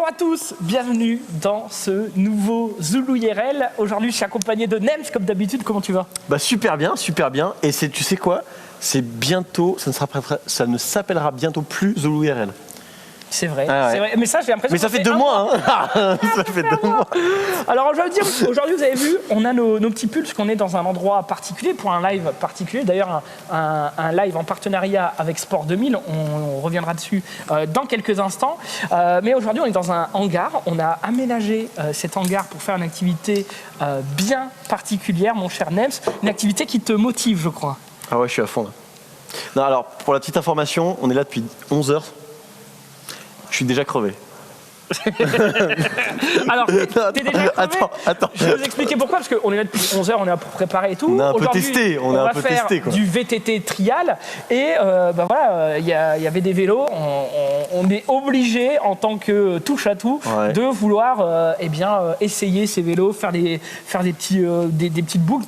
Bonjour à tous, bienvenue dans ce nouveau Zulu IRL. Aujourd'hui, je suis accompagné de Nems, comme d'habitude. Comment tu vas ? Bah super bien. Et tu sais quoi ? C'est bientôt, ça ne s'appellera bientôt plus Zulu IRL. C'est vrai, ah ouais. c'est vrai. Mais ça, j'ai l'impression. Mais ça fait 2 mois, hein. Ça fait 2 mois. Alors aujourd'hui, vous avez vu, on a nos petits pulls, qu'on est dans un endroit particulier pour un live particulier. D'ailleurs, un live en partenariat avec Sport 2000. On reviendra dessus dans quelques instants. Mais aujourd'hui, on est dans un hangar. On a aménagé cet hangar pour faire une activité bien particulière, mon cher Nems. Une activité qui te motive, je crois. Ah ouais, je suis à fond là. Non, alors, pour la petite information, on est là depuis 11 heures. Je suis déjà crevé. Alors, t'es déjà crevé. Attends. Je vais vous expliquer pourquoi, parce qu'on est là depuis 11 heures, on est à peu préparé et tout. On a un peu Aujourd'hui, testé. On va faire du VTT trial. Et voilà, il y avait des vélos. On est obligé, en tant que touche à tout, de vouloir essayer ces vélos, faire des petites boucles,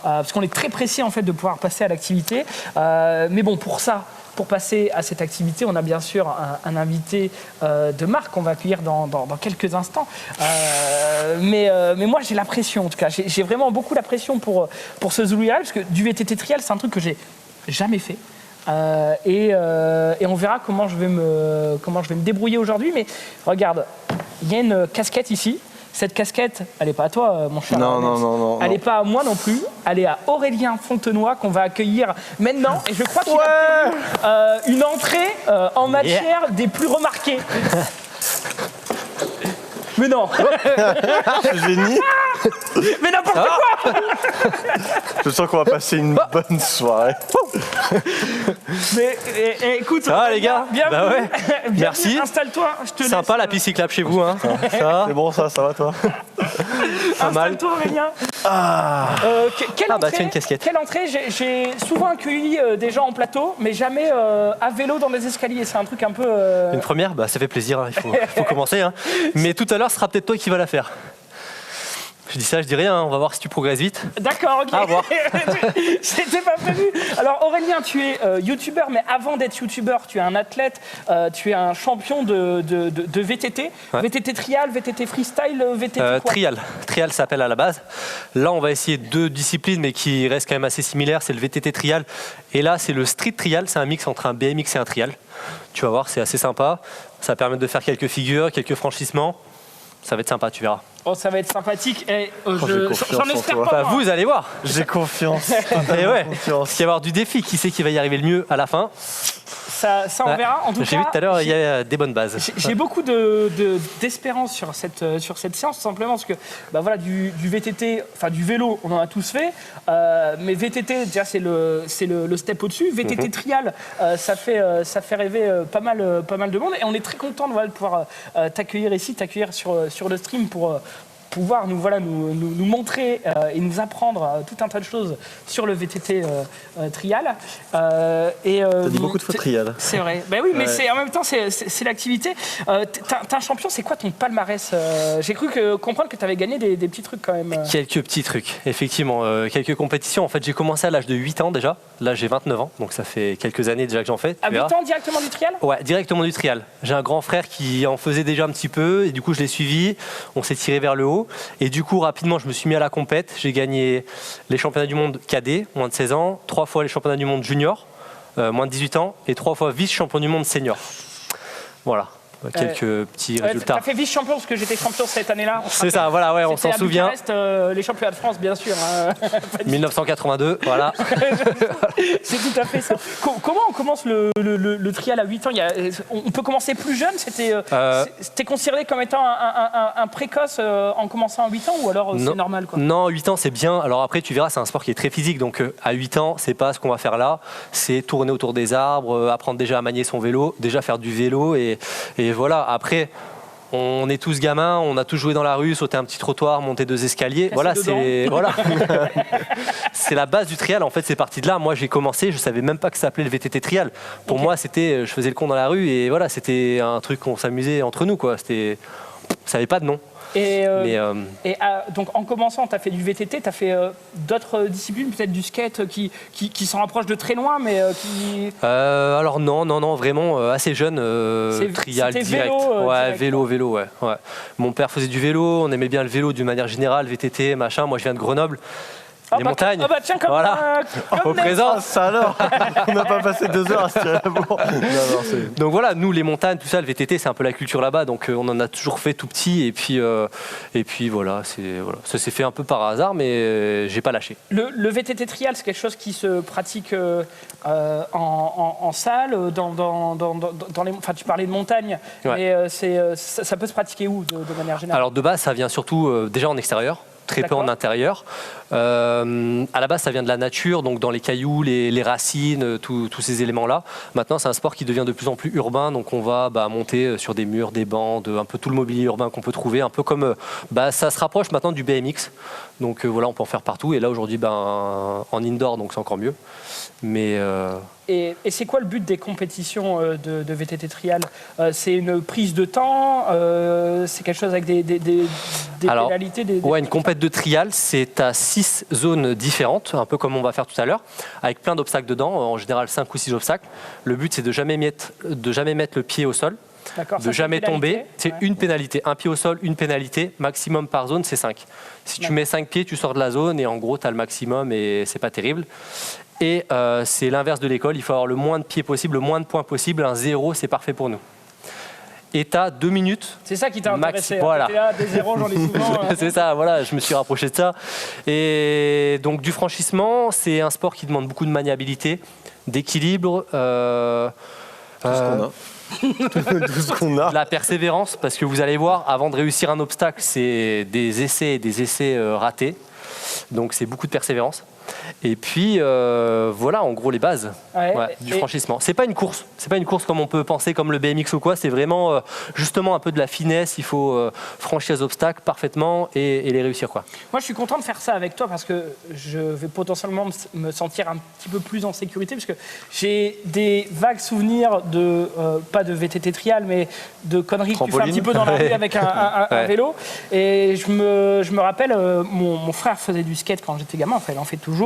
parce qu'on est très pressé en fait de pouvoir passer à l'activité. Mais bon, pour passer à cette activité, on a bien sûr un invité de marque qu'on va accueillir dans quelques instants. Mais moi, j'ai la pression, en tout cas. J'ai vraiment beaucoup la pression pour ce Zulu IRL, parce que du VTT trial, c'est un truc que j'ai jamais fait. Et on verra comment je vais me débrouiller aujourd'hui. Mais regarde, il y a une casquette ici. Cette casquette, elle n'est pas à toi, mon cher. Non. Elle n'est pas à moi non plus. Elle est à Aurélien Fontenoy qu'on va accueillir maintenant. Et je crois qu'il a prévu une entrée en matière des plus remarqués. Mais non. Génie. Mais n'importe quoi. Je sens qu'on va passer une bonne soirée. Mais écoute, les gars, bienvenue. Ouais. Merci. Installe-toi. Je te Sympa laisse, la piste cyclable chez vous, hein. Ça C'est bon, ça va toi ? Installe-toi, Aurélien. Quelle entrée, tiens, une casquette. Quelle entrée. J'ai souvent accueilli des gens en plateau, mais jamais à vélo dans des escaliers. C'est un truc un peu. Une première, ça fait plaisir, hein. Il faut commencer. Hein. Mais tout à l'heure, ce sera peut-être toi qui vas la faire. Je dis ça, je dis rien, hein. On va voir si tu progresses vite. D'accord, ok. À voir. C'était pas prévu. Alors Aurélien, tu es youtubeur, mais avant d'être youtubeur, tu es un athlète, tu es un champion de VTT. Ouais. VTT trial, VTT freestyle, VTT quoi ? Trial s'appelle à la base. Là, on va essayer 2 disciplines, mais qui restent quand même assez similaires. C'est le VTT trial. Et là, c'est le street trial. C'est un mix entre un BMX et un trial. Tu vas voir, c'est assez sympa. Ça permet de faire quelques figures, quelques franchissements. Ça va être sympa, tu verras. Oh, ça va être sympathique. J'en espère pas. Vous allez voir. J'ai confiance. Et ouais, il va y avoir du défi. Qui c'est qui va y arriver le mieux à la fin ? Ça on verra. En tout cas, j'ai vu tout à l'heure, il y a des bonnes bases. J'ai beaucoup d'espérance sur cette séance, tout simplement parce que du VTT, enfin du vélo, on en a tous fait. Mais VTT, déjà, c'est le step au-dessus. VTT trial, ça fait rêver pas mal de monde. Et on est très content de pouvoir t'accueillir ici, sur le stream pour pouvoir nous montrer et nous apprendre tout un tas de choses sur le VTT trial. T'as dit beaucoup de fois trial. C'est vrai. Ben oui, mais en même temps, c'est l'activité. T'es un champion, c'est quoi ton palmarès ? J'ai cru comprendre que tu avais gagné des petits trucs quand même. Quelques petits trucs, effectivement. Quelques compétitions. En fait, j'ai commencé à l'âge de 8 ans déjà. Là, j'ai 29 ans, donc ça fait quelques années déjà que j'en fais. À 8 ans, directement du trial ? Ouais, directement du trial. J'ai un grand frère qui en faisait déjà un petit peu, et du coup, je l'ai suivi. On s'est tiré vers le haut. Et du coup, rapidement, je me suis mis à la compète. J'ai gagné les championnats du monde cadet, moins de 16 ans, 3 fois les championnats du monde junior, moins de 18 ans, et 3 fois vice-champion du monde senior. Voilà. Quelques petits résultats. Tu as fait vice-champion parce que j'étais champion cette année-là. C'est ça, voilà, on s'en souvient. Les championnats de France, bien sûr. 1982, voilà. C'est tout à fait ça. Comment on commence le trial à 8 ans ? On peut commencer plus jeune ? T'es considéré comme étant un précoce en commençant à 8 ans ou alors c'est normal quoi ? Non, 8 ans c'est bien. Alors après, tu verras, c'est un sport qui est très physique. Donc à 8 ans, c'est pas ce qu'on va faire là. C'est tourner autour des arbres, apprendre déjà à manier son vélo, déjà faire du vélo et voilà, après, on est tous gamins, on a tous joué dans la rue, sauté un petit trottoir, monté 2 escaliers. Voilà, c'est la base du trial. En fait, c'est parti de là. Moi, j'ai commencé, je savais même pas que ça s'appelait le VTT trial. Pour moi, c'était, je faisais le con dans la rue et voilà, c'était un truc qu'on s'amusait entre nous, quoi. Ça n'avait pas de nom. Donc en commençant, tu as fait du VTT, tu as fait d'autres disciplines, peut-être du skate qui s'en rapproche de très loin, mais qui... Alors non, vraiment assez jeune, trial direct. Vélo, ouais. Mon père faisait du vélo, on aimait bien le vélo d'une manière générale, VTT, machin. Moi, je viens de Grenoble. Les montagnes. Tiens, comme voilà. Au présent. Ça alors. On n'a pas passé 2 heures à se tirer la bourre. Donc voilà, nous les montagnes, tout ça, le VTT, c'est un peu la culture là-bas, donc on en a toujours fait tout petit, et puis voilà, ça s'est fait un peu par hasard, mais j'ai pas lâché. Le VTT trial, c'est quelque chose qui se pratique en salle, dans les. Enfin, tu parlais de montagne, mais ça peut se pratiquer où de manière générale? Alors de base, ça vient surtout déjà en extérieur. Très peu en intérieur. À la base, ça vient de la nature, donc dans les cailloux, les racines, tous ces éléments-là. Maintenant, c'est un sport qui devient de plus en plus urbain, donc on va monter sur des murs, des bancs, un peu tout le mobilier urbain qu'on peut trouver, un peu comme ça se rapproche maintenant du BMX. Donc voilà, on peut en faire partout. Et là, aujourd'hui, en indoor, donc c'est encore mieux. Mais Et c'est quoi le but des compétitions de VTT trial? C'est une prise de temps? C'est quelque chose avec des pénalités? Une compète de trial, c'est à 6 zones différentes, un peu comme on va faire tout à l'heure, avec plein d'obstacles dedans, en général 5 ou 6 obstacles. Le but, c'est de jamais mettre le pied au sol, de jamais tomber. C'est une pénalité. Un pied au sol, une pénalité. Maximum par zone, c'est 5. Si tu mets 5 pieds, tu sors de la zone et en gros, tu as le maximum et c'est pas terrible. Et c'est l'inverse de l'école, il faut avoir le moins de pieds possible, le moins de points possible. Un 0, c'est parfait pour nous. Et tu as 2 minutes. C'est ça qui t'a intéressé. Voilà. Là, des 0, j'en ai souvent. C'est ça, voilà, je me suis rapproché de ça. Et donc du franchissement, c'est un sport qui demande beaucoup de maniabilité, d'équilibre. Tout ce qu'on a. De la persévérance, parce que vous allez voir, avant de réussir un obstacle, c'est des essais ratés. Donc c'est beaucoup de persévérance. Et puis voilà, en gros les bases du franchissement. C'est pas une course comme on peut penser, comme le BMX ou quoi. C'est vraiment justement un peu de la finesse. Il faut franchir les obstacles parfaitement et les réussir, quoi. Moi, je suis content de faire ça avec toi parce que je vais potentiellement me sentir un petit peu plus en sécurité parce que j'ai des vagues souvenirs de pas de VTT trial, mais de conneries que tu fais un petit peu dans la rue avec un vélo. Et je me rappelle, mon frère faisait du skate quand j'étais gamin. Enfin, il en fait toujours.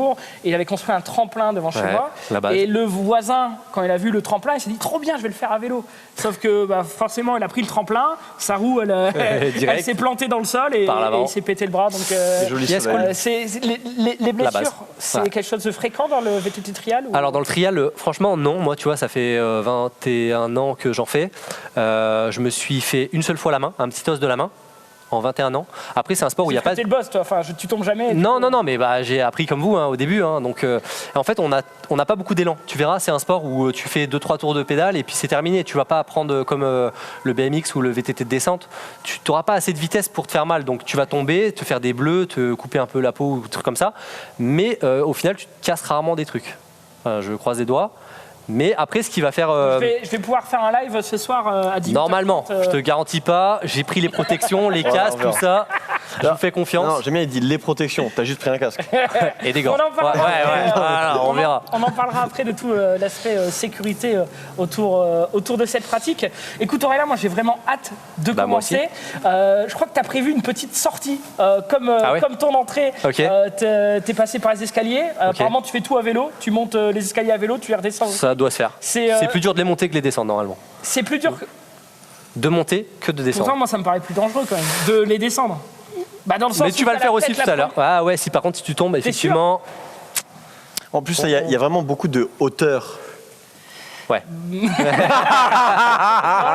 Et il avait construit un tremplin devant chez moi. Et le voisin, quand il a vu le tremplin, il s'est dit trop bien, je vais le faire à vélo. Sauf que forcément, il a pris le tremplin, sa roue, elle s'est plantée dans le sol et il s'est pété le bras. Donc, les blessures, c'est quelque chose de fréquent dans le VTT trial ou... Alors dans le trial, franchement, non. Moi, tu vois, ça fait 21 ans que j'en fais. Je me suis fait une seule fois la main, un petit os de la main. En 21 ans. Après, c'est un sport où il n'y a pas. T'es le boss, toi. Enfin, tu tombes jamais. Non, mais j'ai appris comme vous au début. Donc, en fait, on n'a pas beaucoup d'élan. Tu verras, c'est un sport où tu fais 2-3 tours de pédale et puis c'est terminé. Tu vas pas apprendre comme le BMX ou le VTT de descente. Tu n'auras pas assez de vitesse pour te faire mal. Donc, tu vas tomber, te faire des bleus, te couper un peu la peau ou des trucs comme ça. Mais au final, tu te casses rarement des trucs. Enfin, je croise les doigts. Mais après, ce qui va faire... Je vais pouvoir faire un live ce soir à 18h30. Normalement, je te garantis pas. J'ai pris les protections, les casques, tout ça. Je vous fais confiance. Non, j'aime bien, il dit les protections. T'as juste pris un casque. Et des gants. On on verra. On en parlera après de tout l'aspect sécurité autour de cette pratique. Écoute Aurélien, moi j'ai vraiment hâte de commencer. Je crois que tu as prévu une petite sortie comme ton entrée. Okay. T'es passé par les escaliers. Apparemment tu fais tout à vélo. Tu montes les escaliers à vélo, tu les redescends. Ça doit se faire. C'est plus dur de les monter que les descendre normalement. C'est plus dur de monter que de descendre. Pourtant moi ça me paraît plus dangereux quand même de les descendre. Dans le sens mais tu vas le faire aussi tout à l'heure. Ah ouais, si par contre si tu tombes, effectivement. En plus, il y a vraiment beaucoup de hauteur. Ouais.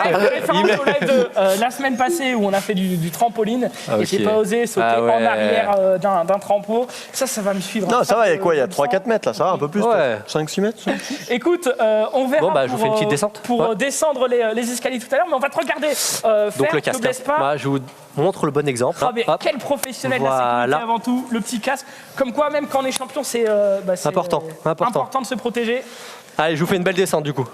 Référence au live de la semaine passée où on a fait du trampoline et j'ai pas osé sauter en arrière d'un trampo. Ça va me suivre. Non, ça va, il y a quoi? Il y a 3-4 mètres là, ça va un peu plus? 5-6 mètres? Écoute, on verra je vous fais une petite descente. Pour descendre les escaliers tout à l'heure, mais on va te regarder faire. Donc le casque. Je vous montre le bon exemple. Quel professionnel de la sécurité avant tout, le petit casque. Comme quoi, même quand on est champion, c'est important de se protéger. Allez, je vous fais une belle descente du coup.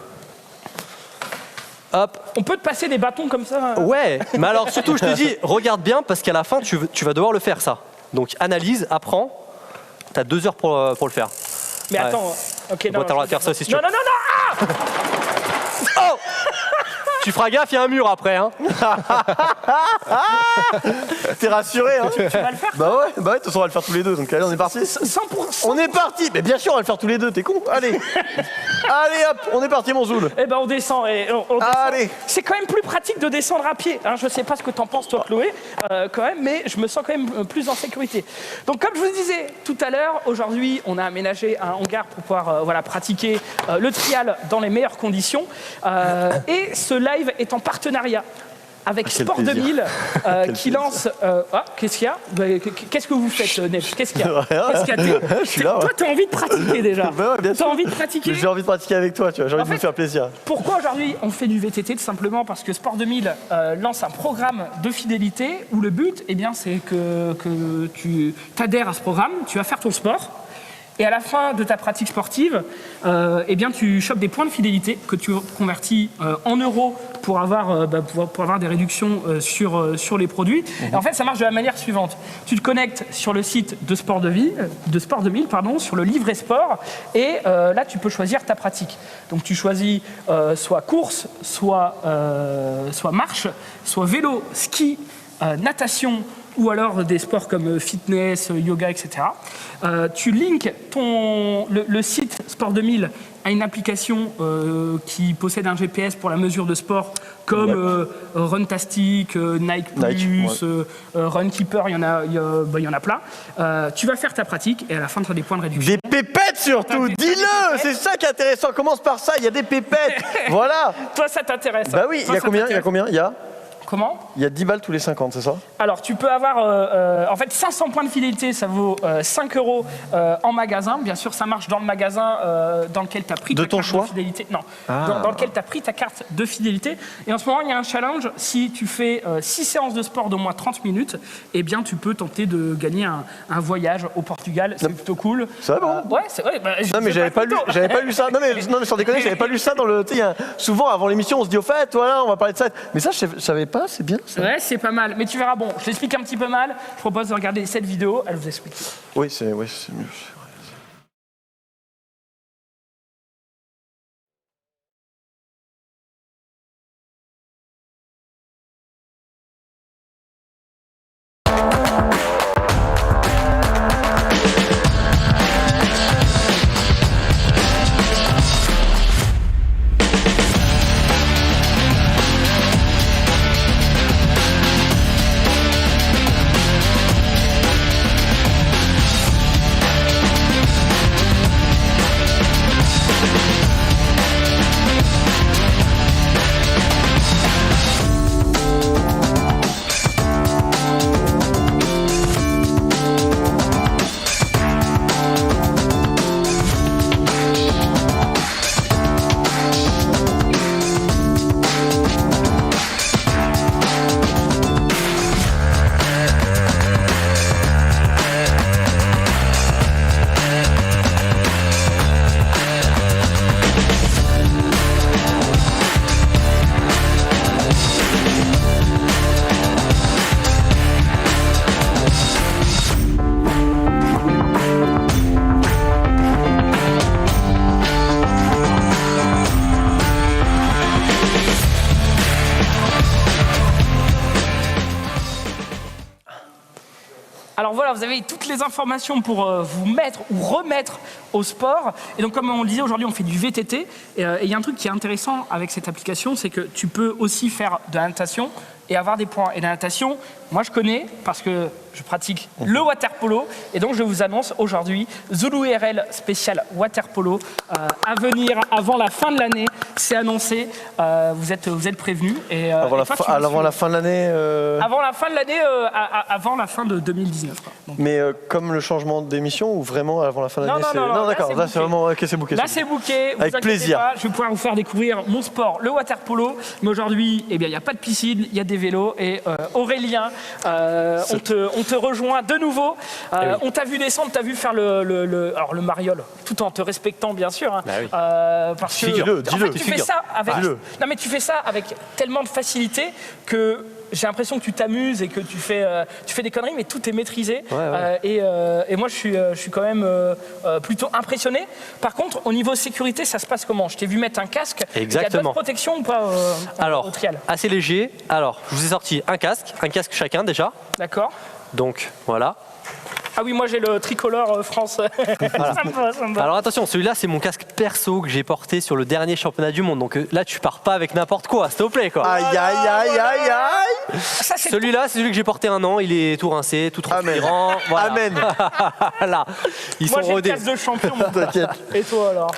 Hop. On peut te passer des bâtons comme ça? Ouais, mais alors surtout je te dis, regarde bien parce qu'à la fin tu vas devoir le faire ça. Donc analyse, apprends, t'as 2 heures pour le faire. Mais attends, ok, non. T'as le droit de faire ça si tu veux. Non. Oh. Tu feras gaffe, il y a un mur après. Hein. T'es rassuré, hein? Tu vas le faire? Bah ouais, de toute façon on va le faire tous les deux, donc allez on est parti. 100%. On est parti. Mais bien sûr on va le faire tous les deux, t'es con? Allez. Allez hop, on est parti mon Zoul. Eh ben on descend et on descend. Allez. C'est quand même plus pratique de descendre à pied. Hein. Je sais pas ce que t'en penses toi Chloé, quand même, mais je me sens quand même plus en sécurité. Donc comme je vous disais tout à l'heure, aujourd'hui on a aménagé un hangar pour pouvoir pratiquer le trial dans les meilleures conditions. Et ce live est en partenariat avec Sport plaisir. 2000 qui plaisir. lance... qu'est-ce qu'il y a? Qu'est-ce que vous faites, Nef? Qu'est-ce qu'il y a? Rien, Qu'est-ce qu'il y a? je suis là, ouais. Toi, t'as envie de pratiquer déjà. Bah ouais, bien T'as sûr. envie de pratiquer? J'ai envie de pratiquer avec toi, tu vois, j'ai envie de me faire plaisir. Pourquoi aujourd'hui on fait du VTT? Tout simplement parce que Sport 2000 lance un programme de fidélité où le but, eh bien, c'est que tu t'adhères à ce programme, tu vas faire ton sport. Et à la fin de ta pratique sportive, eh bien, tu chopes des points de fidélité que tu convertis en euros pour avoir, pour avoir des réductions sur les produits. Et en fait, ça marche de la manière suivante. Tu te connectes sur le site de Sport 2000, sur le livret sport, et là, tu peux choisir ta pratique. Donc, tu choisis soit course, soit marche, soit vélo, ski, natation, ou alors des sports comme fitness, yoga, etc. Tu links le site Sport 2000 à une application qui possède un GPS pour la mesure de sport, comme Runtastic, Nike+, Runkeeper, il y en a plein. Tu vas faire ta pratique et à la fin, tu as des points de réduction. Des pépettes surtout, dis-le, c'est ça qui est intéressant. Commence par ça, il y a des pépettes. Voilà. Toi, ça t'intéresse? Bah oui, il y a combien? Comment? Il y a 10 balles tous les 50, c'est ça? Alors, tu peux avoir, en fait, 500 points de fidélité, ça vaut 5 euros en magasin. Bien sûr, ça marche dans le magasin dans lequel tu as pris de ta ton carte choix de fidélité. Non, dans lequel tu as pris ta carte de fidélité. Et en ce moment, il y a un challenge. Si tu fais 6 séances de sport d'au moins 30 minutes, eh bien, tu peux tenter de gagner un voyage au Portugal. C'est plutôt cool. C'est vrai, bon? Ouais, c'est vrai. Bah, Non mais j'avais pas lu ça. Non mais sans déconner, j'avais pas lu ça dans le. Tu sais, souvent avant l'émission, on se dit au fait, voilà, on va parler de ça. Mais ça, je savais pas. C'est bien. Ça. Ouais, c'est pas mal. Mais tu verras. Bon, je l'explique un petit peu mal. Je propose de regarder cette vidéo. Elle vous explique. Oui, c'est mieux. Alors voilà, vous avez toutes les informations pour vous mettre ou remettre au sport. Et donc comme on le disait, aujourd'hui on fait du VTT. Et il y a un truc qui est intéressant avec cette application, c'est que tu peux aussi faire de la natation et avoir des points. Et la natation, moi je connais parce que je pratique le water polo. Et donc je vous annonce aujourd'hui Zulu RL spécial water polo à venir avant la fin de l'année. C'est annoncé, vous êtes prévenus. Et, avant la fin de l'année Avant la fin de l'année, avant la fin de 2019. Quoi. Donc, mais comme le changement d'émission ou vraiment avant la fin de l'année? Non, d'accord, là c'est vraiment ok, c'est booké. Là c'est booké, avec plaisir. Pas, je vais pouvoir vous faire découvrir mon sport, le water polo. Mais aujourd'hui, eh bien, il n'y a pas de piscine, il y a des vélos. Et Aurélien, on te rejoint de nouveau. On t'a vu descendre, t'as vu faire le mariole, tout en te respectant bien sûr. Hein, bah oui. Parce que dis-le. tu fais ça avec. Non mais tu fais ça avec tellement de facilité que j'ai l'impression que tu t'amuses et que tu fais des conneries, mais tout est maîtrisé. Et moi, je suis quand même plutôt impressionné. Par contre, au niveau sécurité, ça se passe comment? Je t'ai vu mettre un casque. Exactement. Il y a d'autres protections ou pas Alors, au trial? assez léger. Alors, je vous ai sorti un casque chacun déjà. D'accord. Donc, voilà. Ah oui, moi j'ai le tricolore France. Voilà. Ça me va. Alors attention, celui-là c'est mon casque perso que j'ai porté sur le dernier championnat du monde. Donc là tu pars pas avec n'importe quoi, s'il te plaît quoi. Aïe, aïe, aïe, aïe, aïe. Ça, c'est Celui-là c'est celui que j'ai porté un an, il est tout rincé, tout transpirant. Amen. Voilà. Amen. Là, ils Moi sont j'ai le rodés. casque de champion. moi. T'inquiète. Et toi alors?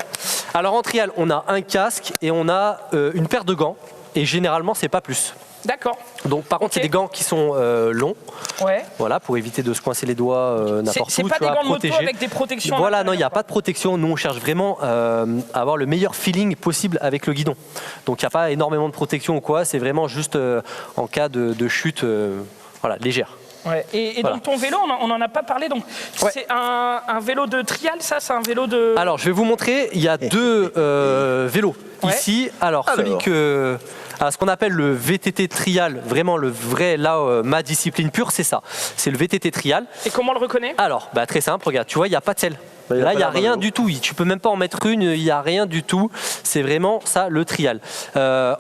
Alors en trial, on a un casque et on a une paire de gants. Et généralement c'est pas plus. D'accord. Donc par contre Ok. c'est des gants qui sont longs. Ouais. Voilà, pour éviter de se coincer les doigts n'importe où. C'est pas tu des vois, gants de moto protégés. avec des protections. à Voilà, non, il n'y a l'intérieur, pas de protection. Nous, on cherche vraiment à avoir le meilleur feeling possible avec le guidon. Donc, il n'y a pas énormément de protection ou quoi. C'est vraiment juste en cas de chute voilà, légère. Ouais. Et Voilà. donc ton vélo, on n'en a pas parlé. Donc Ouais. c'est un vélo de trial, ça? C'est un vélo de. Alors, je vais vous montrer. Il y a deux vélos Ouais. ici. Alors, celui que. Alors, ce qu'on appelle le VTT trial, vraiment le vrai, là, ma discipline pure, c'est ça. C'est le VTT trial. Et comment on le reconnaît? Alors, bah, très simple, regarde, tu vois, il n'y a pas de selle. Bah, y a Là, pas il n'y a l'air d'un rien vélo. du tout. Tu peux même pas en mettre une, il n'y a rien du tout. C'est vraiment ça, le trial.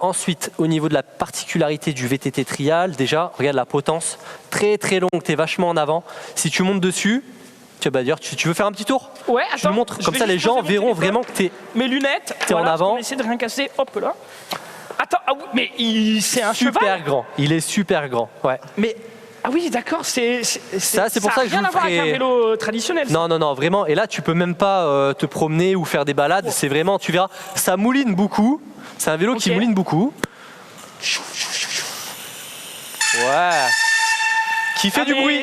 Ensuite, au niveau de la particularité du VTT trial, déjà, regarde la potence, très très longue, tu es vachement en avant. Si tu montes dessus, tu vas dire, tu veux faire un petit tour? Ouais, Je attends. le montre, je comme vais ça les juste gens poser mon verront téléphone, vraiment que tu es Mes lunettes. T'es en avant. On va essayer de rien casser. Hop là. Attends, ah oui, mais c'est un super cheval. grand. Il est super grand, ouais. Mais ah oui, d'accord, c'est pour ça a que je rien vous à voir avec un ferai- vélo traditionnel. ça. Non, non, non, vraiment. Et là, tu peux même pas te promener ou faire des balades. C'est vraiment, tu verras, ça mouline beaucoup. C'est un vélo qui Ok. mouline beaucoup. Ouais. Qui fait Ah, du mais bruit.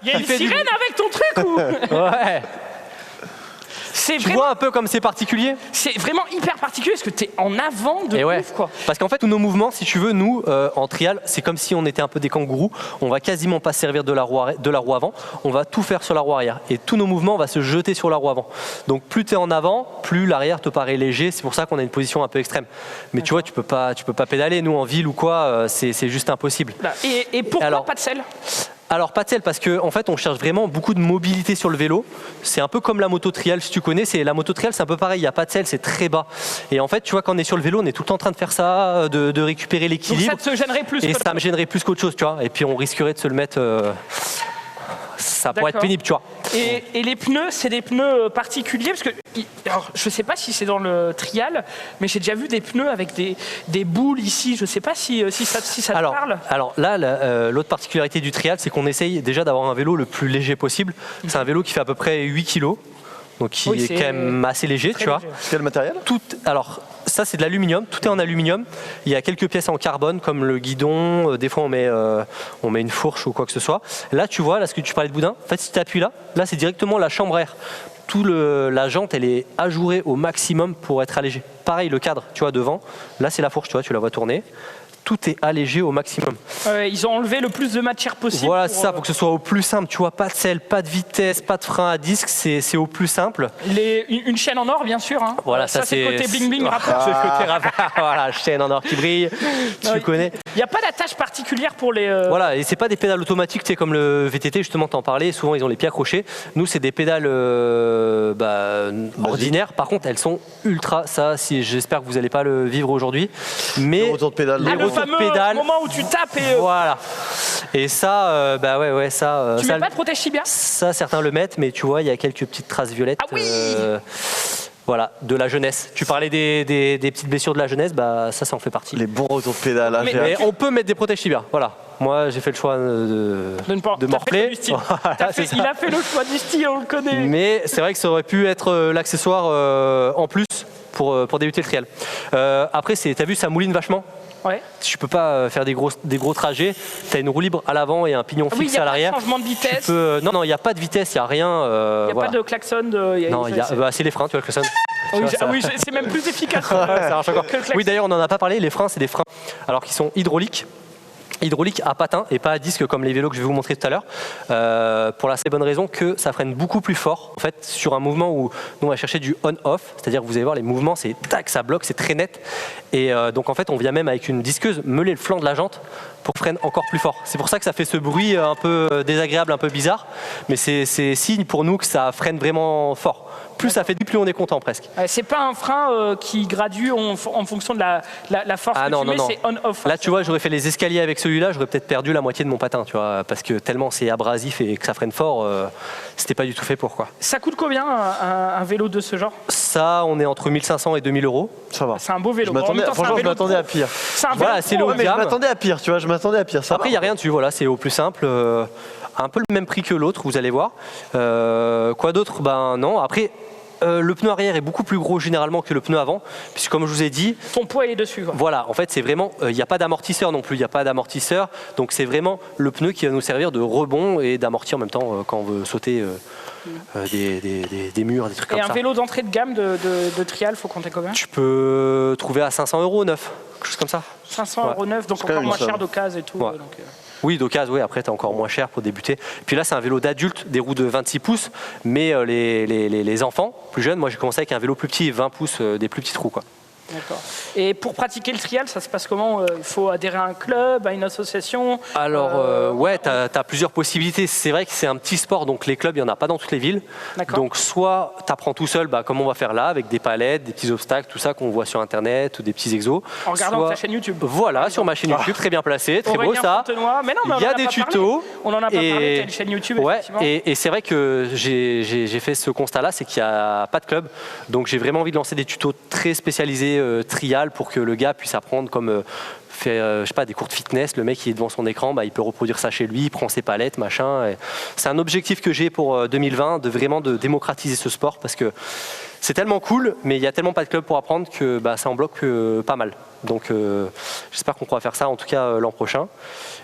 Il y a une fait du sirène avec ton truc ou? Ouais. C'est Tu vraiment, vois un peu comme c'est particulier? c'est vraiment hyper particulier parce que t'es en avant de Et ouais. ouf quoi. Parce qu'en fait, tous nos mouvements, si tu veux, nous, en trial, c'est comme si on était un peu des kangourous. On va quasiment pas servir de la roue avant. On va tout faire sur la roue arrière. Et tous nos mouvements, on va se jeter sur la roue avant. Donc, plus tu es en avant, plus l'arrière te paraît léger. C'est pour ça qu'on a une position un peu extrême. Mais tu vois, tu peux pas pédaler. Nous, en ville ou quoi, c'est juste impossible. Là. Et pourquoi Alors- pas de selle? Alors pas de selle parce qu'en fait on cherche vraiment beaucoup de mobilité sur le vélo. C'est un peu comme la moto trial si tu connais. La moto trial c'est un peu pareil, il n'y a pas de selle, c'est très bas. Et en fait tu vois quand on est sur le vélo on est tout le temps en train de faire ça, de récupérer Donc l'équilibre. ça te gênerait plus Et que ça me gênerait plus qu'autre chose tu vois. Et puis on risquerait de se le mettre... ça pourrait être D'accord. pénible tu vois. Et les pneus, c'est des pneus particuliers parce que alors, je sais pas si c'est dans le trial, mais j'ai déjà vu des pneus avec des boules ici. Je sais pas si ça te parle. Alors là, l'autre particularité du trial, c'est qu'on essaye déjà d'avoir un vélo le plus léger possible. C'est un vélo qui fait à peu près 8 kg, donc qui Oui, est c'est quand même assez léger, très tu vois. léger. Quel matériel? Alors ça c'est de l'aluminium, tout est en aluminium. Il y a quelques pièces en carbone comme le guidon, des fois on met une fourche ou quoi que ce soit. Là tu vois, là ce que tu parlais de boudin, en fait si tu appuies là c'est directement la chambre à air. La jante elle est ajourée au maximum pour être allégée. Pareil le cadre, tu vois devant, là c'est la fourche, tu vois, tu la vois tourner. Tout est allégé au maximum. Ils ont enlevé le plus de matière possible. Voilà, pour, c'est ça, pour que ce soit au plus simple. Tu vois, pas de selle, pas de vitesse, pas de frein à disque, c'est au plus simple. une chaîne en or, bien sûr. Hein. Voilà, ça c'est le côté bling bling rapport. C'est le côté rapport. Voilà, chaîne en or qui brille, tu connais. Il n'y a pas d'attache particulière pour les. Voilà, et c'est pas des pédales automatiques, tu sais, comme le VTT, justement, t'en parlais. Souvent, ils ont les pieds accrochés. Nous, c'est des pédales ordinaires. Par contre, elles sont ultra. Ça, j'espère que vous n'allez pas le vivre aujourd'hui. Mais Le retour de pédale. les Ah, le retours de fameux pédale, moment où tu tapes et. voilà. Et ça, ça. Tu ça, mets pas de protège-tibia? Ça, certains le mettent, mais tu vois, il y a quelques petites traces violettes. Ah oui Voilà, de la jeunesse. Tu parlais des petites blessures de la jeunesse, bah ça en fait partie. Les bons retours de pédale. Là, Mais- j'ai Mais hâte. on peut mettre des protèges tibia. Voilà. Moi, j'ai fait le choix de ne pas- me t'as fait le choix replayer. du style. Voilà, c'est ça. Il a fait le choix du style, on le connaît. Mais c'est vrai que ça aurait pu être l'accessoire en plus pour débuter le trial. Après, t'as vu, ça mouline vachement. Ouais. Tu peux pas faire des gros trajets. Tu as une roue libre à l'avant et un pignon Ah oui, il fixe n'y a à pas de l'arrière. changement de vitesse. Non, il n'y a pas de vitesse, il n'y a rien. Il n'y a voilà. pas de klaxon. Non, c'est les freins, tu vois, que ça. Oui, ça- c'est même plus efficace. Ça marche encore. Que le klaxon. Oui, d'ailleurs, on n'en a pas parlé. Les freins, c'est des freins alors qui sont hydrauliques. Hydraulique à patin et pas à disque comme les vélos que je vais vous montrer tout à l'heure, pour la assez bonne raison que ça freine beaucoup plus fort. En fait, sur un mouvement où nous on va chercher du on-off, c'est-à-dire que vous allez voir les mouvements, c'est tac, ça bloque, c'est très net. Et donc en fait, on vient même avec une disqueuse meuler le flanc de la jante pour que freine encore plus fort. C'est pour ça que ça fait ce bruit un peu désagréable, un peu bizarre, mais c'est signe pour nous que ça freine vraiment fort. Plus ça fait plus on est content presque. C'est pas un frein qui gradue en fonction de la force que tu mets, c'est on-off. Là, tu vois, j'aurais fait les escaliers avec celui-là, j'aurais peut-être perdu la moitié de mon patin, tu vois, parce que tellement c'est abrasif et que ça freine fort, c'était pas du tout fait pour quoi. Ça coûte combien un vélo de ce genre? Ça, on est entre 1500 et 2000 €. Ça va. C'est un beau vélo. Franchement, je m'attendais à pire. Voilà, c'est le haut de gamme. Je m'attendais à pire, tu vois, je m'attendais à pire. Après, il n'y a rien dessus, voilà, c'est au plus simple. Un peu le même prix que l'autre, vous allez voir. Quoi d'autre? Ben non. Après, le pneu arrière est beaucoup plus gros généralement que le pneu avant, puisque comme je vous ai dit, ton poids est dessus. Quoi. Voilà, en fait, c'est vraiment, il n'y a pas d'amortisseur non plus, il n'y a pas d'amortisseur, donc c'est vraiment le pneu qui va nous servir de rebond et d'amortir en même temps quand on veut sauter des murs, des trucs comme ça. Et un vélo d'entrée de gamme de trial, faut compter combien? Tu peux trouver à 500 € neuf, quelque chose comme ça. 500 € neuf, donc encore moins cher d'occasion et tout. Ouais. Oui, d'occasion, oui, après, tu es encore moins cher pour débuter. Puis là, c'est un vélo d'adulte, des roues de 26 pouces, mais les enfants plus jeunes, moi j'ai commencé avec un vélo plus petit, 20 pouces, des plus petites roues, quoi. D'accord. Et pour pratiquer le trial, ça se passe comment? Il faut adhérer à un club, à une association? Alors, ouais, tu as plusieurs possibilités. C'est vrai que c'est un petit sport, donc les clubs, il n'y en a pas dans toutes les villes. Donc, soit tu apprends tout seul, comme on va faire là, avec des palettes, des petits obstacles, tout ça qu'on voit sur Internet, ou des petits exos. En regardant ta chaîne YouTube. Voilà, sur ma chaîne YouTube, très bien placé, très beau ça. Il y a des tutos. On en a pas parlé, tu as une chaîne YouTube. Ouais, et c'est vrai que j'ai fait ce constat-là, c'est qu'il n'y a pas de club. Donc, j'ai vraiment envie de lancer des tutos très spécialisés trial pour que le gars puisse apprendre comme je sais pas, des cours de fitness. Le mec qui est devant son écran, il peut reproduire ça chez lui, il prend ses palettes, machin. C'est un objectif que j'ai pour 2020, de vraiment de démocratiser ce sport parce que c'est tellement cool, mais il y a tellement pas de club pour apprendre que ça en bloque pas mal. Donc j'espère qu'on pourra faire ça en tout cas l'an prochain.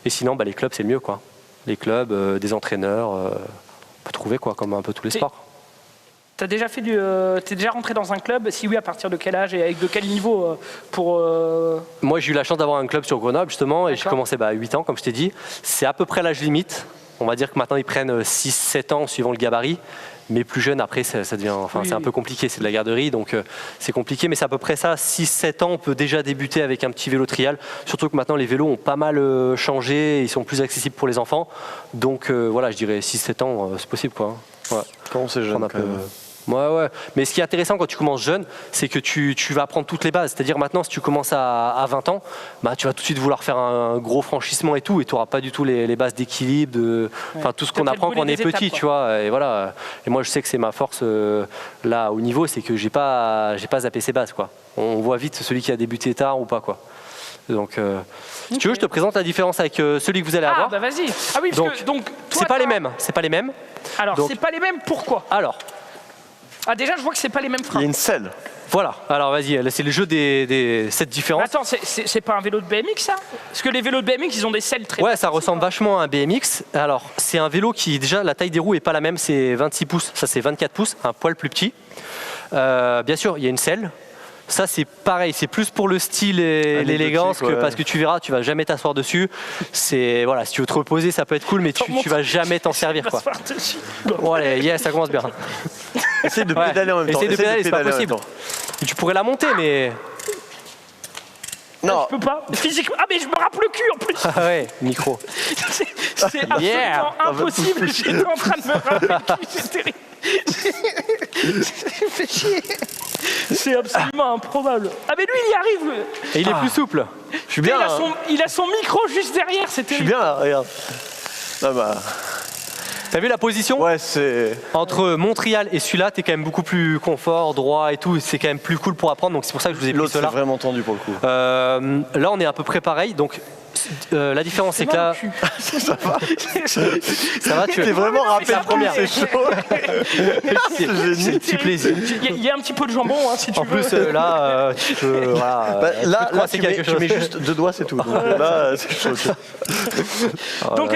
Et sinon, les clubs c'est le mieux quoi. Les clubs, des entraîneurs, on peut trouver quoi, comme un peu tous les sports. T'es déjà rentré dans un club? Si oui, à partir de quel âge et avec de quel niveau Moi, j'ai eu la chance d'avoir un club sur Grenoble, justement, et j'ai commencé à 8 ans, comme je t'ai dit. C'est à peu près l'âge limite. On va dire que maintenant, ils prennent 6-7 ans, suivant le gabarit. Mais plus jeune, après, ça devient... c'est un peu compliqué, c'est de la garderie, donc c'est compliqué. Mais c'est à peu près ça, 6-7 ans, on peut déjà débuter avec un petit vélo trial. Surtout que maintenant, les vélos ont pas mal changé, ils sont plus accessibles pour les enfants. Donc voilà, je dirais 6-7 ans, c'est possible, quoi. Ouais. Quand c'est jeune, quand même. Ouais. Mais ce qui est intéressant quand tu commences jeune, c'est que tu vas apprendre toutes les bases. C'est-à-dire maintenant, si tu commences à 20 ans, tu vas tout de suite vouloir faire un gros franchissement et tout, et tu n'auras pas du tout les bases d'équilibre, tout ce qu'on apprend quand on est petit, tu vois. Et voilà. Et moi, je sais que c'est ma force là au niveau, c'est que j'ai pas zappé ces bases, quoi. On voit vite celui qui a débuté tard ou pas, quoi. Donc, si tu veux, je te présente la différence avec celui que vous allez avoir. Ah bah vas-y. Ah oui, parce que donc c'est pas les mêmes. C'est pas les mêmes. Alors, c'est pas les mêmes. Pourquoi? Alors. Ah déjà, je vois que c'est pas les mêmes freins. Il y a une selle. Voilà, alors vas-y, c'est le jeu des 7 différences. Attends, c'est pas un vélo de BMX ça? Parce que les vélos de BMX, ils ont des selles très... Ouais, ça ressemble vachement à un BMX. Alors, c'est un vélo qui, déjà, la taille des roues est pas la même, c'est 26 pouces, ça c'est 24 pouces, un poil plus petit. Bien sûr, il y a une selle. Ça c'est pareil, c'est plus pour le style et l'élégance parce que tu verras, tu vas jamais t'asseoir dessus. C'est voilà, si tu veux te reposer, ça peut être cool, mais tu vas jamais t'en servir quoi. Bon allez, ça commence bien. Essaye de pédaler en même temps. Essaye de pédaler, c'est pas possible. Tu pourrais la monter, mais non, je peux pas. Physiquement. Ah mais je me rappe le cul en plus. Ah ouais, micro. C'est absolument impossible. J'étais en train de me rappeler le cul, c'est terrible. Ça fait chier. C'est absolument improbable. Ah mais lui il y arrive. Et il est plus souple. Je suis bien. Il a son micro juste derrière, c'est terrible. Je suis bien là, regarde. Ah bah. T'as vu la position? Ouais, c'est... Entre mon trial et celui-là, t'es quand même beaucoup plus confort, droit et tout. C'est quand même plus cool pour apprendre, donc c'est pour ça que je vous ai pris cela. C'est vraiment tendu pour le coup. Là, on est à peu près pareil, donc... la différence c'est que là... Ça va. Ça va, tu es vraiment râpé la première. C'est chaud. C'est un petit plaisir. Il y a un petit peu de jambon si tu veux. En plus là, tu peux... Voilà, là tu mets juste 2 doigts, c'est tout. Donc, là, c'est chaud. Donc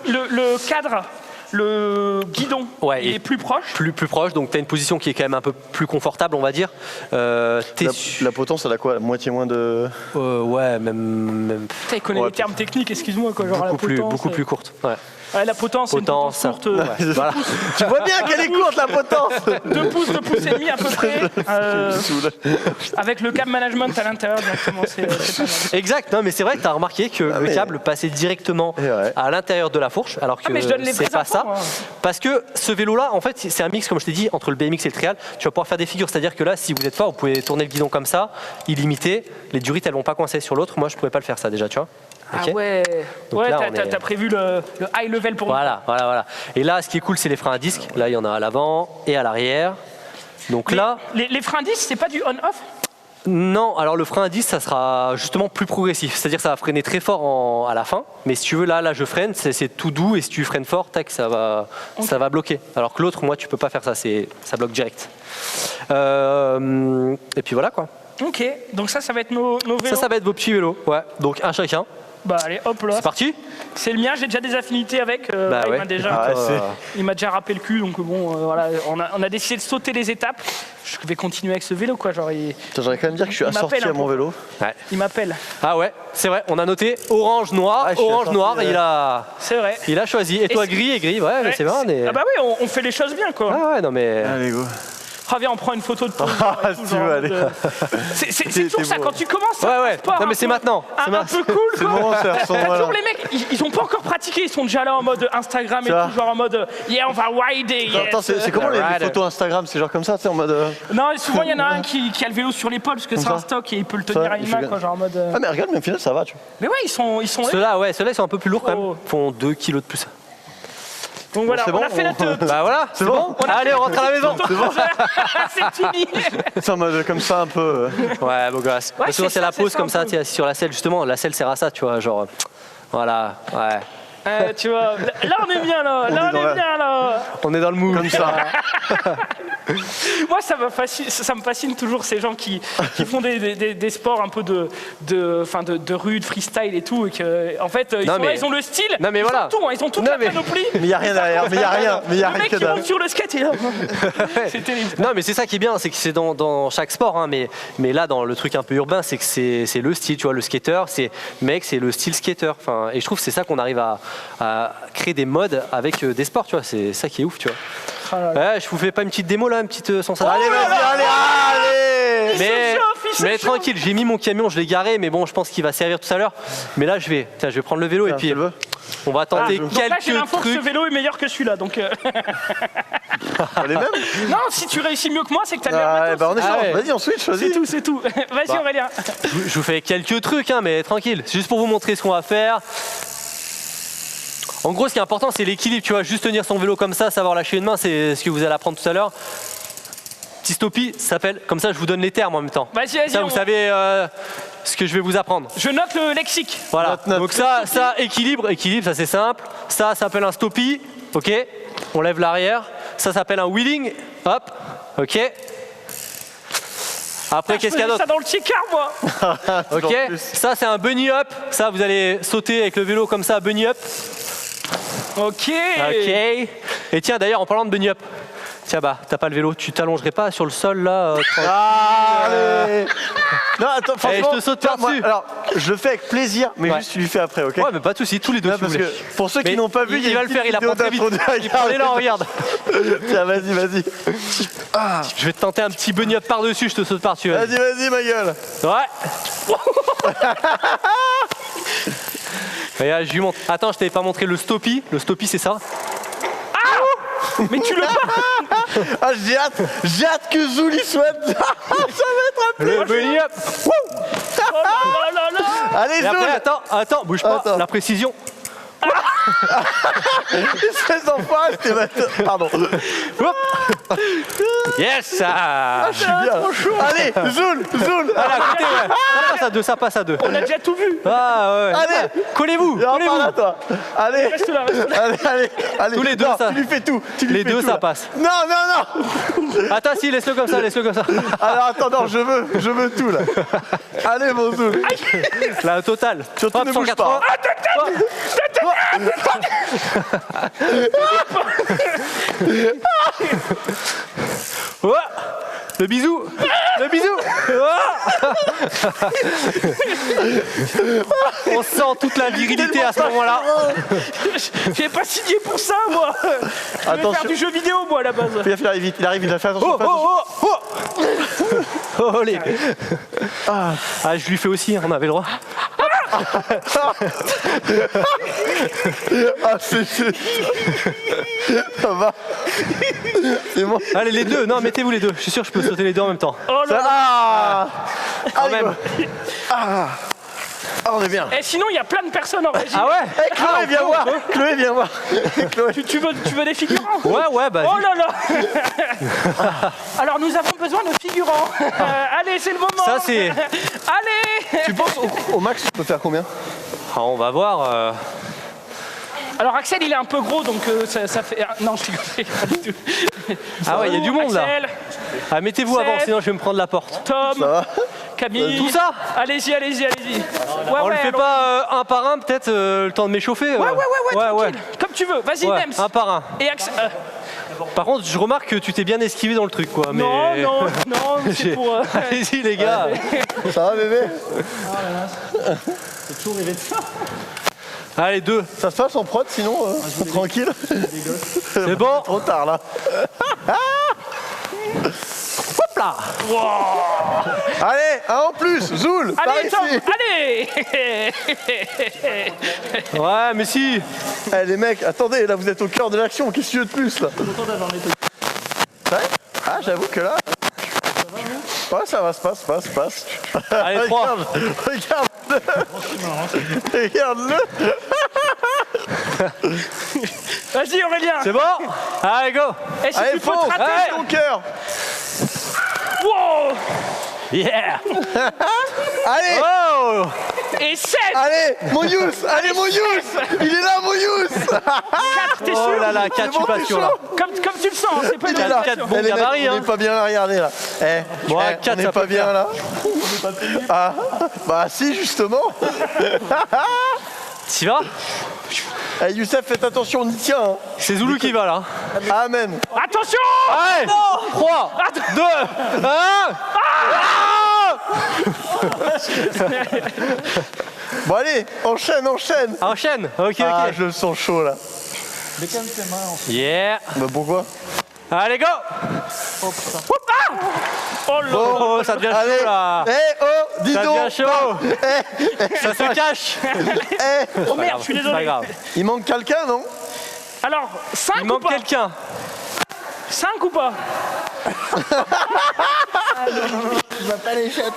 le cadre, le guidon, il est plus proche. Plus proche, donc tu as une position qui est quand même un peu plus confortable, on va dire. La potence, elle a quoi? La moitié moins de... Ouais, même... Il connaît les termes techniques, excuse-moi. Quoi, genre beaucoup plus courte. Ouais. Ouais, la potence, c'est une potence courte. Voilà. Tu vois bien qu'elle est courte, la potence. 2 pouces et demi à peu près. Avec le câble management à l'intérieur directement, c'est pas mal. Exact, non mais c'est vrai que tu as remarqué que le câble passait directement à l'intérieur de la fourche, alors que mais je donne les c'est vrais pas infos, ça. moi. Parce que ce vélo-là, en fait, c'est un mix, comme je t'ai dit, entre le BMX et le trial. Tu vas pouvoir faire des figures, c'est-à-dire que là, si vous êtes fort, vous pouvez tourner le guidon comme ça, illimité. Les durites, elles vont pas coincer sur l'autre. Moi, je pouvais pas le faire ça déjà, tu vois. Ah Ok. ouais, Donc là, t'as prévu le high level pour nous. Voilà. Et là, ce qui est cool, c'est les freins à disque. Là, il y en a à l'avant et à l'arrière. Donc Mais là, les freins 10, c'est pas du on-off? non, alors le frein à 10, ça sera justement plus progressif. C'est-à-dire que ça va freiner très fort à la fin. Mais si tu veux, là je freine, c'est tout doux. Et si tu freines fort, tac, ça va bloquer. Alors que l'autre, moi, tu peux pas faire ça. Ça bloque direct. Et puis voilà, quoi. Ok, donc ça va être nos vélos. Ça va être vos petits vélos. Ouais, donc un chacun. Bah allez, hop là. C'est parti. C'est le mien, j'ai déjà des affinités avec. Bah il ouais. m'a déjà, Ah ouais, il m'a déjà râpé le cul, donc bon, voilà, on a décidé de sauter les étapes. Je vais continuer avec ce vélo, quoi. Genre, J'aurais quand même dire que je suis Il assorti m'appelle à un mon peu. vélo. Ouais. il m'appelle. Ah ouais, c'est vrai. On a noté orange, noir, Ah, je suis orange, assorti, noir. ouais. Et C'est vrai. il a choisi. Et toi, c'est- gris et gris. Ouais, mais c'est bien. Ah bah oui, on fait les choses bien, quoi. Ah ouais, non mais. Allez, go. Ah viens, on prend une photo de pause. Ah, si tu veux, allez. C'est toujours ça, beau. quand tu commences Ouais. un sport Non, mais un c'est peu- maintenant. un peu cool, C'est le quoi. moment de faire son. T'as Voilà. toujours les mecs, ils ont pas encore pratiqué, ils sont déjà là en mode Instagram et Ça va. tout, genre en mode yeah, on va rider. Yes. Attends, c'est comment les Rider. photos Instagram? C'est genre comme ça, tu sais, en mode. Non, souvent il y en a un qui a le vélo sur l'épaule parce que c'est ça. un stock et il peut le tenir Ça, à une il main, fait quoi, genre en mode. Ah, mais regarde, mais au final, ça va, tu vois. Mais ouais, ils sont là. Ceux-là, ils sont un peu plus lourds quand Oh. même. Ils font 2 kilos de plus. Donc voilà, c'est on bon, a fait notre. Bah voilà, c'est bon. Allez, on rentre à la maison. C'est fini. C'est en mode comme ça, un peu. Ouais, beau gosse. Ouais, Parce que souvent, c'est c'est ça, la c'est pause ça, comme un ça, peu. tu es assis sur la selle. Justement, la selle sert à ça, tu vois. Genre, voilà, ouais. Tu vois, là on est bien là. Là on dans est la- bien là. On est dans le mood. Comme ça. Moi, ça me fascine toujours ces gens qui font des sports un peu de rue, de freestyle et tout. Et que, en fait, ils Non, sont là, mais- ils ont le style, Non, mais ils voilà. ont tout, hein, ils ont toute Non, la mais- panoplie. Mais il n'y a rien derrière, mais il n'y a rien. Mais il y a Le rien mec que qui monte dalle. sur le skate et là, c'est terrible. Non, mais c'est ça qui est bien, c'est que c'est dans chaque sport. Hein, mais là, dans le truc un peu urbain, c'est que c'est le style, tu vois. Le skater, c'est le style skater. Enfin, et je trouve que c'est ça qu'on arrive à créer des modes avec des sports, tu vois. C'est ça qui est ouf, tu vois. Ah là Ouais, je vous fais pas une petite démo là, une petite sensation. Allez, vas-y, allez. Il Mais, se chauffe, il se mais chauffe. tranquille, j'ai mis mon camion, je l'ai garé, mais bon, je pense qu'il va servir tout à l'heure. Mais là, je vais prendre le vélo et puis Tu le veux? on va tenter Donc là, j'ai quelques l'info que ce trucs. vélo est meilleur que celui-là. Donc, Les mêmes? non, si tu réussis mieux que moi, c'est que t'as le Ah, meilleur bah on est matos. chaud. ouais. Vas-y, on switch, C'est vas-y. tout, c'est tout. Vas-y, Bah. Aurélien. Je vous fais quelques trucs, hein, mais tranquille. C'est juste pour vous montrer ce qu'on va faire. En gros, ce qui est important, c'est l'équilibre. Tu vois, juste tenir son vélo comme ça, savoir lâcher une main, c'est ce que vous allez apprendre tout à l'heure. Petit stoppie, ça s'appelle. Comme ça, je vous donne les termes en même temps. Vas-y, Ça, vous savez ce que je vais vous apprendre. Je note le lexique. Voilà. Note. Donc ça, équilibre, ça c'est simple. Ça s'appelle un stoppie. Ok. On lève l'arrière. Ça s'appelle un wheeling. Hop. Ok. Après, qu'est-ce qu'il y a Je faisais d'autre? ça dans le T-car, moi. Ok. Toujours plus. Ça c'est un bunny up. Ça, vous allez sauter avec le vélo comme ça, bunny up. Ok. Ok. Et tiens, d'ailleurs, en parlant de bunny up, tiens, bah, t'as pas le vélo, tu t'allongerais pas sur le sol là tranquille. Allez. Non, attends, franchement. je te saute toi, moi, par-dessus. alors, je le fais avec plaisir, mais Ouais. juste tu lui fais après, ok? Ouais, mais pas de soucis, tous les deux. Non, si vous parce que voulez. pour ceux qui Mais n'ont pas vu, il va le faire, il apprend très vite. Allez là, regarde. Tiens, vas-y. Je vais te tenter un petit bunny up par-dessus, je te saute par-dessus. Vas-y, ma gueule. Ouais. Regarde, je lui montre. Attends, je t'avais pas montré le stoppie. Le stoppie, c'est ça. Mais tu le pas. Ah, j'ai hâte que Zoul y soit. Ça va être un peu. Le bunny up. Oh là là là. Allez, Et après, Zoul. attends, bouge pas. Attends. La précision. Ces enfoirés, c'était ma- Pardon. Hop. Yes. Ça. Je suis bien. Allez, Zoul. Voilà, écoutez, ouais. Ça passe à deux. On a déjà tout vu. Ah ouais. Allez. Collez-vous. Viens, Collez-vous. parle à toi. Allez. Reste là, reste là. Allez. Tous les deux, Non, ça. Tu lui fais tout. Tu lui Les fais deux, tout, ça là. passe. Non. Attends, si, laisse-le comme ça, Alors attends, non, je veux tout là. Allez, mon Zoul. Là, au total. Surtout Hop, ne bouge 180. Ouais. Le bisou. Ouais. On sent toute la virilité à ce moment-là. J'ai pas signé pour ça, moi. Je vais Attention. faire du jeu vidéo, moi, à la base. Il arrive vite, il arrive, il a fait attention. Oh, allez. Ah, je lui fais aussi, on avait le droit. Ah, c'est... Ça va. C'est bon. Allez, les deux, non, mettez-vous les deux. Je suis sûr que je peux sauter les deux en même temps. Oh là là. Ah, Quand même. Ah, on est bien. Et sinon, il y a plein de personnes en régie. Ah ouais. Eh, Chloé, viens voir. Chloé, viens voir. Chloé. Tu veux des figurants? Ouais, bah. Oh là là. Alors, nous avons besoin de figurants. Allez, c'est le moment. Ça, c'est- Allez. Tu penses au max, tu peux faire combien? Ah, on va voir. Alors, Axel, il est un peu gros, donc ça fait... Non, je rigole pas du tout. Ah ouais, il y a du monde là. Axel, Ah, mettez-vous avant, Seth. sinon je vais me prendre la porte. Tom, va Camille. Tout ça. Allez-y. Ouais, On le fait allons- pas un par un, peut-être le temps de m'échauffer. Ouais, tranquille. Comme tu veux. Vas-y, Ouais, Nems. un par un. Et Axel... Par contre, je remarque que tu t'es bien esquivé dans le truc, quoi. Mais... Non, c'est J'ai- pour... Allez-y, les gars. Ça va, bébé? Allez, deux. Ça se passe en prod, sinon, tranquille. C'est bon. Trop tard, là. Hop là. Allez, un en plus, Zoul, par Allez, Tom, ici. allez. Ouais, mais si. Eh, les mecs, attendez, là, vous êtes au cœur de l'action. Qu'est-ce qu'il y a de plus, là? Ouais. Ah, j'avoue que là... Ouais, ça va, se passe. Allez, trois. Regarde-le. Regarde-le. Vas-y, Aurélien. C'est bon. Allez, go. Et si Allez, tu peux fonce, te rater... Ouais. ton cœur. Wow. Yeah. Allez, Oh. Et 7. allez, mon Youss. Allez, mon Youss. Il est là, mon Youss. 4, t'es Oh sûr? là là, 4, je suis pas t'es sûr là. chaud. Comme tu le sens, c'est pas une Il est là. invitation. Bon Eh, les mecs, gabarit, on hein. n'est pas bien là, regardez, là. Bon, à on quatre, n'est ça pas peut bien faire. là. Ah, bah si, justement. T'y vas. Eh, Youssef, faites attention, on y tient. Hein. C'est Zoulou qui va là. Amen. Attention. Allez. 3, 2, 1. Bon, allez, enchaîne. Enchaîne. Ok, Ah, ok. je le sens chaud, là. Yeah. Bah, pourquoi? Allez, go. Oh là là. Oh, ça devient Allez. chaud là. Eh, oh, dis Ça donc. devient chaud. Eh, Ça se cache. eh. Oh merde, je suis Pas désolé. grave. Il manque quelqu'un, non? Alors, 5 Il ou manque pas? quelqu'un. 5 ou pas?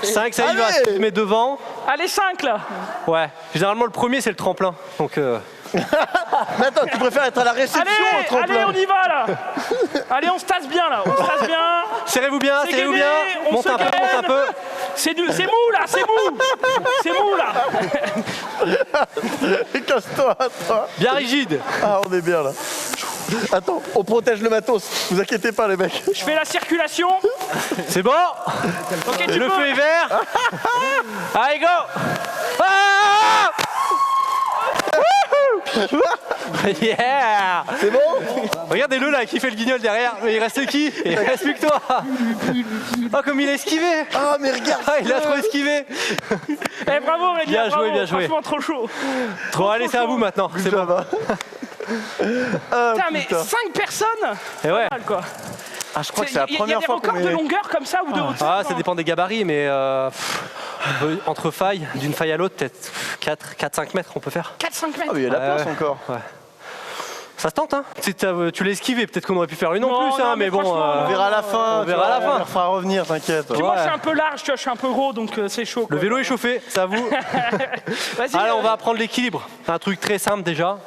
5, ça y va. Allez. Tu te mets devant. Allez, 5 là. Ouais. Généralement, le premier, c'est le tremplin. Donc, Mais attends, tu préfères être à la réception au Allez, tremplin? on y va là. Allez, on se tasse bien là. On se tasse bien. serrez-vous bien, C'est serrez-vous gainé, bien. on Monte se un peu, monte un gaine. peu. C'est mou là, c'est mou. C'est mou là. Casse-toi, toi. Bien rigide. Ah, on est bien, là. Attends, on protège le matos. Vous inquiétez pas, les mecs. Je fais la circulation. C'est bon. Ok, tu Le peux. feu est vert. Allez, go. Ah. Yeah. C'est bon? Regardez-le là qui fait le guignol derrière. Mais il reste qui? Il reste plus que toi. Oh, comme il a esquivé. Ah, mais regarde. Ah, il a trop esquivé. Eh, bravo Aurélien, Bien joué, bravo. bien joué. Franchement, trop chaud. Bon, allez, c'est à vous maintenant. C'est Ça bon. va. Ah, Putain, mais putain. 5 personnes. Et ouais. Mal, quoi. Ah, je crois que c'est la Il y a première des fois qu'on records de est... longueur comme ça ou de hauteur? Ah, ça dépend des gabarits, mais entre failles, d'une faille à l'autre, peut-être 4-5 mètres on peut faire. 4-5 mètres. Ah, mais il y a de la place Ouais. encore. Ça se tente, hein? Tu l'as esquivé, peut-être qu'on aurait pu faire une en Non, plus, hein, non, mais mais bon. franchement, On verra à la fin. On verra à la fin. On leur fera revenir, t'inquiète. Puis moi, Ouais. je suis un peu large, tu vois, je suis un peu gros, donc c'est chaud. Le quoi. vélo est chauffé, c'est à vous. Vas-y. Allez, on va apprendre l'équilibre. Un truc très simple déjà.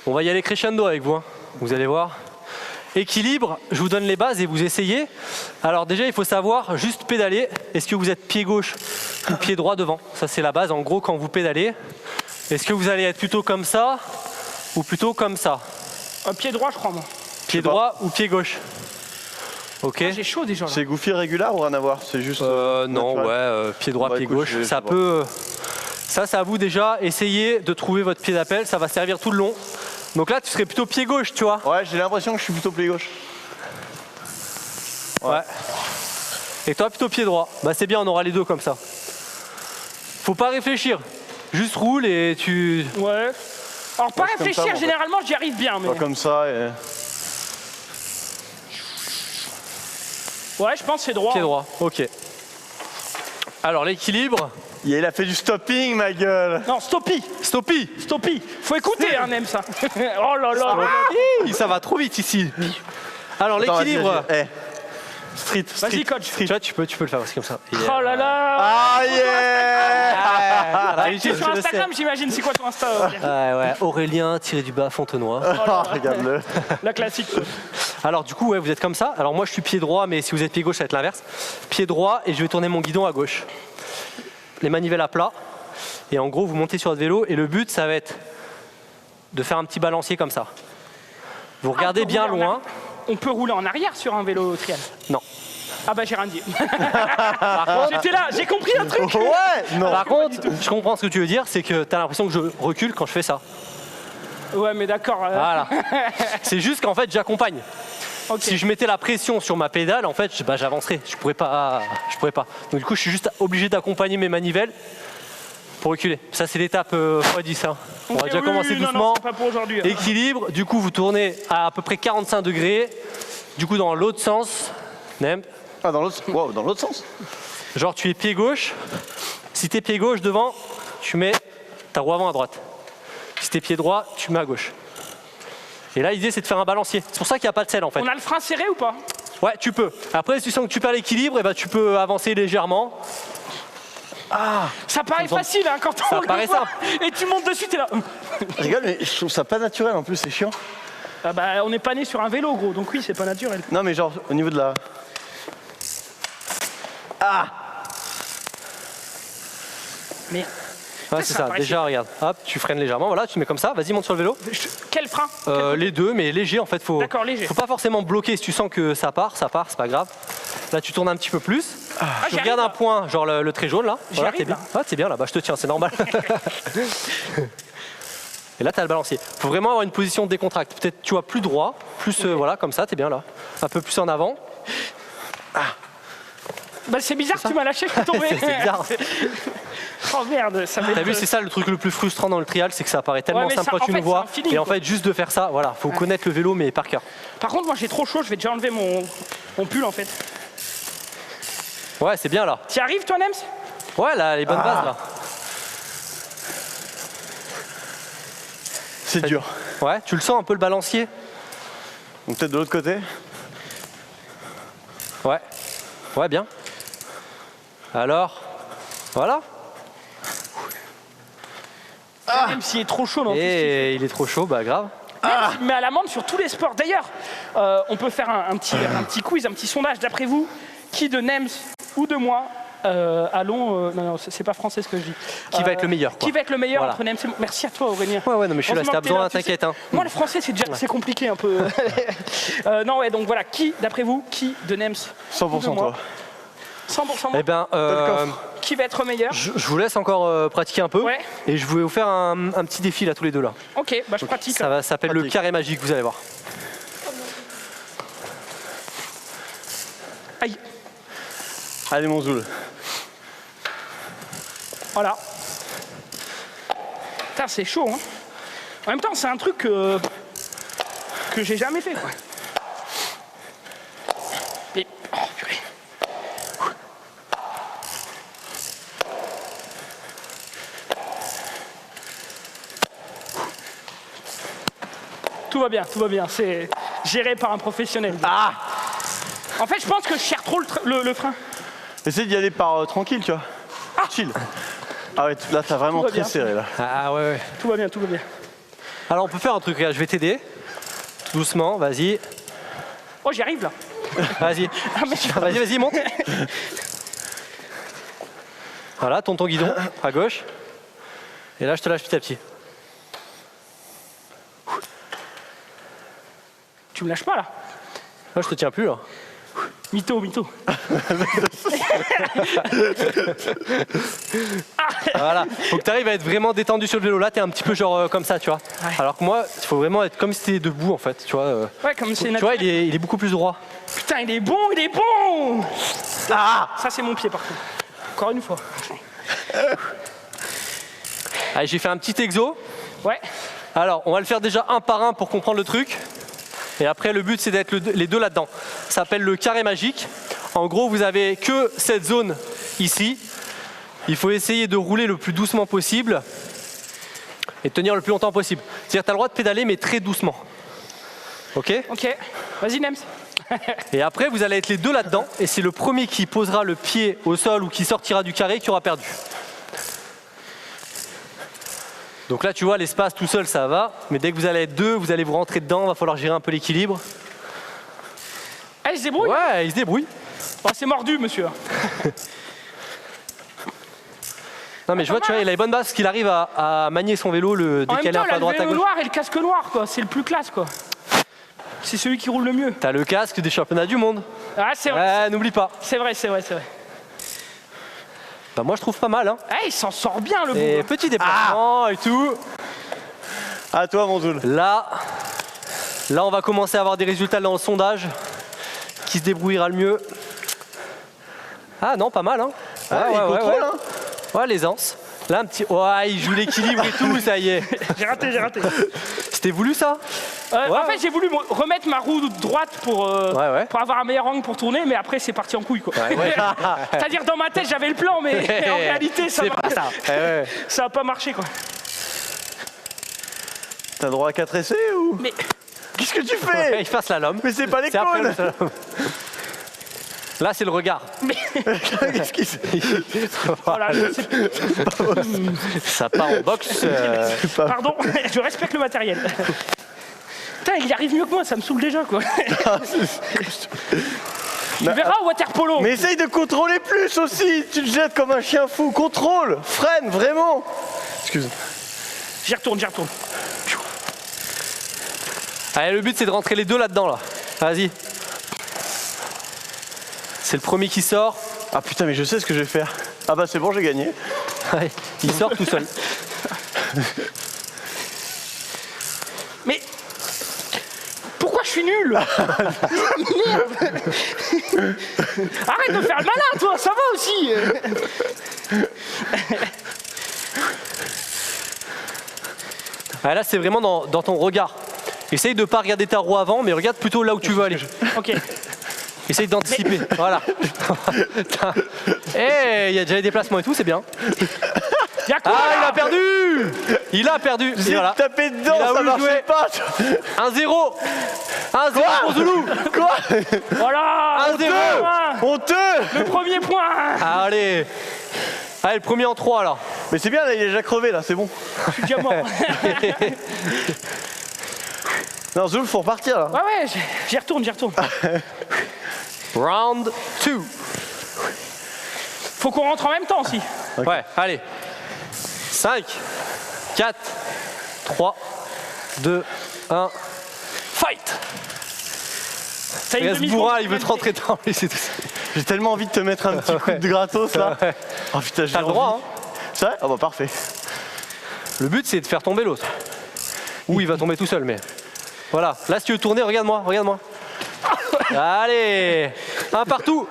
On va y aller crescendo avec vous, hein. Vous allez voir. Équilibre, je vous donne les bases et vous essayez. Alors déjà, il faut savoir juste pédaler. Est-ce que vous êtes pied gauche ou pied droit devant? Ça, c'est la base. En gros, quand vous pédalez, est-ce que vous allez être plutôt comme ça ou plutôt comme ça? Un pied droit, je crois, moi. Pied droit ou pied gauche? Ok. J'ai chaud déjà. Là. C'est goofy régulier ou rien à voir? C'est juste. Non, naturel. ouais, pied droit, Bah, pied écoute, gauche. je vais Ça voir. peut. Ça, c'est à vous déjà. Essayez de trouver votre pied d'appel. Ça va servir tout le long. Donc là, tu serais plutôt pied gauche, tu vois. Ouais, j'ai l'impression que je suis plutôt pied gauche. Ouais. Et toi plutôt pied droit. Bah c'est bien, on aura les deux comme ça. Faut pas réfléchir. Juste roule et tu... Ouais. Alors pas Ouais, c'est comme ça, réfléchir, en fait. généralement j'y arrive bien. Mais... Pas comme ça et... Ouais, je pense que c'est droit. Pied droit, ok. Alors l'équilibre... Il a fait du stopping, ma gueule. Non, stoppie. Stoppie. Stoppie. Faut écouter, hein, Nem, ça. Oh là là. Ça va trop vite ici. Alors Attends, l'équilibre... vas-y, vas-y. Street, Vas-y, coach. Tu vois, tu peux le faire aussi comme ça. Et, Oh là là. Ah yeah. C'est sur Instagram, j'imagine. C'est quoi ton Insta? Ouais, Aurélien tiré Fontenoy. Oh, regarde-le. La classique. Alors du coup, ouais, vous êtes comme ça. Alors moi, je suis pied droit, mais si vous êtes pied gauche, ça va être l'inverse. Pied droit et je vais tourner mon guidon à gauche. Les manivelles à plat. Et en gros, vous montez sur votre vélo et le but, ça va être de faire un petit balancier comme ça. Vous regardez bien loin. On peut rouler en arrière sur un vélo trial? Non. Ah bah j'ai rien dit. J'étais là, j'ai compris un truc. Ouais. Non. Par contre, je comprends ce que tu veux dire, c'est que tu as l'impression que je recule quand je fais ça. Ouais, mais d'accord. Voilà. C'est juste qu'en fait, j'accompagne. Ok. Si je mettais la pression sur ma pédale, en fait, j'avancerais. Je pourrais pas. Donc du coup, je suis juste obligé d'accompagner mes manivelles pour reculer. Ça, c'est l'étape x10. Hein. On va Ok, déjà oui, commencer oui, non, doucement. non, c'est pas pour aujourd'hui. hein. Équilibre. Du coup, vous tournez à peu près 45 degrés. Du coup, dans l'autre sens. Nem. Ah, dans l'autre wow, dans l'autre sens. Genre, tu es pied gauche. Si t'es pied gauche devant, tu mets ta roue avant à droite. Si t'es pied droit, tu mets à gauche. Et là, l'idée, c'est de faire un balancier. C'est pour ça qu'il n'y a pas de selle, en fait. On a le frein serré ou pas? Ouais, tu peux. Après, si tu sens que tu perds l'équilibre, eh ben, tu peux avancer légèrement. Ça paraît facile hein, quand on le paraît voit. simple. Et tu montes dessus, t'es là. Je rigole, mais je trouve ça pas naturel en plus, c'est chiant. Ah bah, on n'est pas né sur un vélo, gros, donc oui, c'est pas naturel. Non, mais genre, au niveau de la. Mais Ouais, c'est ça. paraît Déjà, regarde. Hop, tu freines légèrement. Voilà, tu mets comme ça. Vas-y, monte sur le vélo. quel frein? Les deux, mais léger en fait. D'accord, léger. Faut pas forcément bloquer. Si tu sens que ça part, c'est pas grave. Là, tu tournes un petit peu plus. Tu j'y regardes arrive, un point, genre le trait jaune là. J'y arrive, t'es bien. là. Ah, t'es bien là. Bah, je te tiens, c'est normal. Et là, tu as le balancier. Faut vraiment avoir une position décontractée. Peut-être, tu vois, plus droit, plus voilà, comme ça, t'es bien là. Un peu plus en avant. Bah, c'est bizarre, tu m'as lâché, je suis tombé. C'est bizarre. Oh merde, ça va T'as être... vu, c'est ça le truc le plus frustrant dans le trial, c'est que ça paraît tellement mais simple ça, quand tu en nous fait, vois. c'est un feeling, Et en quoi. fait, juste de faire ça, voilà, faut connaître le vélo, mais par cœur. Par contre, moi j'ai trop chaud, je vais déjà enlever mon pull en fait. Ouais, c'est bien là. T'y arrives toi, Nems? Ouais, là, les bonnes bases là. C'est dur. Ouais, tu le sens un peu le balancier? Donc peut-être de l'autre côté. Ouais. Ouais, bien. Alors, voilà. Même s'il est trop chaud, non? Et il est trop chaud, bah grave. Mais à l'amende sur tous les sports. D'ailleurs, on peut faire un petit quiz, un petit sondage. D'après vous, qui de Nems ou de moi allons... non, c'est pas français ce que je dis. Qui va être le meilleur, quoi. Qui va être le meilleur Voilà. entre Nems et moi. Merci à toi, Aurélien. Ouais, non, mais je suis là, si Heureusement t'as que t'es besoin, là, tu sais. t'inquiète. Hein. Moi, le français, c'est compliqué un peu. Non, ouais, donc voilà. Qui, d'après vous, qui de Nems 100% ou de moi toi. 100% moi. Eh ben, Qui va être meilleur? je vous laisse encore pratiquer un peu. Ouais. Et je vais vous faire un petit défi là, tous les deux là. Ok, bah je pratique. Ça s'appelle le Pratique. carré magique, vous allez voir. Aïe, Allez, mon Zoul. voilà. Putain, c'est chaud, hein. En même temps, c'est un truc que j'ai jamais fait, quoi. Et... Oh, purée. Tout va bien. C'est géré par un professionnel. Ah. En fait, je pense que je serre trop le frein. Essaye d'y aller par tranquille, tu vois. Chill. Ah ouais, là, t'as vraiment Tout va très bien. serré, là. Ah ouais. Tout va bien. Alors on peut faire un truc, regarde, je vais t'aider. Tout doucement, vas-y. Oh, j'y arrive, là. Vas-y. Vas-y, monte. Voilà, tourne ton guidon à gauche. Et là, je te lâche petit à petit. Tu me lâches pas, là. Là, je te tiens plus là. Mytho. Voilà. Faut que tu arrives à être vraiment détendu sur le vélo. Là, t'es un petit peu genre comme ça, tu vois. Ouais. Alors que moi, il faut vraiment être comme si t'étais debout en fait, tu vois. Ouais, comme c'est Tu vois, il est beaucoup plus droit. Putain, il est bon. Ah, ça, c'est mon pied, par contre. Encore une fois. Allez, j'ai fait un petit exo. Ouais. Alors, on va le faire déjà un par un pour comprendre le truc. Et après, le but, c'est d'être les deux là-dedans. Ça s'appelle le carré magique. En gros, vous avez que cette zone ici. Il faut essayer de rouler le plus doucement possible et tenir le plus longtemps possible. C'est-à-dire que tu as le droit de pédaler, mais très doucement. Ok ? Ok. Vas-y, Nems. Et après, vous allez être les deux là-dedans. Et c'est le premier qui posera le pied au sol ou qui sortira du carré qui aura perdu. Donc là, tu vois, l'espace tout seul, ça va. Mais dès que vous allez être deux, vous allez vous rentrer dedans. Il va falloir gérer un peu l'équilibre. Ah, il se débrouille. Ouais, il se débrouille. Oh, c'est mordu, monsieur. Non, mais je vois, tu vois, il a les bonnes bases parce qu'il arrive à manier son vélo, le En même décaler temps, un peu il a à le droite à vélo gauche. noir et le casque noir, quoi. C'est le plus classe, quoi. C'est celui qui roule le mieux. T'as le casque des championnats du monde. Ah, c'est vrai. Ouais, n'oublie pas. C'est vrai. Bah, moi, je trouve pas mal. Hein. Ah, il s'en sort bien, le Et bout. petit déplacement et tout. À toi, mon Zoul. Là, on va commencer à avoir des résultats dans le sondage. Qui se débrouillera le mieux? Ah non, pas mal. Hein. Ah, il contrôle, hein. Ouais, l'aisance. Là, un petit. Ouais, il joue l'équilibre et tout, ça y est. J'ai raté. C'était voulu ça? En fait, j'ai voulu remettre ma roue droite pour avoir un meilleur angle pour tourner, mais après, c'est parti en couille, quoi. Ouais. C'est-à-dire, dans ma tête, j'avais le plan, mais en réalité, ça C'est pas ça. Ouais. ça a pas marché, quoi. T'as droit à 4 essais ou? Mais Qu'est-ce que tu Ouais, fais? il fasse la lame. Mais c'est pas C'est après l'école. le slalom. Là, c'est le regard. Qu'est-ce qui se... voilà, Ça part en boxe. pardon, je respecte le matériel. Putain, il y arrive mieux que moi, ça me saoule déjà, quoi. Tu verras au water polo. Mais essaye de contrôler plus aussi. Tu te jettes comme un chien fou. Contrôle, freine, vraiment. Excuse. J'y retourne. Allez, le but, c'est de rentrer les deux là-dedans, là. Vas-y. C'est le premier qui sort. Ah putain, mais je sais ce que je vais faire. Ah bah c'est bon, j'ai gagné. Ouais, il sort tout seul. Mais pourquoi je suis nul? Merde. Arrête de faire le malin, toi, ça va aussi. Ah, là, c'est vraiment dans ton regard. Essaye de ne pas regarder ta roue avant, mais regarde plutôt là où tu veux aller. Ok. Essaye d'anticiper. Voilà. Eh, il y a déjà les déplacements et tout, c'est bien. Y'a quoi, Ah, là il a perdu. Il a perdu. Et J'ai voilà. tapé dedans, Il a ça voulu marchait jouer. pas. 1-0. 1-0 pour Zoulou. Quoi? Voilà. 1-0. Honteux. Le premier point. Allez. Allez, le premier en 3 alors. Mais c'est bien, là, il est déjà crevé, là, c'est bon. Je suis déjà mort. Non, Zoul, faut repartir, là. Ouais, j'y retourne. Round 2. Faut qu'on rentre en même temps aussi. Okay. Ouais, allez. 5, 4, 3, 2, 1. Fight. T'as une Et ce demi-seconde bourrin, pour il veut te valider. rentrer dedans. lui, c'est tout. J'ai tellement envie de te mettre un petit coup de gratos, là. Ouais. Oh putain, j'ai T'as le droit, envie. C'est vrai? Ah bah parfait. Le but, c'est de faire tomber l'autre. Ou il va tomber tout seul, mais. Voilà. Là, si tu veux tourner, regarde-moi. Allez. Un partout.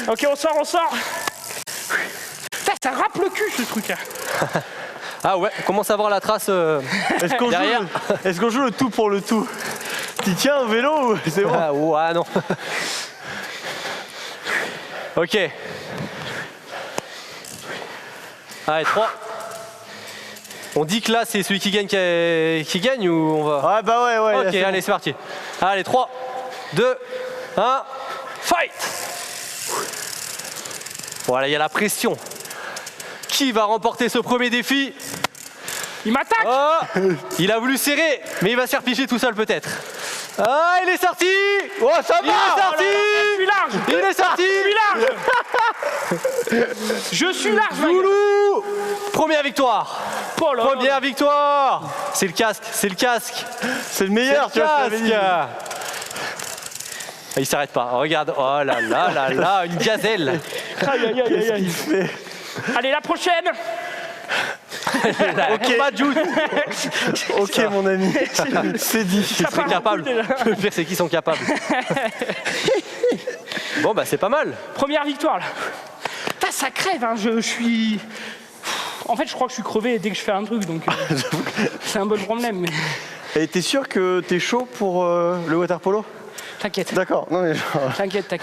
Ok, on sort. Putain, ça râpe le cul, ce truc. Ah ouais, on commence à voir la trace Est-ce qu'on derrière. joue le tout pour le tout? Tu tiens au vélo ou c'est bon? Ah ouais, non. Ok. Allez, 3. On dit que là, c'est celui qui gagne qui gagne ou on va... Ouais, bah ouais. Ok, là, c'est allez, c'est parti. Allez, 3, 2, 1, fight! Voilà, il y a la pression. Qui va remporter ce premier défi? Il m'attaque. Oh, il a voulu serrer, mais il va se faire piger tout seul peut-être. Ah, il est sorti! bon. Oh, ça Il est va! sorti! Je suis large. Il est sorti! Je suis large. Zoulou! Première victoire! Oh là là. Première victoire! C'est le casque, C'est le meilleur, tu vois, je c'est t'avais le dit. casque! Il s'arrête pas. Regarde. Oh là là là là, une gazelle. Aïe, aïe, aïe, aïe. Allez, la prochaine. Ok, ok mon ami, c'est dit. Ils seraient capables. Le pire, c'est qu'ils sont capables. Bon, bah c'est pas mal. Première victoire là. Putain, ça crève, hein. Je suis. En fait, je crois que je suis crevé dès que je fais un truc, donc c'est un bon problème. Mais... Et t'es sûr que t'es chaud pour le water polo? T'inquiète. D'accord, non mais genre... T'inquiète.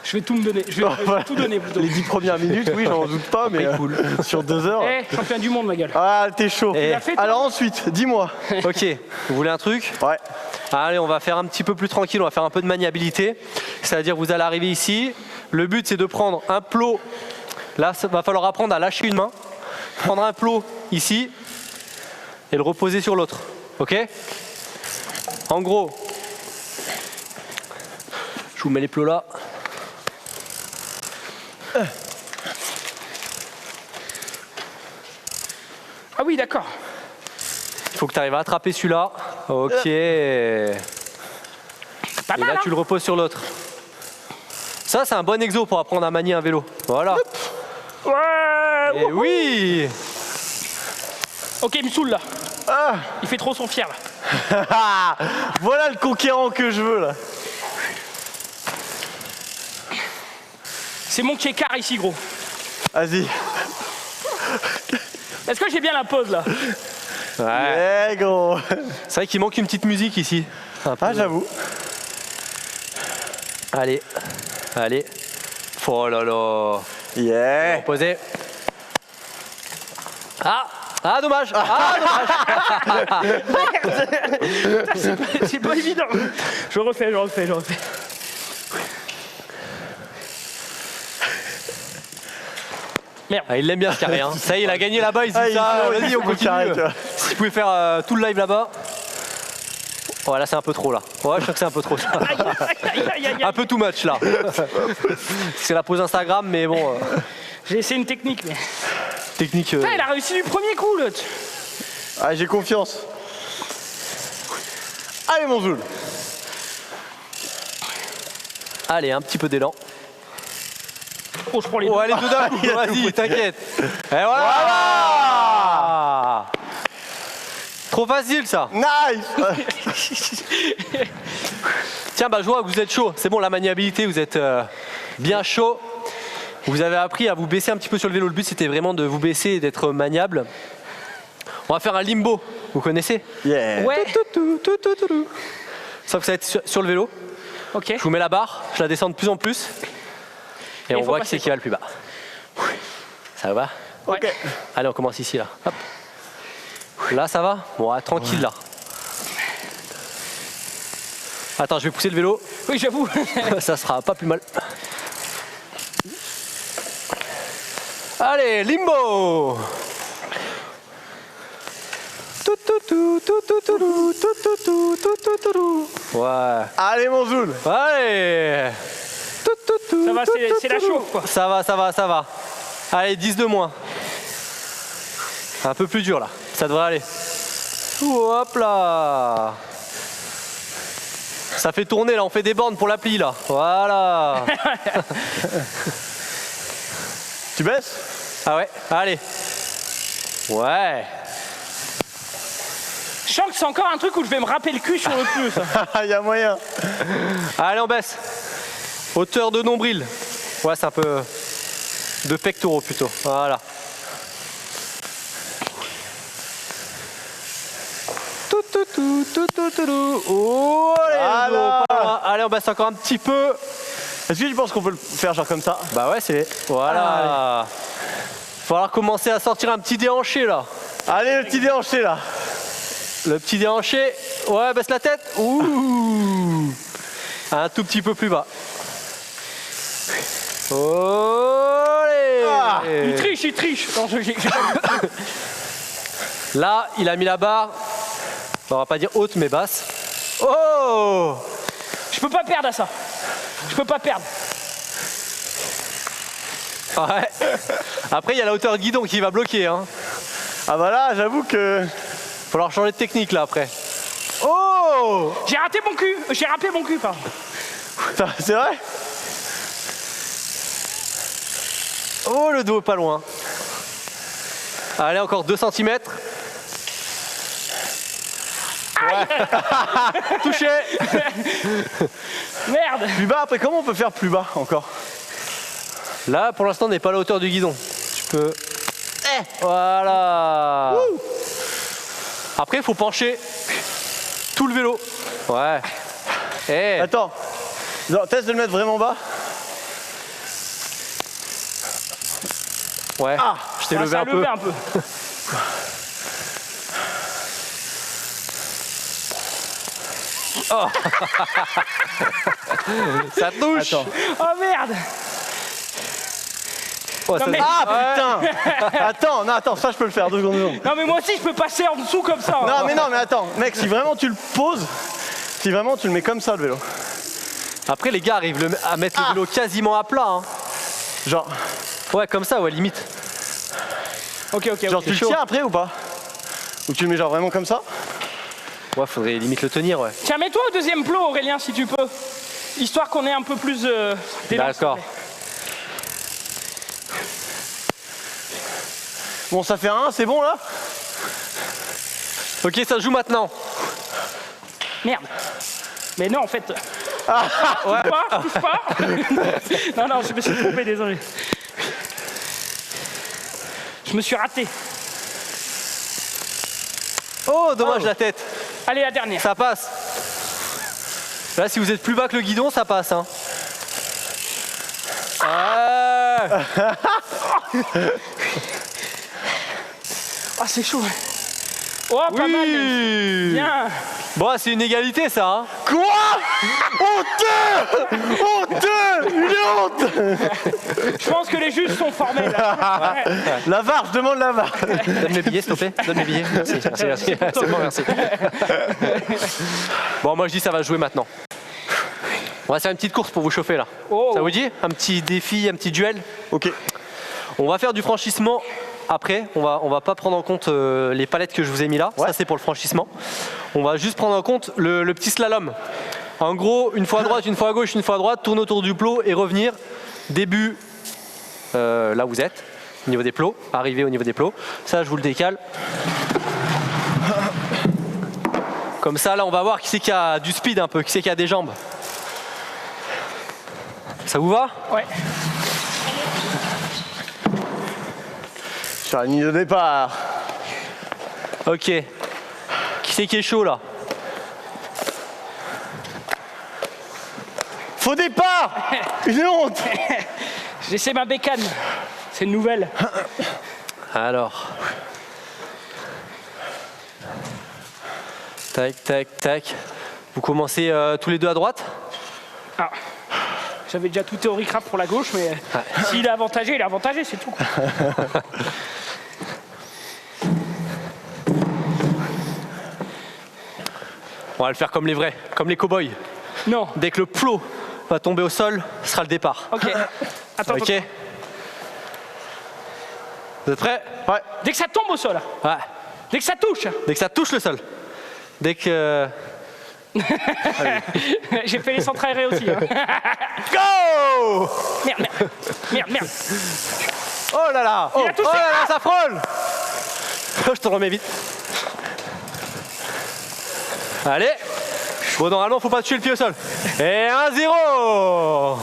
Je vais tout me donner. Je vais tout donner plutôt. Les 10 premières minutes, oui, j'en doute pas, mais cool. Sur 2 heures. Champion du monde, ma gueule. Ah, t'es chaud. Fait, alors ensuite, dis-moi. Ok, vous voulez un truc? Ouais. Allez, on va faire un petit peu plus tranquille, on va faire un peu de maniabilité. C'est-à-dire, vous allez arriver ici. Le but, c'est de prendre un plot. Là, il va falloir apprendre à lâcher une main. Prendre un plot ici et le reposer sur l'autre. Ok? En gros, je vous mets les plots là. Ah oui, d'accord. Il faut que tu arrives à attraper celui-là. Ok. Et Pas mal, là, hein. tu le reposes sur l'autre. Ça, c'est un bon exo pour apprendre à manier un vélo. Voilà. Ouais. Et oui. Ok, il me saoule là. Ah. Il fait trop son fier là. Voilà le conquérant que je veux là. C'est mon Kékar ici, gros. Vas-y. Est-ce que j'ai bien la pause là? Ouais. Gros. C'est vrai qu'il manque une petite musique ici. Ah, j'avoue. Allez. Allez. Oh là là. Yeah. Reposez. Ah, dommage. Ah, dommage. C'est pas évident. Je refais. Merde. Ah, il l'aime bien ce carré. Hein. Ça y est, il a gagné là-bas. Il se dit ça. Vas-y, on continue. Si vous pouvez faire tout le live là-bas. Voilà, c'est un peu trop là. Ouais, je crois que c'est un peu trop ça. Un peu too much là. C'est la pause Instagram, mais bon. J'ai essayé une technique, mais. Technique. Putain, il a réussi du premier coup, l'autre. Ah, j'ai confiance. Allez, mon Zoul. Allez, un petit peu d'élan. Oh, je prends les deux. Oh, allez, deux d'un coup. Vas-y, t'inquiète. Et voilà. Trop facile ça. Nice. Tiens, bah je vois que vous êtes chaud. C'est bon, la maniabilité, vous êtes bien chaud. Vous avez appris à vous baisser un petit peu sur le vélo. Le but, c'était vraiment de vous baisser et d'être maniable. On va faire un limbo. Vous connaissez? Yeah. Ouais. Sauf que ça va être sur le vélo. Ok. Je vous mets la barre, je la descends de plus en plus. Et on faut voit qui passer, c'est qui va le plus bas. Ça va? Ouais. Ok. Allez, on commence ici, là. Hop. Là, ça va? Bon, ouais, tranquille, là. Attends, je vais pousser le vélo. Oui, j'avoue. Ça sera pas plus mal. Allez, limbo! Ouais. Allez, mon Zoul. Allez! Ça va, c'est la chauffe, quoi. Ça va. Allez, 10 de moins. Un peu plus dur là, ça devrait aller. Hop là! Ça fait tourner là, on fait des bornes pour l'appli là. Voilà! Tu baisses? Ah ouais, allez! Ouais! Je sens que c'est encore un truc où je vais me râper le cul sur le pneu, ça. Il y a moyen. Allez, on baisse. Hauteur de nombril. Ouais, c'est un peu de pectoraux plutôt. Voilà. Oh, allez, Voilà. allez, on baisse encore un petit peu. Est-ce que tu penses qu'on peut le faire genre comme ça? Bah ouais, c'est... Voilà. Il va falloir commencer à sortir un petit déhanché là. Allez, le petit déhanché là. Le petit déhanché. Ouais, baisse la tête. Ouh. Un tout petit peu plus bas. Olé. Ah. Il triche. Non, j'ai pas vu. Là, il a mis la barre. On va pas dire haute, mais basse. Oh. Je peux pas perdre à ça. Je peux pas perdre. Ouais. Après, il y a la hauteur guidon qui va bloquer. Hein. Ah bah là, j'avoue que... Falloir changer de technique là après. Oh! J'ai raté mon cul. J'ai râpé mon cul, pardon. Putain, c'est vrai? Oh, le dos, pas loin. Allez, encore 2 cm. Ouais. Touché. Merde. Plus bas, après, comment on peut faire plus bas encore? Là, pour l'instant, on n'est pas à la hauteur du guidon. Tu peux... Voilà. Après, il faut pencher tout le vélo. Ouais. Attends. Non, teste de le mettre vraiment bas. Ouais, je t'ai levé Ça a un peu. levé un peu. Ça touche. Attends. Oh merde. Oh, ça... mais- Ah putain. Attends, non, attends, ça je peux le faire 2 secondes. 2 secondes. Non mais moi aussi je peux passer en dessous comme ça. Non, mais attends, mec, si vraiment tu le poses, si vraiment tu le mets comme ça le vélo. Après, les gars arrivent à mettre le vélo quasiment à plat. Hein. Genre, Ouais, comme ça, ouais, limite. Ok. genre tu le chaud. tiens après ou pas? Ou tu le mets genre vraiment comme ça? Ouais, faudrait limite le tenir, ouais. Tiens, mets-toi au deuxième plot, Aurélien, si tu peux. Histoire qu'on ait un peu plus d'élan. D'accord. Bon, ça fait un, c'est bon là? Ok, ça joue maintenant. Merde. Mais non, en fait. Touche pas. Non, je me suis trompé, désolé. Je me suis raté. Oh, dommage la tête. Allez, la dernière. Ça passe. Là, si vous êtes plus bas que le guidon, ça passe. Hein. Ah, c'est chaud. Oh, pas mal. Oui. Bien. Bon, c'est une égalité, ça. Hein. Quoi? Honteux! Honteux! Une honte! Je pense que les juges sont formels. Ouais. La VAR, je demande la VAR. Donne mes billets, s'il te plaît. Donne mes billets. Merci. C'est bon, merci. Bon, moi, je dis ça va jouer maintenant. On va faire une petite course pour vous chauffer, là. Oh. Ça vous dit? Un petit défi, un petit duel? Ok. On va faire du franchissement après. On va pas prendre en compte les palettes que je vous ai mis là. Ouais. Ça, c'est pour le franchissement. On va juste prendre en compte le petit slalom. En gros, une fois à droite, une fois à gauche, une fois à droite, tourner autour du plot et revenir. Début là où vous êtes, au niveau des plots. Arriver au niveau des plots. Ça, je vous le décale. Comme ça, là, on va voir qui c'est qui a du speed un peu, qui c'est qui a des jambes. Ça vous va? Ouais. Sur la ligne de départ. Ok. Qui c'est qui est chaud là? Faux départ! Une honte! J'essaie ma bécane. C'est une nouvelle. Alors. Tac, tac, tac. Vous commencez tous les deux à droite? Ah. J'avais déjà tout théorie craft pour la gauche, mais s'il est avantagé, il est avantagé, c'est tout. On va le faire comme les vrais, comme les cow-boys. Non. Dès que le plot va tomber au sol, ce sera le départ. Ok. Attends. Ok. Vous êtes prêts? Ouais. Dès que ça tombe au sol, Ouais. dès que ça touche. Dès que ça touche le sol. Dès que... J'ai fait les centres aérés aussi. Hein. Go! Merde. Oh là là! Oh, Il a touché. oh là là, ça frôle! Je te remets vite. Allez! Bon, normalement, faut pas tuer le pied au sol. Et 1-0!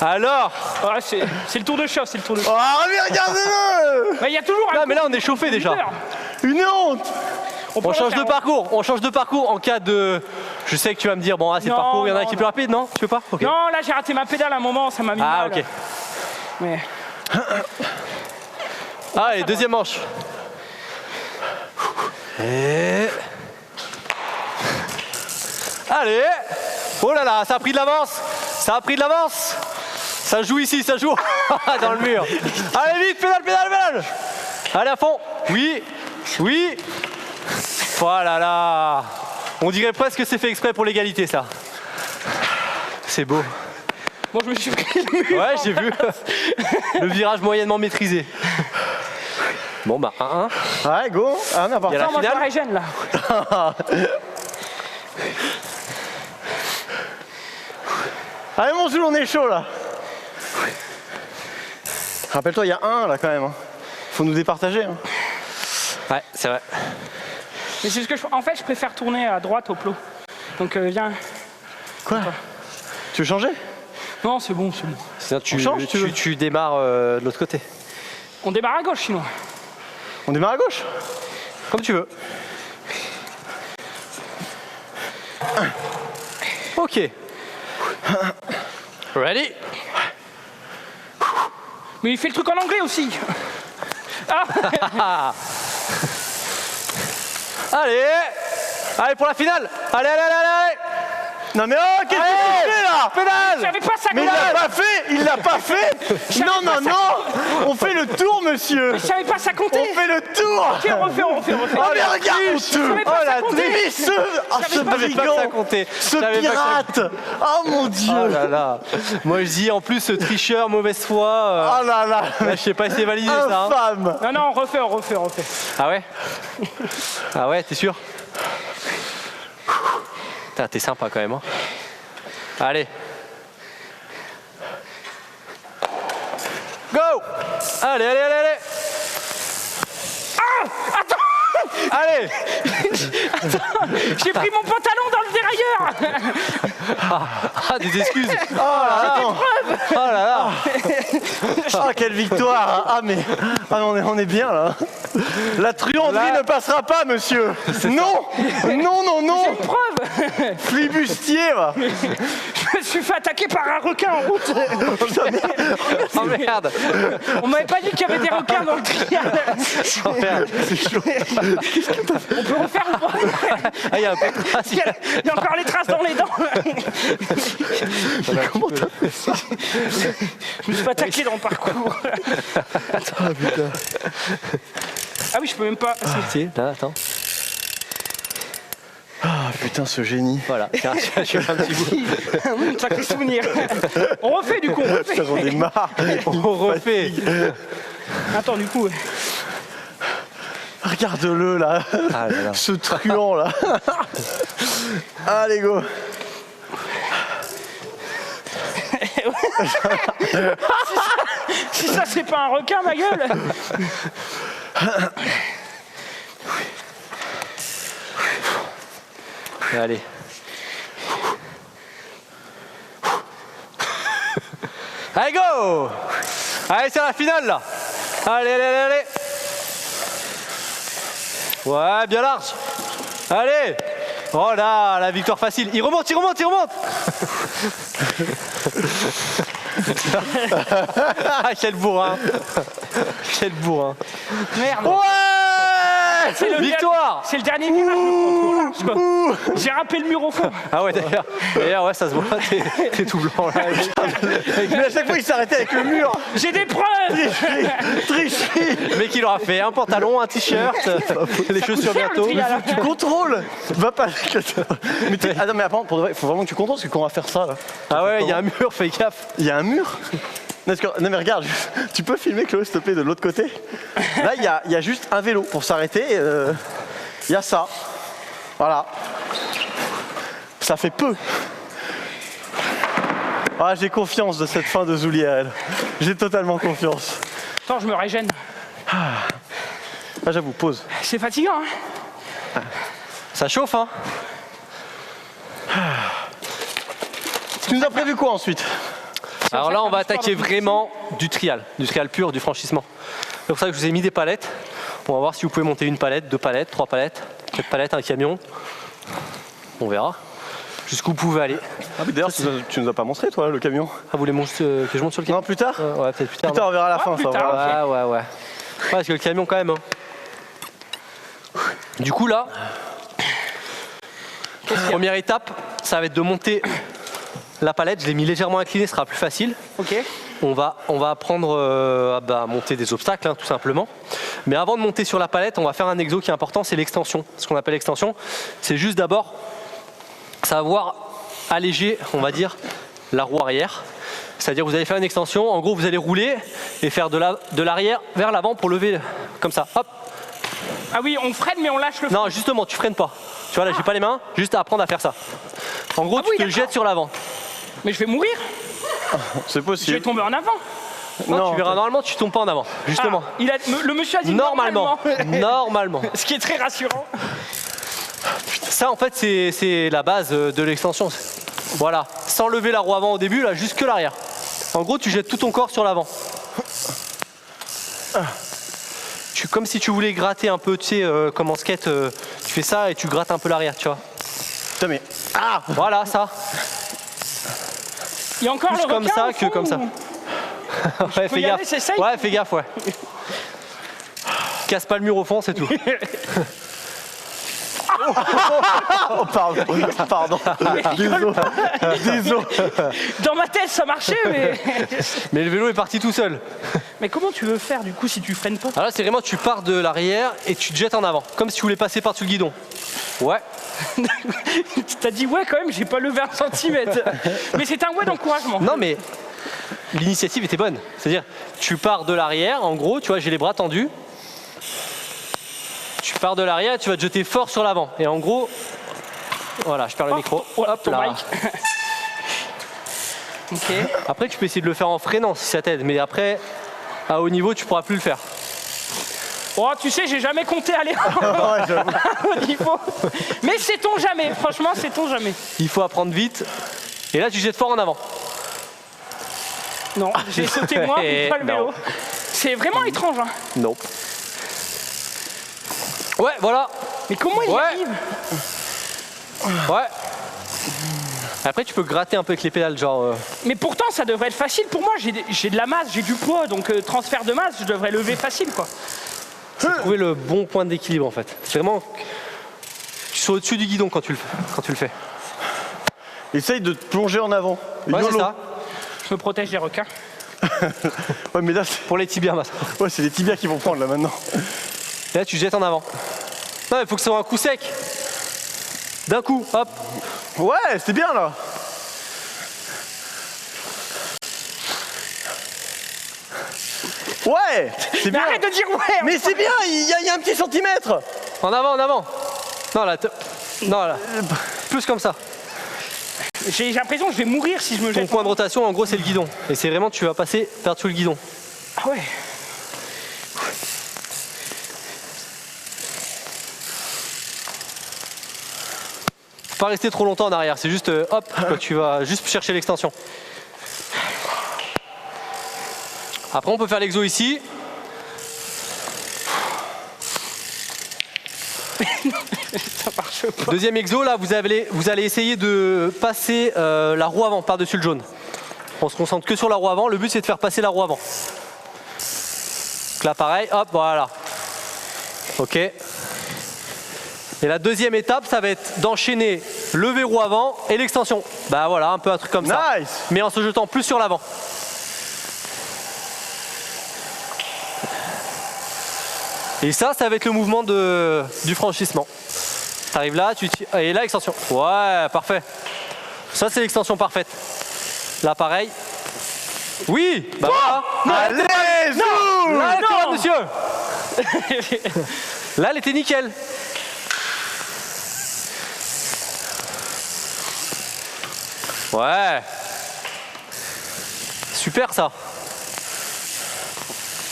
Alors? Ouais, c'est le tour de chauffe, c'est le tour de chauffe. Oh, mais regardez-le! Il y a toujours un Non, coup mais là, on est chauffé déjà. leader. Une honte! On change de parcours. On change de parcours en cas de... Je sais que tu vas me dire, bon, c'est le Non, parcours, il y en a non, qui est non. plus rapide, non? Tu veux pas? Ok. Non, là j'ai raté ma pédale à un moment, ça m'a mis Ah, mal. ok. Mais... Allez, deuxième manche. Et... Allez! Oh là là, ça a pris de l'avance! Ça a pris de l'avance! Ça joue ici, ça joue dans le mur. Allez vite, pédale! Allez à fond! Oui! Oh là là! On dirait presque que c'est fait exprès pour l'égalité, ça. C'est beau. Bon, je me suis pris le mur. Ouais, j'ai vu. Le virage moyennement maîtrisé. Bon, bah, 1-1. Ouais, go. Ah, n'importe Il y a la Non, moi je finale. me régène là. Allez mon Zoul, on est chaud là. Rappelle-toi, il y a un là quand même. Faut nous départager. Hein. Ouais, c'est vrai. Mais c'est ce que en fait, je préfère tourner à droite au plot. Donc viens. Quoi? Tu veux changer? Non, c'est bon, c'est bon. Sinon, tu démarres de l'autre côté. On démarre à gauche sinon. On démarre à gauche? Comme tu veux. Ok. Ready? Mais il fait le truc en anglais aussi. Ah. Allez! Allez pour la finale! Allez, allez, allez, allez! Non mais oh, qu'est-ce que tu fais là? Pédale! J'avais pas ça. Mais il l'a pas fait! Il l'a pas fait! Non, non, non! On fait le tour, monsieur! Je savais pas ça compter. On fait le tour! Ok, on refait. Oh mais regarde honteux! savais pas Oh ça la compter. mais ce Ça brigand! compter. Ce pirate! Oh mon dieu! Oh là là. Moi je dis en plus ce tricheur, mauvaise foi. Oh là là! Là, je sais pas si c'est validé ça. Hein. Infâme! Non, non, on refait. Ah ouais? Ah ouais, t'es sûr? Putain, t'es sympa quand même. Hein. Allez. Go! Allez, allez, allez, allez! Ah, attends. Allez! J'ai pris mon pantalon dans le dérailleur. Ah, des excuses! Oh là là! Oh là là! Ah quelle victoire! Ah mais on est bien là! La truanderie Là- ne passera pas, monsieur! Non! Non, non, non! Preuve. Flibustier, va! Je me suis fait attaquer par un requin en route. Oh merde! On m'avait pas dit qu'il y avait des requins dans le trial. Oh merde! On peut refaire ou pas? Ah, il y a un peu de traces. Il y a encore les traces dans les dents. Comment t'as fait ça? Je me suis fait attaquer dans le parcours. Ah putain! Ah oui, je peux même pas. Si, là, attends. Ah putain, ce génie! Voilà, tiens, je fais un petit bout. Sacré souvenir. On refait du coup. On refait. Putain, j'en ai marre! On refait. Attends, du coup. Regarde-le là! Ah là là. Ce truand là! Allez, go! Si ça, c'est pas un requin, ma gueule. Allez. Allez, go! Allez, c'est la finale là! Allez, allez, allez, allez! Ouais, bien large! Allez! Oh là, la victoire facile! Il remonte, il remonte, il remonte! Ah, quel bourrin! Quel bourrin! Merde. Ouais! C'est le Victoire! C'est le dernier virage. Je crois. J'ai râpé le mur au fond. Ah ouais, d'ailleurs, ouais, ça se voit, t'es tout blanc là. Mais à chaque fois, il s'arrêtait avec le mur! J'ai des preuves. Tricherie! Le mec, il aura fait un pantalon, un t-shirt, les chaussures cher, le bientôt. trial. Tu contrôles! Va pas avec mais ah non, mais attends, pour de vrai, il faut vraiment que tu contrôles parce que quand on va faire ça là. Ah ouais, il y a un mur, fais gaffe. Il y a un mur? Non mais regarde, tu peux filmer Chloé s'il te plaît de l'autre côté? Là il y a juste un vélo pour s'arrêter, il y a ça. Voilà. Ça fait peu. Ah j'ai confiance de cette fin de Zoulière. J'ai totalement confiance. Attends, je me régène. Ah j'avoue, pause. C'est fatigant, hein. Ça chauffe, hein? Tu nous as prévu quoi ensuite? Alors là, on va attaquer vraiment du trial pur, du franchissement. C'est pour ça que je vous ai mis des palettes. On va voir si vous pouvez monter une palette, 2 palettes, 3 palettes, 4 palettes, un camion. On verra. Jusqu'où vous pouvez aller. Ah mais d'ailleurs tu nous as pas montré toi le camion? Ah, vous voulez que je monte sur le camion? Non plus tard? Ouais, peut-être plus tard. Plus tard on verra à la Ouais, fin plus ça. tard. Voilà. Ouais, ouais, ouais. Ouais, parce que le camion quand même. Hein. Du coup là, première étape, ça va être de monter la palette. Je l'ai mis légèrement inclinée, ce sera plus facile. Ok. On va apprendre à monter des obstacles, hein, tout simplement. Mais avant de monter sur la palette, on va faire un exo qui est important, c'est l'extension. Ce qu'on appelle l'extension, c'est juste d'abord savoir alléger, on va dire, la roue arrière. C'est-à-dire vous allez faire une extension, en gros vous allez rouler et faire de l'arrière vers l'avant pour lever comme ça. Hop. Ah oui, on freine mais on lâche le. Non, justement, tu freines pas. Tu vois là, j'ai pas les mains, juste à apprendre à faire ça. En gros, Ah tu oui, te d'accord. jettes sur l'avant. Mais je vais mourir. C'est Je vais possible. tomber en avant. Non, tu verras, normalement, tu tombes pas en avant, justement. Ah, le monsieur a dit Normalement. Normalement. Ce qui est très rassurant. Ça, en fait, c'est la base de l'extension. Voilà. Sans lever la roue avant au début, là, juste que l'arrière. En gros, tu jettes tout ton corps sur l'avant. Comme si tu voulais gratter un peu, tu sais, comme en skate, tu fais ça et tu grattes un peu l'arrière, tu vois. Putain, mais. Ah! Voilà, ça. Il y a encore Plus le comme requin ça au que fond, comme ça. ou- Ouais, peux y aller, c'est safe. Ouais, fais gaffe, ouais. Casse pas le mur au fond, c'est tout. Oh, pardon. Pardon. Désolé. Désolé. Dans ma tête, ça marchait, mais... Mais le vélo est parti tout seul. Mais comment tu veux faire, du coup, si tu freines pas? Alors là, c'est vraiment, tu pars de l'arrière et tu te jettes en avant. Comme si tu voulais passer par-dessus le guidon. Ouais. T'as dit ouais, quand même, j'ai pas levé 1 centimètre. Mais c'est un ouais d'encouragement. Non, mais l'initiative était bonne. C'est-à-dire, tu pars de l'arrière, en gros, tu vois, j'ai les bras tendus. Tu pars de l'arrière, tu vas te jeter fort sur l'avant. Et en gros, voilà, je perds le micro. Hop Hop là. mic. Ok. Après, tu peux essayer de le faire en freinant si ça t'aide. Mais après, à haut niveau, tu pourras plus le faire. Oh, tu sais, j'ai jamais compté aller Ouais, j'avoue. au niveau. Mais sait-on jamais, franchement, sait-on jamais. Il faut apprendre vite. Et là, tu jettes fort en avant. Non, j'ai sauté moi, mais pas le vélo. Non. C'est vraiment étrange, hein. Non. Ouais, voilà. Mais comment il y Ouais. arrive? Ouais. Après, tu peux gratter un peu avec les pédales, genre. Mais pourtant, ça devrait être facile pour moi. J'ai de la masse, j'ai du poids, donc transfert de masse, je devrais lever facile, quoi. Trouver le bon point d'équilibre, en fait. C'est vraiment. Tu sois au-dessus du guidon quand tu le fais. Essaye de te plonger en avant. Ouais, c'est YOLO. ça. Je me protège des requins. Ouais, mais là, c'est Pour les tibias, ouais, c'est les tibias qui vont prendre là maintenant. Et là, tu jettes en avant. Non, il faut que ce soit un coup sec. D'un coup, hop. Ouais, c'est bien là. Ouais, c'est Mais bien. arrête de dire ouais. Mais c'est bien, il y a un petit centimètre. En avant, en avant. Non, là. Non, là. Plus comme ça. J'ai l'impression que je vais mourir si je me Ton jette. point de rotation, en gros, c'est le guidon. Et c'est vraiment, tu vas passer par-dessus le guidon. Ah ouais. Faut pas rester trop longtemps en arrière. C'est juste, hop, quand tu vas juste chercher l'extension. Après, on peut faire l'exo ici. Ça marche pas. Deuxième exo, là, vous allez essayer de passer la roue avant par-dessus le jaune. On se concentre que sur la roue avant. Le but, c'est de faire passer la roue avant. Donc là, pareil, hop, voilà. Ok. Et la deuxième étape, ça va être d'enchaîner le verrou avant et l'extension. Bah voilà, un peu un truc comme ça. Nice. Mais en se jetant plus sur l'avant. Et ça va être le mouvement du franchissement. Tu arrives là, et là, extension. Ouais, parfait. Ça, c'est l'extension parfaite. Là, pareil. Oui, bah voilà. Allez, zou. Là, elle était là, non. monsieur. Là, elle était nickel. Ouais. Super, ça.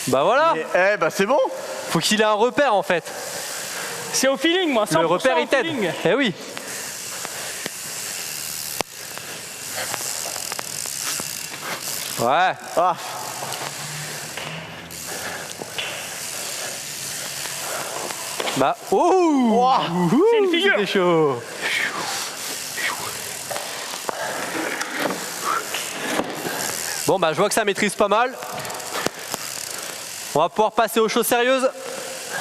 Bah voilà. Eh bah c'est bon. Faut qu'il ait un repère, en fait. C'est au feeling, moi. 100% Le repère, au il t'aide. feeling. Eh oui. Ouais. Ah, Bah, ouh. C'est une figure. C'est chaud. Bon, bah, je vois que ça maîtrise pas mal. On va pouvoir passer aux choses sérieuses.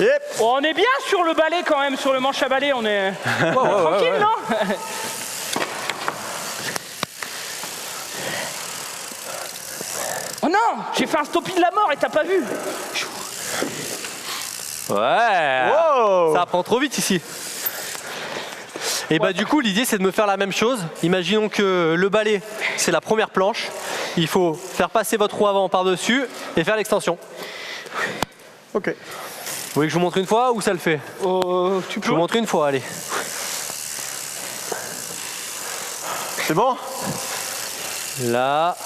yep. Oh, on est bien sur le balai quand même, sur le manche à balai, on est tranquille, non? Oh non, j'ai fait un stoppie de la mort et t'as pas vu? Ouais. Wow. Ça apprend trop vite ici. Et bah du coup l'idée c'est de me faire la même chose. Imaginons que le balai c'est la première planche. Il faut faire passer votre roue avant par-dessus et faire l'extension. Ok. Vous voulez que je vous montre une fois ou ça le fait? Tu Je peux? vous montre une fois, allez. C'est bon. Là.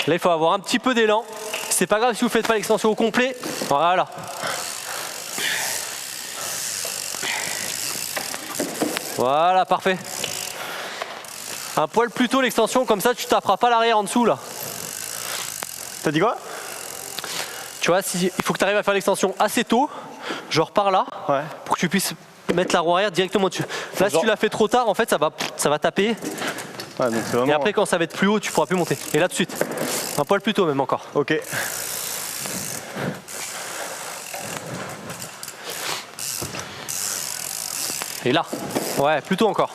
Là, il faut avoir un petit peu d'élan. C'est pas grave si vous faites pas l'extension au complet. Voilà. Voilà, parfait. Un poil plus tôt l'extension, comme ça tu taperas pas l'arrière en dessous là. T'as dit quoi? Tu vois, il faut que tu arrives à faire l'extension assez tôt, genre par là, Ouais. pour que tu puisses mettre la roue arrière directement dessus. Là, si tu l'as fait trop tard, en fait, ça va taper. Ouais, donc c'est vraiment... Et après, quand ça va être plus haut, tu pourras plus monter. Et là, tout de suite. Un poil plus tôt, même encore. Ok. Et là. Ouais, plus tôt encore.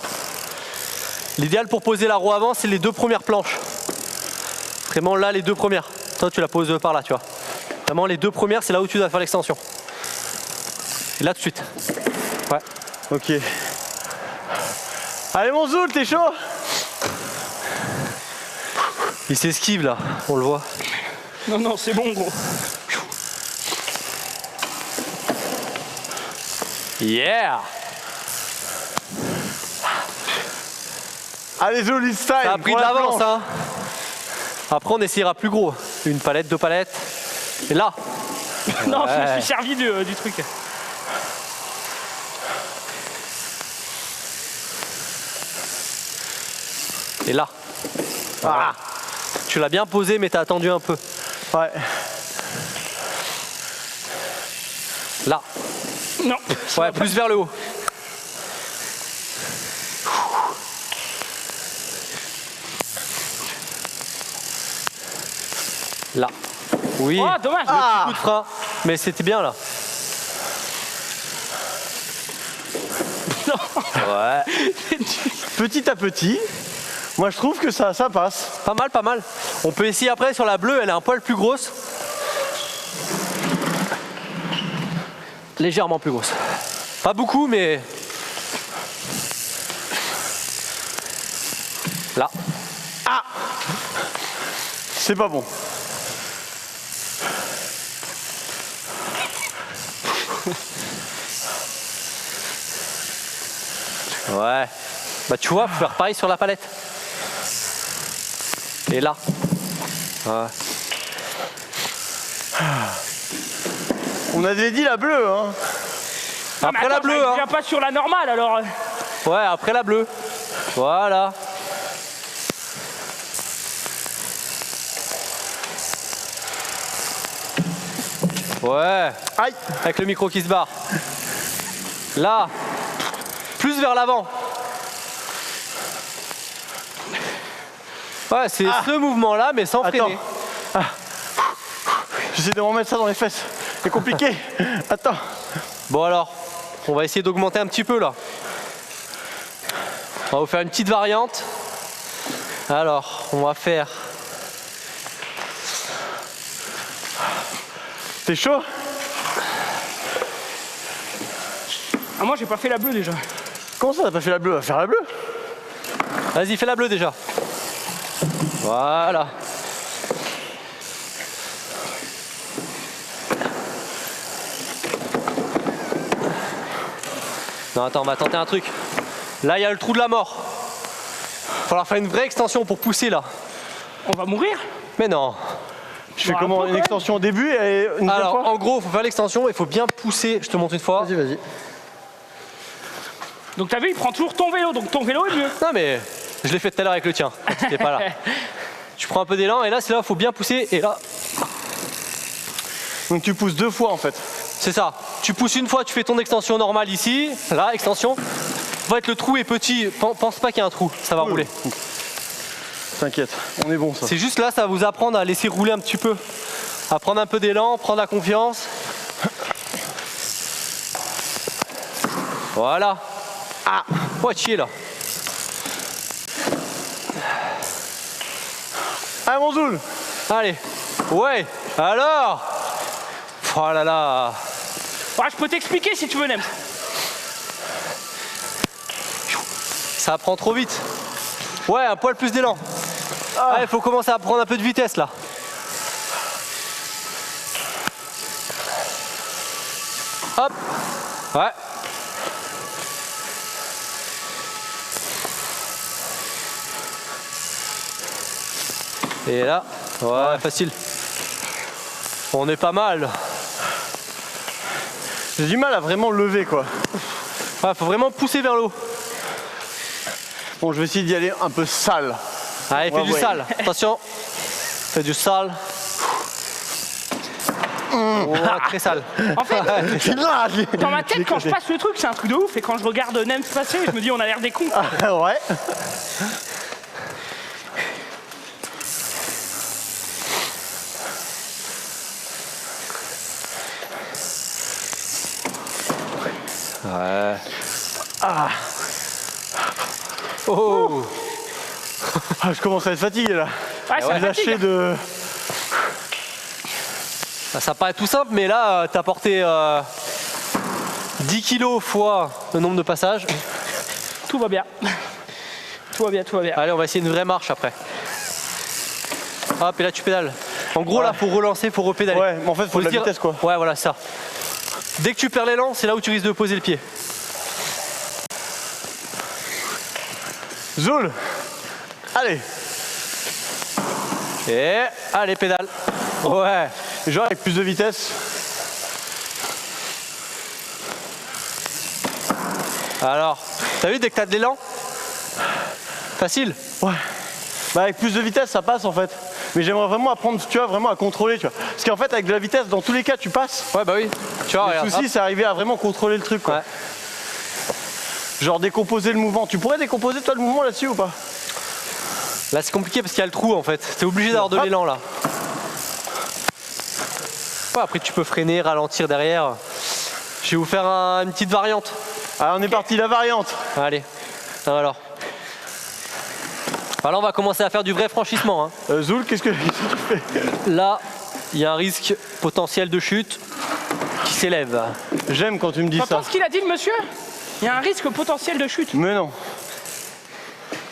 L'idéal pour poser la roue avant, c'est les deux premières planches. Vraiment là, les deux premières. Toi, tu la poses par là, tu vois. Vraiment, les deux premières, c'est là où tu dois faire l'extension. Et là, tout de suite. Ouais. Ok. Allez, mon Zoul, t'es chaud? Il s'esquive là, on le voit. Non, non, c'est bon, gros. Yeah! Allez, Zoul, it's time. Ça a pris de l'avance, hein. Après, on essayera plus gros. Une palette, deux palettes. Et là. Non, je me Ouais. suis servi du truc. Et là. Ah. Tu l'as bien posé, mais t'as attendu un peu. Ouais. Là. Non. Ouais, plus vers le haut. Là. Oui. Oh, dommage. Coup de frein. Mais c'était bien là. Ouais. Petit à petit, moi je trouve que ça passe. Pas mal, pas mal. On peut essayer après sur la bleue, elle est un poil plus grosse. Légèrement plus grosse. Pas beaucoup, mais... Là. C'est pas bon. Ouais. Bah tu vois, faut faire pareil sur la palette. Et là. Ouais. On avait dit la bleue, hein. Ah, mais Après la attends, bleue, ça hein. vient pas sur la normale, alors. Ouais, après la bleue. Voilà. Ouais. Aïe. Avec le micro qui se barre. Là. Plus vers l'avant. Ouais, c'est ce mouvement-là, mais sans Attends. freiner. J'essaie de remettre ça dans les fesses. C'est compliqué. Attends. Bon alors, on va essayer d'augmenter un petit peu là. On va vous faire une petite variante. Alors, on va faire... T'es chaud? Ah, moi, j'ai pas fait la bleue déjà. Comment ça, t'as pas fait la bleue? Va faire la bleue. Vas-y, fais la bleue déjà. Voilà. Non, attends, on va tenter un truc. Là, il y a le trou de la mort. Il va falloir faire une vraie extension pour pousser là. On va mourir? Mais non. Je fais Bon, un comment? peu, Une quand extension au début et une deuxième Alors, fois? en gros, il faut faire l'extension, il faut bien pousser. Je te montre une fois. Vas-y, vas-y. Donc, t'as vu, il prend toujours ton vélo, donc ton vélo est mieux. Non, mais je l'ai fait tout à l'heure avec le tien. Quand tu n'étais pas là. Tu prends un peu d'élan et là, c'est là, il faut bien pousser. Et là, Donc tu pousses deux fois en fait. c'est ça. Tu pousses une fois, tu fais ton extension normale ici. Là, extension. En fait, le trou est petit. Pense pas qu'il y a un trou. Ça va rouler. T'inquiète, on est bon ça. C'est juste là, ça va vous apprendre à laisser rouler un petit peu. À prendre un peu d'élan, prendre la confiance. Voilà. Ah, moitié là. Ah mon Zoul. Allez. Ouais. Alors. Oh là là. Ouais, je peux t'expliquer si tu veux, Nems. Ça prend trop vite. Ouais, un poil plus d'élan. Ah, il faut commencer à prendre un peu de vitesse là. Hop. Ouais. Et là, ouais, facile. On est pas mal. J'ai du mal à vraiment lever quoi. Ouais, faut vraiment pousser vers le haut. Bon, je vais essayer d'y aller un peu sale. Allez, fais du sale. Attention. Fais du sale. Oh, très sale. En fait, dans ma tête, quand je je passe le truc, c'est un truc de ouf. Et quand je regarde Nem passer, je me dis, on a l'air des cons. Ouais. Ouais. Ah. Oh. Ah, je commence à être fatigué là. Ouais, ça Lâché fatigue. de. Ça paraît tout simple, mais là, t'as porté 10 kilos fois le nombre de passages. Tout va bien. Tout va bien, tout va bien. Allez, on va essayer une vraie marche après. Hop, et là, tu pédales. En gros, là, faut relancer, faut repédaler. Ouais, mais en fait, faut de la se dire- vitesse quoi. Ouais, voilà, ça. Dès que tu perds l'élan, c'est là où tu risques de poser le pied. Zoul. Allez. Et allez, pédale. Ouais. Genre avec plus de vitesse. Alors, t'as vu dès que t'as de l'élan? Facile. Ouais. Bah avec plus de vitesse ça passe en fait. Mais j'aimerais vraiment apprendre, tu vois, vraiment à contrôler, tu vois. Parce qu'en fait avec de la vitesse, dans tous les cas tu passes. Ouais, bah oui. Tu vois, Le regarde. souci c'est arriver à vraiment contrôler le truc quoi. Ouais. Genre décomposer le mouvement. Tu pourrais décomposer toi le mouvement là-dessus ou pas? Là, c'est compliqué parce qu'il y a le trou en fait. T'es obligé d'avoir de Hop. l'élan là. Ouais, après, tu peux freiner, ralentir derrière. Je vais vous faire une petite variante. Ah on est parti, la variante. Allez. Alors, on va commencer à faire du vrai franchissement, hein. Zoul, qu'est-ce que tu fais? Là, il y a un risque potentiel de chute qui s'élève. J'aime quand tu me dis ça. T'entends ce qu'il a dit le monsieur? Il y a un risque potentiel de chute. Mais non,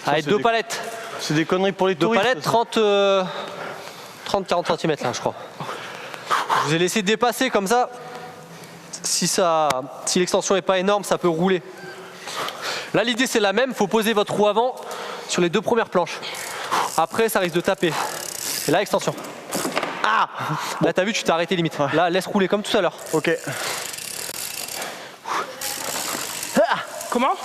Allez, c'est 2 des- palettes. c'est des conneries pour les 2 touristes. palettes, 30-40 cm là, je crois. Je vous ai laissé dépasser comme ça. Si l'extension n'est pas énorme, ça peut rouler. Là, l'idée c'est la même. Il faut poser votre roue avant sur les 2 premières planches. Après, ça risque de taper. Et là, extension. Ah! Là, t'as vu, tu t'es arrêté limite. Là, laisse rouler comme tout à l'heure. Ok. Comment?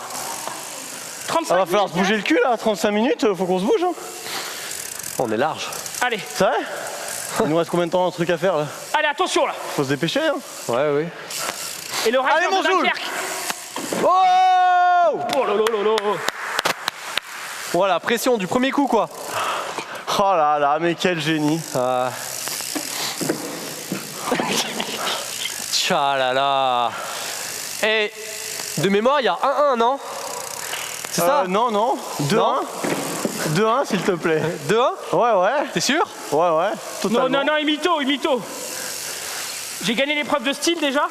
35 Ça va falloir se minutes, bouger le cul là, 35 minutes, faut qu'on se bouge. Hein. On est large. Allez, C'est vrai? Il nous reste combien de temps un truc à faire là? allez, attention là. Faut se dépêcher hein. Ouais, oui. Et le Allez, rider mon de Zoul. Dunkerque. Oh! Oh là là là là. Voilà, pression du premier coup quoi. Oh là là, mais quel génie. Tchalala. Et de mémoire, il y a 1-1, non? C'est ça? Non, non. 2-1. 2-1 s'il te plaît. 2-1? Ouais, ouais. T'es sûr? Ouais, ouais. Non, Totalement. non, non, imito, imito. J'ai gagné l'épreuve de style déjà.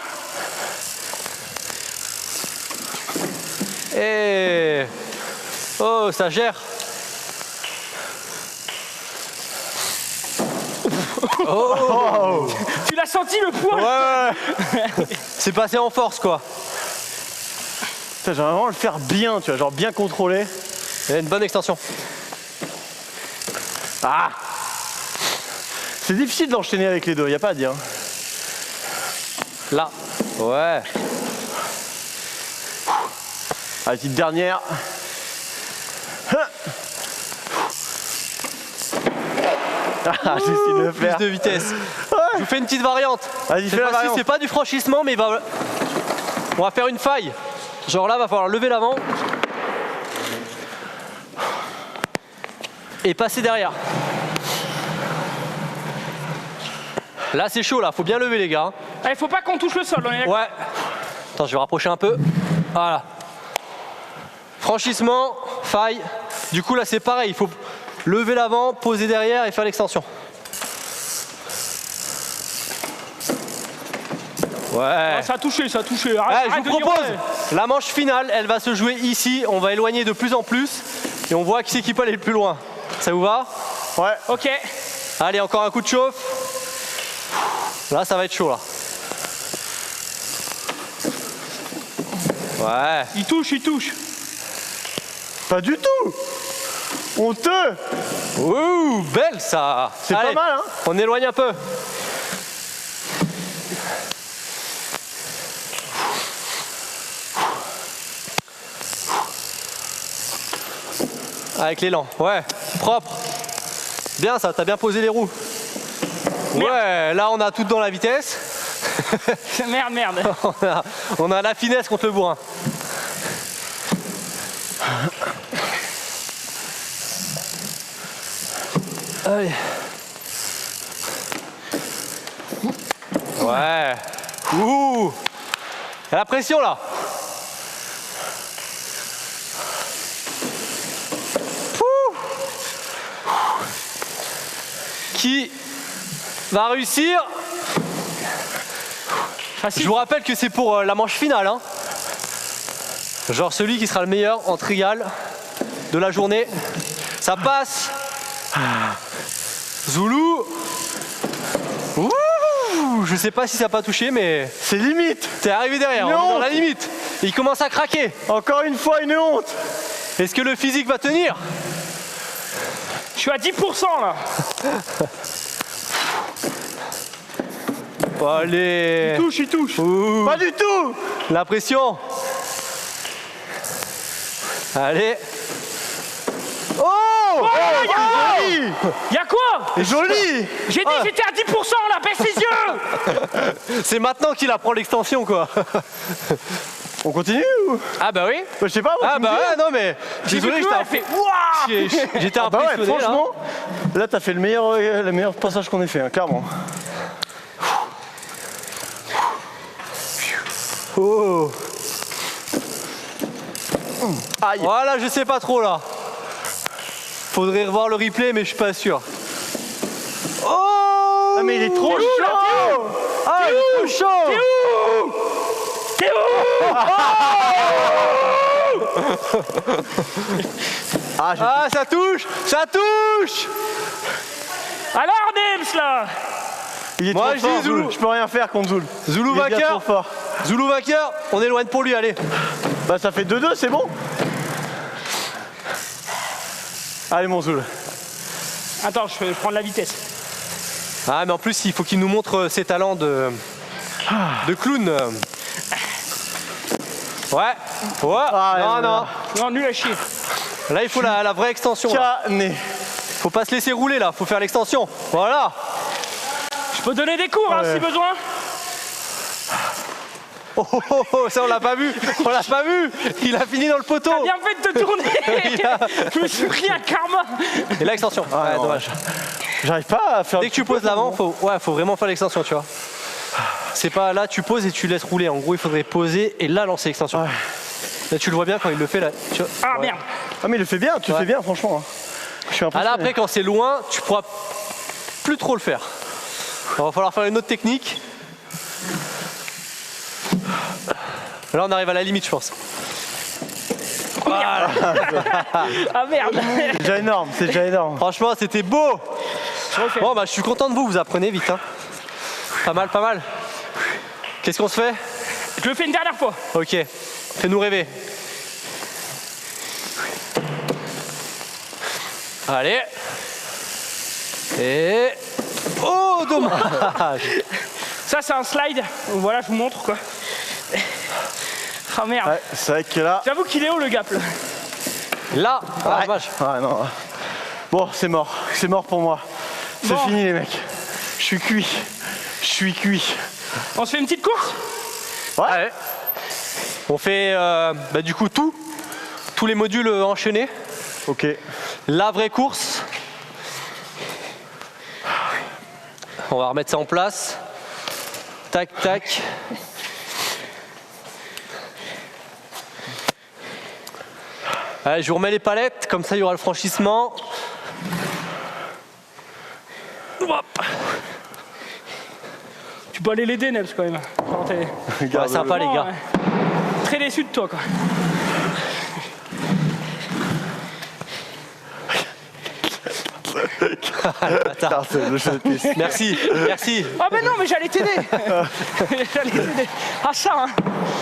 Et oh, ça gère. Oh. Tu l'as senti le poids? Ouais, ouais. C'est passé en force quoi. Putain, j'aimerais vraiment le faire bien, tu vois, genre bien contrôlé. Il y a une bonne extension. Ah! C'est difficile d'enchaîner avec les deux, y a pas à dire. Là. Ouais. Allez, petite dernière. Ah, j'ai essayé de le Plus faire. de vitesse. Je vous fais une petite variante. Vas-y, fais Cette la fois-ci, variante. c'est pas du franchissement, mais on va faire une faille. Genre là, va falloir lever l'avant et passer derrière. Là, c'est chaud, là. Faut bien lever, les gars. Il faut pas qu'on touche le sol, on est d'accord? Ouais. Attends, je vais rapprocher un peu. Voilà. Franchissement, faille. Du coup, là, c'est pareil. Il faut lever l'avant, poser derrière et faire l'extension. Ouais. Ah, ça a touché, ça a touché. Arrête, Ouais, je arrête vous de dire propose, ouais. la manche finale, elle va se jouer ici. On va éloigner de plus en plus et on voit qui c'est qui peut aller le plus loin. Ça vous va? Ouais. Ok. Allez, encore un coup de chauffe. Là, ça va être chaud, là. Ouais. Il touche, il touche. Pas du tout. Honteux. Ouh, belle ça. C'est pas Allez, mal, hein. on éloigne un peu. Avec l'élan, ouais, propre. Bien ça, t'as bien posé les roues. Ouais, là on a tout dans la vitesse. Merde. on a la finesse contre le bourrin. Allez. Ouais. Ouh. Il y a la pression là. Pouh. Qui va réussir? Je vous rappelle que c'est pour la manche finale. Hein. Genre celui qui sera le meilleur en trial de la journée. Ça passe. Zoulou. Ouh, je sais pas si ça n'a pas touché, mais C'est limite. t'es arrivé derrière, on est dans la limite. Il commence à craquer. Encore une fois, une honte. Est-ce que le physique va tenir? Je suis à 10% là. Allez. Il touche. Ouh, Pas du tout. la pression. Allez. Oh, joli. Y'a quoi? Joli. J'ai dit que j'étais à 10% là, baisse les yeux. C'est maintenant qu'il apprend l'extension quoi. On continue ou? Ah bah oui. Je sais pas. moi, Ah tu me bah dis. ouais, non mais désolé, J'ai vu que elle fait Wouah. j'étais Ah bah ouais, impressionné là. franchement, là t'as fait le meilleur passage qu'on ait fait, hein, clairement. Oh. Aïe. Voilà, je sais pas trop là. Faudrait revoir le replay, mais je suis pas sûr. Oh! Ah mais il est trop chaud. Ah, il est trop chaud! T'es où? Ah, ça touche! Ça touche! Alors Nems là. Il est Moi, trop je fort, dis Zoulou. Zoulou. Je peux rien faire contre Zoul. Zoulou Il est bien vainqueur. trop fort. Zoulou vainqueur, on éloigne pour lui, allez. Bah ça fait 2-2, c'est bon. Allez mon Zoul. Attends, je vais prendre la vitesse. Ah, mais en plus, il faut qu'il nous montre ses talents de clown. Ouais. Ouais. Ah, non. Non, nul à chier. Là, il faut la vraie extension. Là. Cané. Faut pas se laisser rouler là, faut faire l'extension. Voilà. Je peux donner des cours hein, si besoin. Oh, ça on l'a pas vu. On l'a pas vu. Il a fini dans le poteau. T'as bien fait de te tourner. Je me suis pris un karma. Et là, extension. Ouais, non, dommage. J'arrive pas à faire. Dès que tu poses l'avant, faut vraiment faire l'extension, tu vois. C'est pas là, tu poses et tu laisses rouler. En gros, il faudrait poser et là lancer l'extension. Ouais. Là, tu le vois bien quand il le fait là. Tu vois. Ah merde. Ah mais il le fait bien, tu le Ouais. fais bien franchement. Je suis Ah impressionné. là, après, quand c'est loin, tu pourras plus trop le faire. Il va falloir faire une autre technique. Là, on arrive à la limite, je pense. Voilà. Ah merde. C'est déjà énorme, c'est déjà énorme. Franchement, c'était beau. Je refais. Bon, bah, je suis content de vous. Vous apprenez vite. Hein. Pas mal, pas mal. Qu'est-ce qu'on se fait? Je le fais une dernière fois. Ok. Fais-nous rêver. Allez. Et... Oh, dommage. Ça c'est un slide. Voilà, je vous montre quoi. Ah merde. Ouais, c'est vrai que là. J'avoue qu'il est haut le gap là. Là. Ah, Ouais. dommage. Ah non. Bon, c'est mort pour moi. C'est Bon. fini les mecs. Je suis cuit. Je suis cuit. On se fait une petite course. Ouais. On fait bah, du coup tous les modules enchaînés. Ok. La vraie course. On va remettre ça en place. Tac, tac. Allez, je vous remets les palettes, comme ça il y aura le franchissement. Hop. Tu peux aller l'aider Nems quand même. Quand t'es- Ouais, sympa les gars. Très déçu de toi quoi. Putain, c'est le jeu de piste. Merci, merci. Ah mais non, mais j'allais t'aider. J'allais t'aider. Ah ça, hein.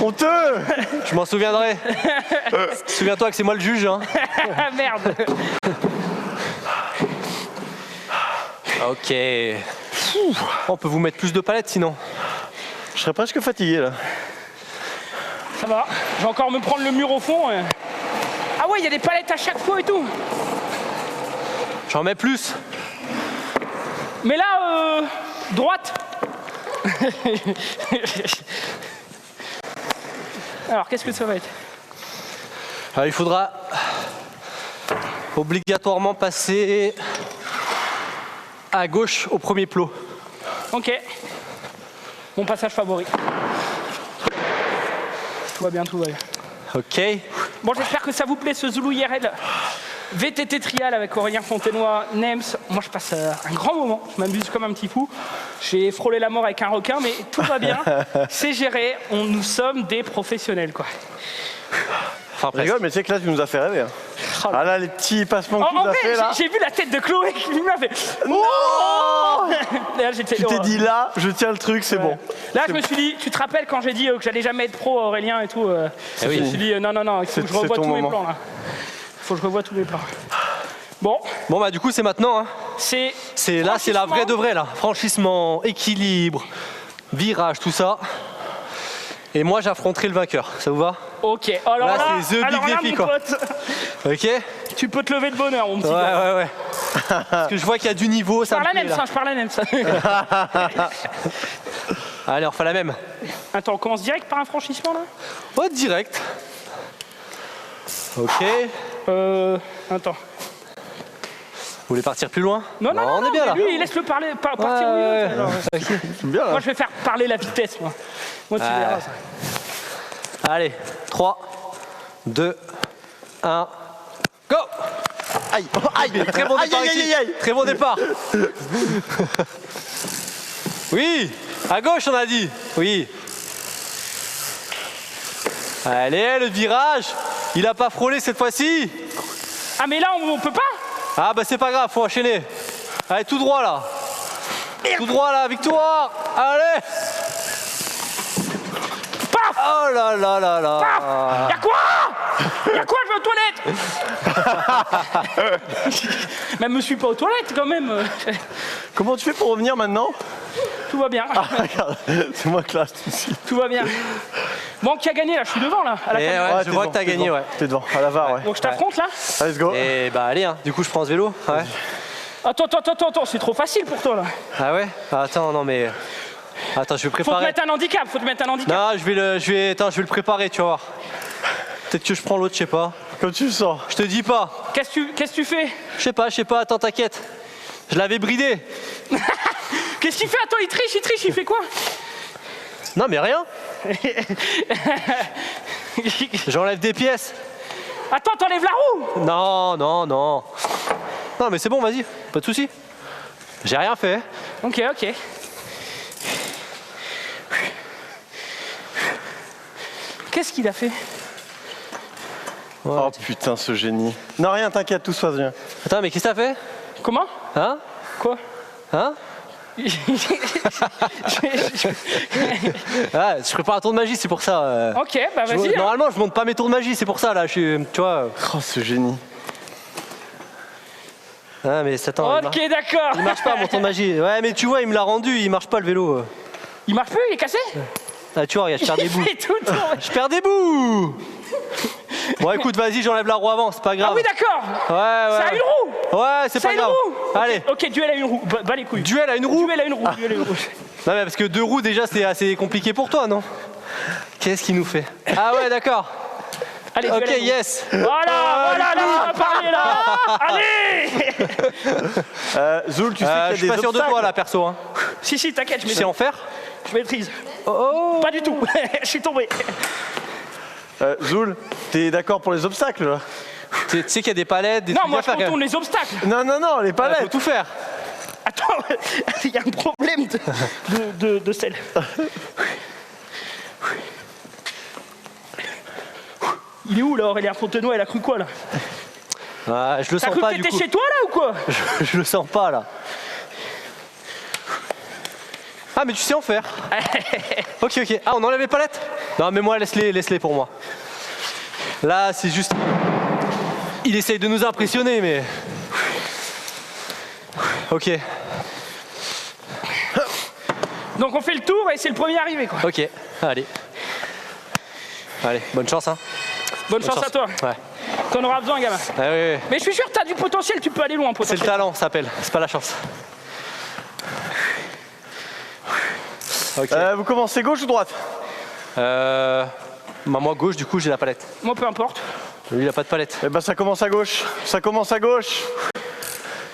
Honteux. Je m'en souviendrai. Souviens-toi que c'est moi le juge. Hein. Merde. Ok. On peut vous mettre plus de palettes sinon. Je serais presque fatigué là. Ça va. Je vais encore me prendre le mur au fond. Ah ouais, il y a des palettes à chaque fois et tout. J'en mets plus. Mais là, droite. Alors, qu'est-ce que ça va être? Alors, il faudra obligatoirement passer à gauche au premier plot. Ok. Mon passage favori. Tout va bien, tout va bien. Ok. Bon, j'espère que ça vous plaît ce Zoulou IRL. VTT Trial avec Aurélien Fontenoy, Nems. Moi, je passe un grand moment. Je m'amuse comme un petit fou. J'ai frôlé la mort avec un requin, mais tout va bien. C'est géré. Nous sommes des professionnels, quoi. Enfin, Je rigole, mais tu sais que là, tu nous as fait rêver. Hein. Oh, Ah là, les petits passements que tu en nous as vrai, fait là. j'ai vu la tête de Chloé qui m'a fait. Non. Là, j'étais- Tu t'es dit là, je tiens le truc, c'est bon. Là, je me suis dit, tu te rappelles quand j'ai dit que j'allais jamais être pro, Aurélien et tout Je oui. me suis dit, non, il faut que je C'est revoie ton tous mes moment. plans là. Il faut que je revoie tous mes plans. Bon, Bon bah du coup c'est maintenant. Hein. c'est. C'est là, c'est la vraie de vraie là. Franchissement, équilibre, virage, tout ça. Et moi j'affronterai le vainqueur. Ça vous va? Ok, alors Là, là, c'est the big alors là, défi, mon quoi. pote, Ok? tu peux te lever de bonheur, mon petit Ouais, gars. ouais. Parce que je vois qu'il y a du niveau, Je ça me parle à plaît, Nems, là. hein, je parle à Nems. Allez, on refait la même. Attends, on commence direct par un franchissement là. Ouais, direct. Ok. Attends. Vous voulez partir plus loin? Non, on est bien mais là. lui, laisse-le parler, partir où il veut, Ouais, alors. J'aime bien là. Moi, je vais faire parler la vitesse, moi. Moi, tu Ouais. verras ça. Allez, 3, 2, 1, go! Aïe, oh, aïe, Très bon aïe, départ aïe, ici. aïe, aïe. Très bon départ. Oui, à gauche on a dit. Oui. Allez, le virage. Il a pas frôlé cette fois-ci. Ah, mais là, on peut pas. Ah bah c'est pas grave, faut enchaîner. Allez, tout droit là. Tout droit là, victoire. Allez. Paf. Oh là là là là. Y'a quoi? Y'a quoi? Je vais aux toilettes. Mais me suis pas aux toilettes quand même. Comment tu fais pour revenir maintenant? Tout va bien. Ah, regarde, c'est moi classe ici. Tout va bien. Bon, qui a gagné là? Je suis devant là. À la Et caméra. ouais, je t'es vois devant, que t'as t'es gagné, devant, ouais. T'es devant, à la VAR, ouais. Donc je t'affronte là. Let's go. Et bah allez, hein. Du coup je prends ce vélo. Ouais. Attends, c'est trop facile pour toi là. Ah ouais? Attends, non mais. Attends, je vais Faut te préparer. mettre un handicap, faut te mettre un handicap. Non, je vais le préparer, tu vas voir. Peut-être que je prends l'autre, je sais pas. Comme tu le sens. Je te dis pas. Qu'est-ce que tu fais? Je sais pas, attends, t'inquiète. Je l'avais bridé. Qu'est-ce qu'il fait? Attends, il triche, il fait quoi? Non, mais rien. J'enlève des pièces. Attends, t'enlèves la roue. Non. Non, mais c'est bon, vas-y. Pas de soucis. J'ai rien fait. Ok. Qu'est-ce qu'il a fait? Oh putain, ce génie. Non, rien, t'inquiète, tout se passe bien. Attends, mais qu'est-ce que t'as fait? Comment? Hein? Quoi? Hein? Ah, je prépare un tour de magie, c'est pour ça. Ok, bah vas-y. hein. Normalement, je monte pas mes tours de magie, c'est pour ça, là. Je suis, tu vois. Oh, ce génie. Ah, mais attends. Ok, d'accord. Il marche pas, mon tour de magie. Ouais, mais tu vois, il me l'a rendu, il marche pas le vélo. Il marche plus, il est cassé? Ah, tu vois, regarde, je perds des bouts. Il fait tout le tour. Je perds des bouts. Bon, écoute, vas-y, j'enlève la roue avant, c'est pas grave. Ah oui, d'accord. Ouais. Ça a une roue. Ouais, c'est Ça pas a une grave. roue. Allez, Ok, duel à une roue. Bah les couilles. duel à une roue. Duel à une roue. Duel à une roue. Non, mais parce que 2 roues, déjà, c'est assez compliqué pour toi, non? Qu'est-ce qu'il nous fait? Ah ouais, d'accord. Allez, duel Ok, à une roue. yes. Voilà, là, on va parler là. Allez. Zoul, tu sais qu'il y a Je des suis pas sûr de obstacles. toi, là, perso. Hein. Si, t'inquiète, Tu sais en faire? je maîtrise. Oh. Pas du tout. Je suis tombé. Zoul, t'es d'accord pour les obstacles là? Tu sais qu'il y a des palettes, des Non, trucs moi à je faire. contourne les obstacles. Non, les Faut palettes. tout faire. Attends, il y a un problème de sel. Il est où là, Aurélien Fontenoy? Elle a cru quoi là? Ah, je le T'as sens cru pas que du t'étais coup. chez toi là ou quoi? Je le sens pas là. Ah mais tu sais en faire. Ok. Ah on enlève les palettes? Non mais moi laisse-les pour moi. Là c'est juste... Il essaye de nous impressionner mais... Ok. Donc on fait le tour et c'est le premier arrivé quoi. Ok, allez. Allez, bonne chance hein. Bonne chance à toi. Ouais. T'en auras besoin gamin. Ah, oui. Mais je suis sûr que t'as du potentiel, tu peux aller loin C'est potentiel. le talent, ça s'appelle. C'est pas la chance. Ok. Vous commencez gauche ou droite? Moi gauche du coup j'ai la palette. Moi peu importe. Lui il a pas de palette. Eh ben ça commence à gauche. Ça commence à gauche.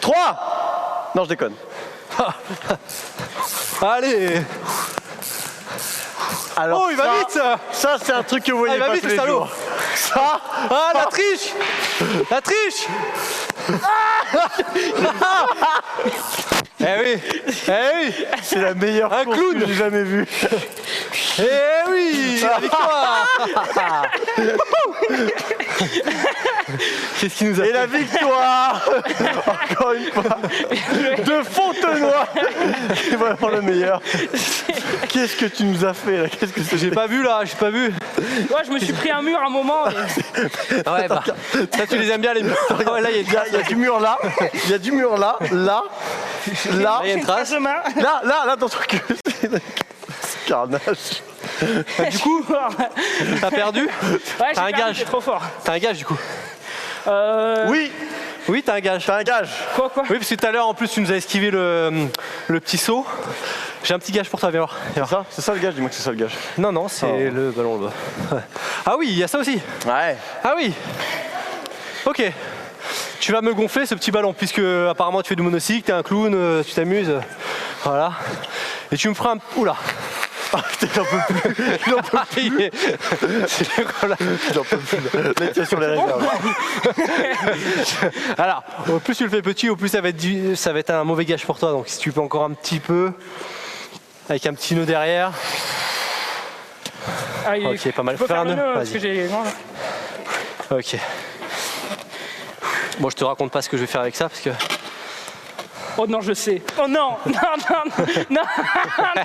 3. Non, je déconne. Allez. Alors, Oh il va vite ça. Ça, c'est un truc que vous voyez il va pas vite, tous le les salaud. jours. Ça. Ah la triche. La triche. Eh oui. C'est la meilleure Un course clown. que j'ai jamais vue. Eh oui, la victoire. Qu'est-ce qu'il nous a Et fait? la victoire. Encore une fois. De Fontenoy. C'est vraiment le meilleur. Qu'est-ce que tu nous as fait là? Qu'est-ce que c'est? J'ai pas vu là, j'ai pas vu. Ouais, je me suis pris un mur à un moment. Et... Ouais bah, ça tu les aimes bien les murs. Ah ouais, là il y a Il y a du mur là. Il y a du mur là. Là. Là. il y a une trace. Là dans ton cul. C'est carnage. Du coup, t'as perdu? Ouais, j'ai T'as un perdu, gage. t'es trop fort. T'as un gage du coup? Oui. Oui, t'as un gage. T'as un gage. Quoi Oui, parce que tout à l'heure en plus tu nous as esquivé le petit saut. J'ai un petit gage pour toi, viens voir. Viens voir. C'est ça le gage. Dis-moi que c'est ça le gage. Non, c'est le ballon là-bas. Ouais. Ah oui, il y a ça aussi. Ouais. Ah oui. Ok. Tu vas me gonfler ce petit ballon puisque apparemment tu fais du monocycle, t'es un clown, tu t'amuses. Voilà. Et tu me feras un... Oula. Il en peut plus. Il en peut plus. Il en peut plus. Là, il tient sur les réserves. Alors, au plus tu le fais petit, au plus ça va être un mauvais gage pour toi. Donc si tu peux encore un petit peu, avec un petit nœud derrière. Ah, Ok, pas mal. Je peux Fais faire un le nœud. nœud parce Vas-y. que j'ai... Voilà. Ok. Bon, je te raconte pas ce que je vais faire avec ça parce que. Oh non, je sais. Oh non, non.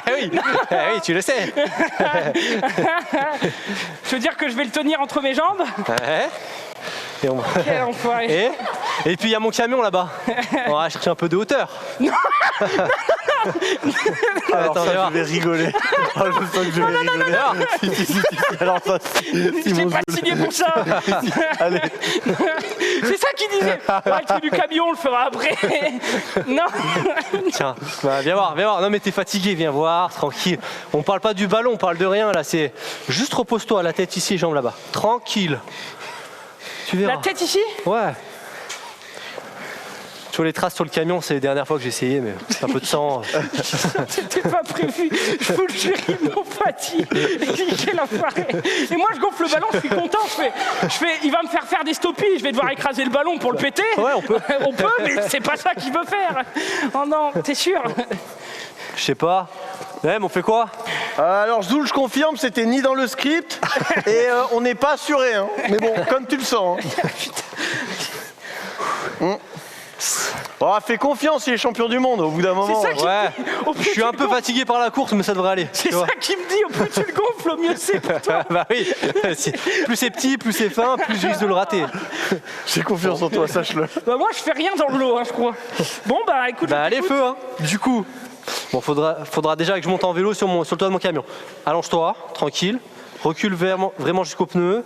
Oui, tu le sais. Je veux dire que je vais le tenir entre mes jambes. Ouais. Et, on... Quel enfoiré. Et puis il y a mon camion là-bas. On va chercher un peu de hauteur. Alors Attends, viens ça, voir. je vais rigoler. Oh, je sens que je vais rigoler. Si. Alors ça, si J'ai mon pas signé pour ça. Allez. C'est ça qu'il disait. Ouais, le truc du camion, on le fera après. Non. Tiens, bah, viens voir. Non mais t'es fatigué, viens voir, tranquille. On parle pas du ballon, on parle de rien là. C'est juste repose-toi, la tête ici, jambes là-bas. Tranquille. Tu verras. La tête ici. Ouais. Tu vois les traces sur le camion, c'est les dernières fois que j'ai essayé, mais c'est un peu de sang. C'était pas prévu. Je vous le jure, ils m'ont fatigué. Quel enfoiré. Et moi, je gonfle le ballon, je suis content. Je fais, il va me faire des stoppies. Je vais devoir écraser le ballon pour le péter. Ouais, on peut. On peut, mais c'est pas ça qu'il veut faire. Oh non, t'es sûr? Je sais pas. Ouais, mais on fait quoi? Alors Zoul, je confirme, c'était ni dans le script et on n'est pas assuré. Hein. Mais bon, comme tu le sens. Hein. Oh, fais confiance, il est champion du monde au bout d'un moment. ça qui- Ouais. Au plus Je suis tu un le peu gonfles- fatigué par la course, mais ça devrait aller. C'est tu vois. ça qu'il me dit. Au plus tu le gonfles, au mieux c'est pour toi. Bah oui. Plus c'est petit, plus c'est fin, plus je risque de le rater. J'ai confiance en toi, sache-le. Bah moi, je fais rien dans le lot, hein, je crois. Bon, bah écoute. Bah allez, écoute. feu, hein. Du coup, bon, faudra déjà que je monte en vélo sur le toit de mon camion. Allonge-toi, tranquille. Recule vraiment jusqu'au pneu.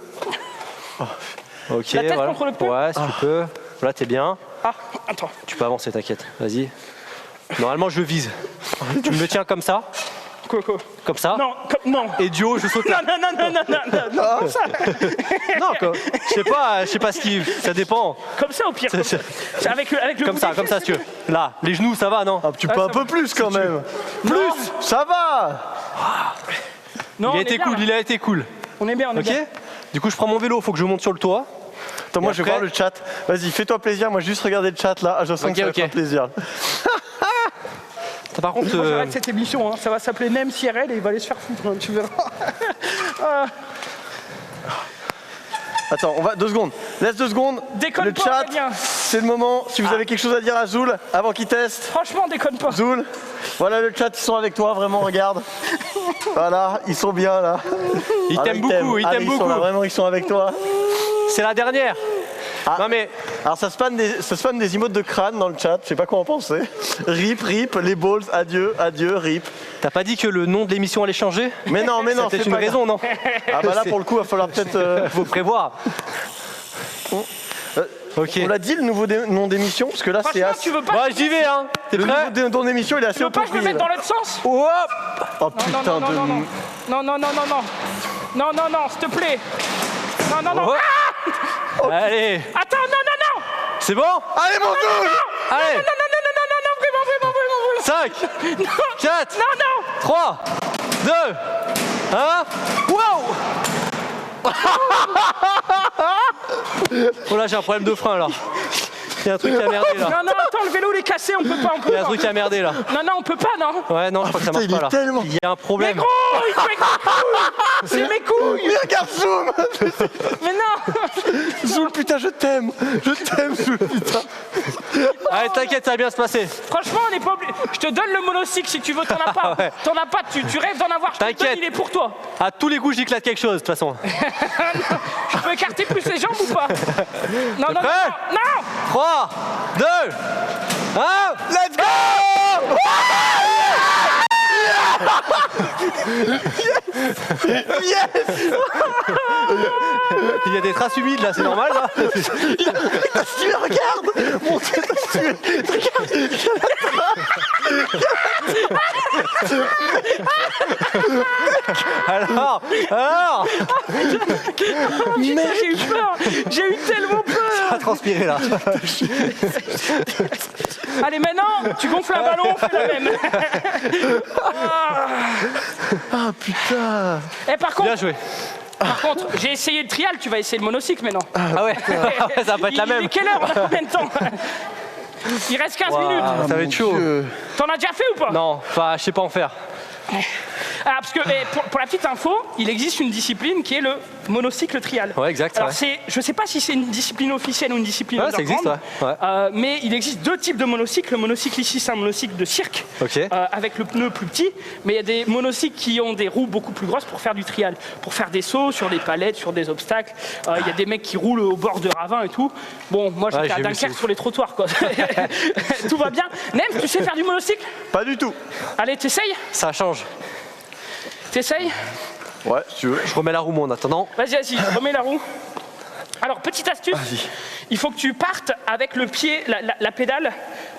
Ok, La tête voilà. contre le pneu. Ouais, si tu peux. Là, t'es bien. Ah, attends. Tu peux avancer, t'inquiète. Vas-y. Normalement, je vise. Tu me le tiens comme ça. Quoi. Comme ça. Non, non. Et du haut, je saute là. Non, comme ça. Non, je sais pas ce qui. Ça dépend. Comme ça, au pire. Comme ça. C'est avec le Comme bout ça, des comme ça, fesses, si tu veux. Là, les genoux, ça va, non? Ah, tu peux un peu plus quand même. Plus. Ça va. Non, Il on a est été bien, cool, là. il a été cool. On est bien, on est Ok? bien. Du coup, je prends mon vélo, faut que je monte sur le toit. Attends, moi Et je vais après- voir le chat. Vas-y, fais-toi plaisir. Moi, juste regarder le chat là. Ah, je sens Ok, que ça va ok. faire plaisir. Par contre, Moi, j'arrête cette émission. Hein. Ça va s'appeler Nem CRL et il va aller se faire foutre. Hein, tu verras. Attends, on va 2 secondes. Laisse 2 secondes. Déconne le pas, chat, Aurélien. c'est le moment. Si vous avez quelque chose à dire à Zoul avant qu'il teste. Franchement, déconne pas. Zoul, voilà le chat, ils sont avec toi, vraiment, regarde. Voilà, ils sont bien là. Ils Ah, t'aiment beaucoup, ils t'aiment Sont beaucoup. là, vraiment, ils sont avec toi. C'est la dernière. Ah. Non mais, Alors ça spam des emotes de crâne dans le chat, je sais pas quoi en penser. Rip, les balls, adieu, rip. t'as pas dit que le nom de l'émission allait changer? Mais non, C'est c'est peut-être une pas raison, non? Ah bah là pour le coup, il va falloir peut-être... Faut prévoir. Ok. On l'a dit le nouveau nom d'émission, parce que là c'est Franchement, assez... tu veux pas. Bah j'y vais, hein. T'es Le prêt? nouveau nom d'émission, il est assez Tu veux pas que je me approprié. mette dans l'autre sens? Hop. Oh Non, putain non, non, de... non, non. Non, non, non, non, non. Non, non, non, s'il te plaît. Non, non, non. Oh. Ah Allez, Attends, non, non, non. c'est bon? Allez mon Zoul! Allez, Non, non, non, non, non, non, vraiment, vraiment, vraiment, vraiment. 5, Non, 4, non, non. 3, 2, 1. Wow! Oh là, j'ai un problème de frein là. Il y a un truc qui a merdé là. Non, non, attends, le vélo il est cassé, on peut pas, on peut Il y a un pas. truc qui a merdé là. Non, non, on peut pas, non. Ouais, non, je crois que ça marche putain, il pas est là. tellement- Il y a un Mais problème. gros, il fait avec mes couilles. C'est mes couilles. Mais regarde Zoom! Mais non. Zoul, putain, je t'aime, Zoul, putain. Allez, t'inquiète, ça va bien se passer. Franchement, on n'est pas obligé. Je te donne le monocycle si tu veux, t'en as pas. Ouais. T'en as pas, tu rêves d'en avoir. Je te le donne, T'inquiète. il est pour toi. À tous les coups, j'éclate quelque chose de toute façon. Je peux écarter plus les jambes ou pas? Non, non, non, prêt? non, non. 3, 2, 1. Let's go! Yes! Il y a des traces humides là, c'est normal là. Tu me regardes! Mon Dieu, Alors, Putain, j'ai eu peur. J'ai eu tellement peur. à transpirer là. Allez, maintenant, tu gonfles un ballon, fais la même. Ah putain! Et par Bien contre, joué. j'ai essayé le trial, tu vas essayer le monocycle maintenant. Ah ouais, ça va pas être la Il même. est quelle heure? On a combien de temps? Il reste 15 minutes. Waouh, ça va être chaud. T'en as déjà fait ou pas? Non, enfin, je sais pas en faire. Ah, parce que pour la petite info, il existe une discipline qui est le monocycle trial. Ouais, exact. Alors Ouais. je sais pas si c'est une discipline officielle ou une discipline Ouais, ça existe, underground, ouais. mais il existe 2 types de monocycles. Le monocycle ici, c'est un monocycle de cirque, Ok. avec le pneu plus petit, mais il y a des monocycles qui ont des roues beaucoup plus grosses pour faire du trial, pour faire des sauts sur des palettes, sur des obstacles. Il y a des mecs qui roulent au bord de ravins et tout. Bon, moi Ouais, j'étais à j'ai vu, Dunkerque c'est sur les trottoirs, quoi. Tout va bien. Nem, tu sais faire du monocycle? Pas du tout. Allez, t'essayes? Ça change. T'essayes? Ouais, si tu veux. Je remets la roue moi en attendant. Vas-y, vas-y, remets la roue. Alors, petite astuce, il faut que tu partes avec le pied, la pédale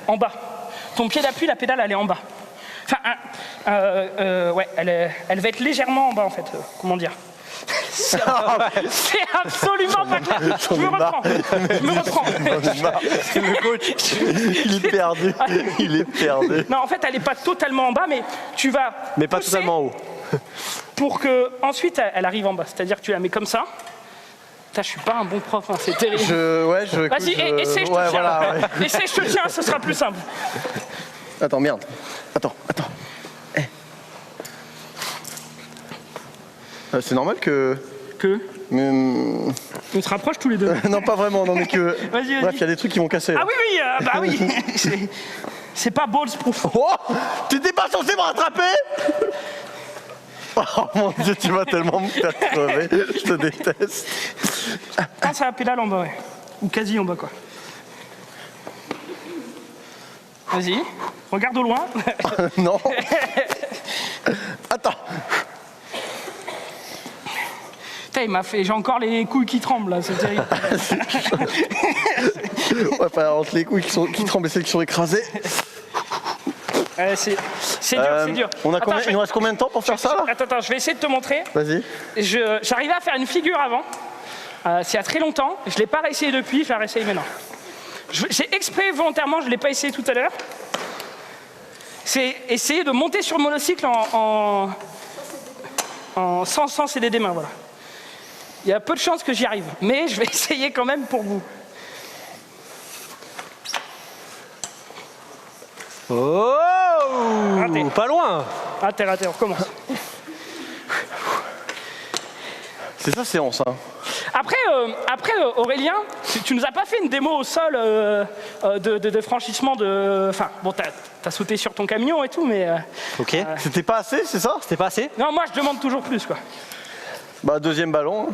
en bas. Ton pied d'appui, la pédale, elle est en bas. Enfin, ouais, elle va être légèrement en bas, en fait. Comment dire? C'est absolument pas clair. Je me reprends. Je me reprends. C'est le coach. Il est perdu. Il est perdu. Non, en fait, elle n'est pas totalement en bas, mais tu vas. Mais pas pousser totalement en haut. Pour que ensuite elle arrive en bas. C'est-à-dire que tu la mets comme ça. Putain, je suis pas un bon prof, hein, c'est terrible. Vas-y, Vas-y, essaie, je te tiens. Essaie, je te tiens, ce sera plus simple. Attends, merde. Attends. C'est normal que... Mais... On se rapproche tous les deux. non, pas vraiment, non, mais que... Vas-y. Bref, il y a des trucs qui vont casser. Ah oui, oui, bah oui. C'est pas balls proof. Oh, t'étais pas censé me rattraper? Oh mon Dieu, tu vas tellement me faire crever. Je te déteste. Pense à la pédale en bas, ouais. Ou quasi en bas, quoi. Vas-y, regarde au loin. Non. Attends. Putain, il m'a fait. J'ai encore les couilles qui tremblent là, c'est terrible. Ouais, enfin, entre les couilles qui tremblent et celles qui sont écrasées. C'est dur, c'est dur. Attends, il nous reste combien de temps pour faire ça là? Attends, je vais essayer de te montrer. Vas-y. J'arrivais à faire une figure avant. C'est il y a très longtemps. Je ne l'ai pas réessayé depuis, je vais la réessayer maintenant. J'ai exprès volontairement, je ne l'ai pas essayé tout à l'heure. C'est essayer de monter sur le monocycle sans s'aider des mains. Voilà. Il y a peu de chances que j'y arrive, mais je vais essayer quand même pour vous. Oh, Raté. pas loin. Ah, t'es raté, on recommence. C'est sa séance, hein. Après, Aurélien, tu nous as pas fait une démo au sol de franchissement de... Enfin, bon, t'as sauté sur ton camion et tout, mais... Ok. C'était pas assez, c'est ça? C'était pas assez? Non, moi, je demande toujours plus, quoi. Bah, deuxième ballon.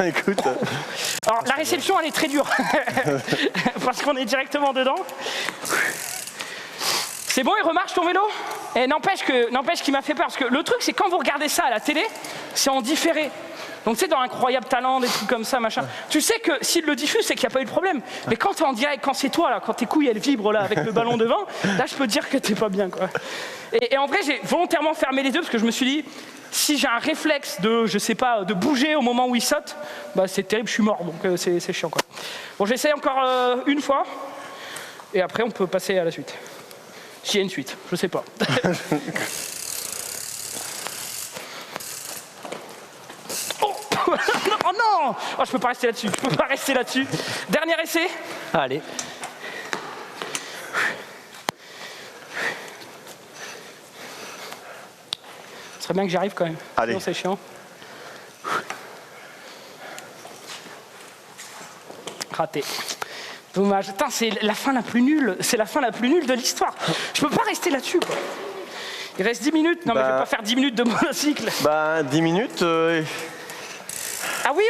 Écoute. Alors, la réception, elle est très dure. Parce qu'on est directement dedans. C'est bon, il remarche ton vélo? Et n'empêche qu'il m'a fait peur. Parce que le truc, c'est quand vous regardez ça à la télé, c'est en différé. Donc, tu sais, dans Incroyable Talent, des trucs comme ça, machin. Tu sais que s'il le diffuse, c'est qu'il n'y a pas eu de problème. Mais quand t'es en direct, quand c'est toi, là, quand tes couilles, elles vibrent, là, avec le ballon devant, là, je peux te dire que t'es pas bien, quoi. Et en vrai, j'ai volontairement fermé les yeux parce que je me suis dit, si j'ai un réflexe de, je sais pas, de bouger au moment où il saute, bah, c'est terrible, je suis mort. Donc, c'est chiant, quoi. Bon, j'essaie encore une fois. Et après, on peut passer à la suite. S'il y a une suite, je sais pas. Oh non! Oh, je peux pas rester là-dessus. Je peux pas rester là-dessus. Dernier essai. Allez. Ce serait bien que j'y arrive quand même. Allez. Sinon c'est chiant. Raté. Dommage. Putain, c'est la fin la plus nulle. C'est la fin la plus nulle de l'histoire. Je peux pas rester là-dessus, quoi. Il reste 10 minutes. Non, mais je vais pas faire 10 minutes de monocycle. Bah, 10 minutes. Ah oui,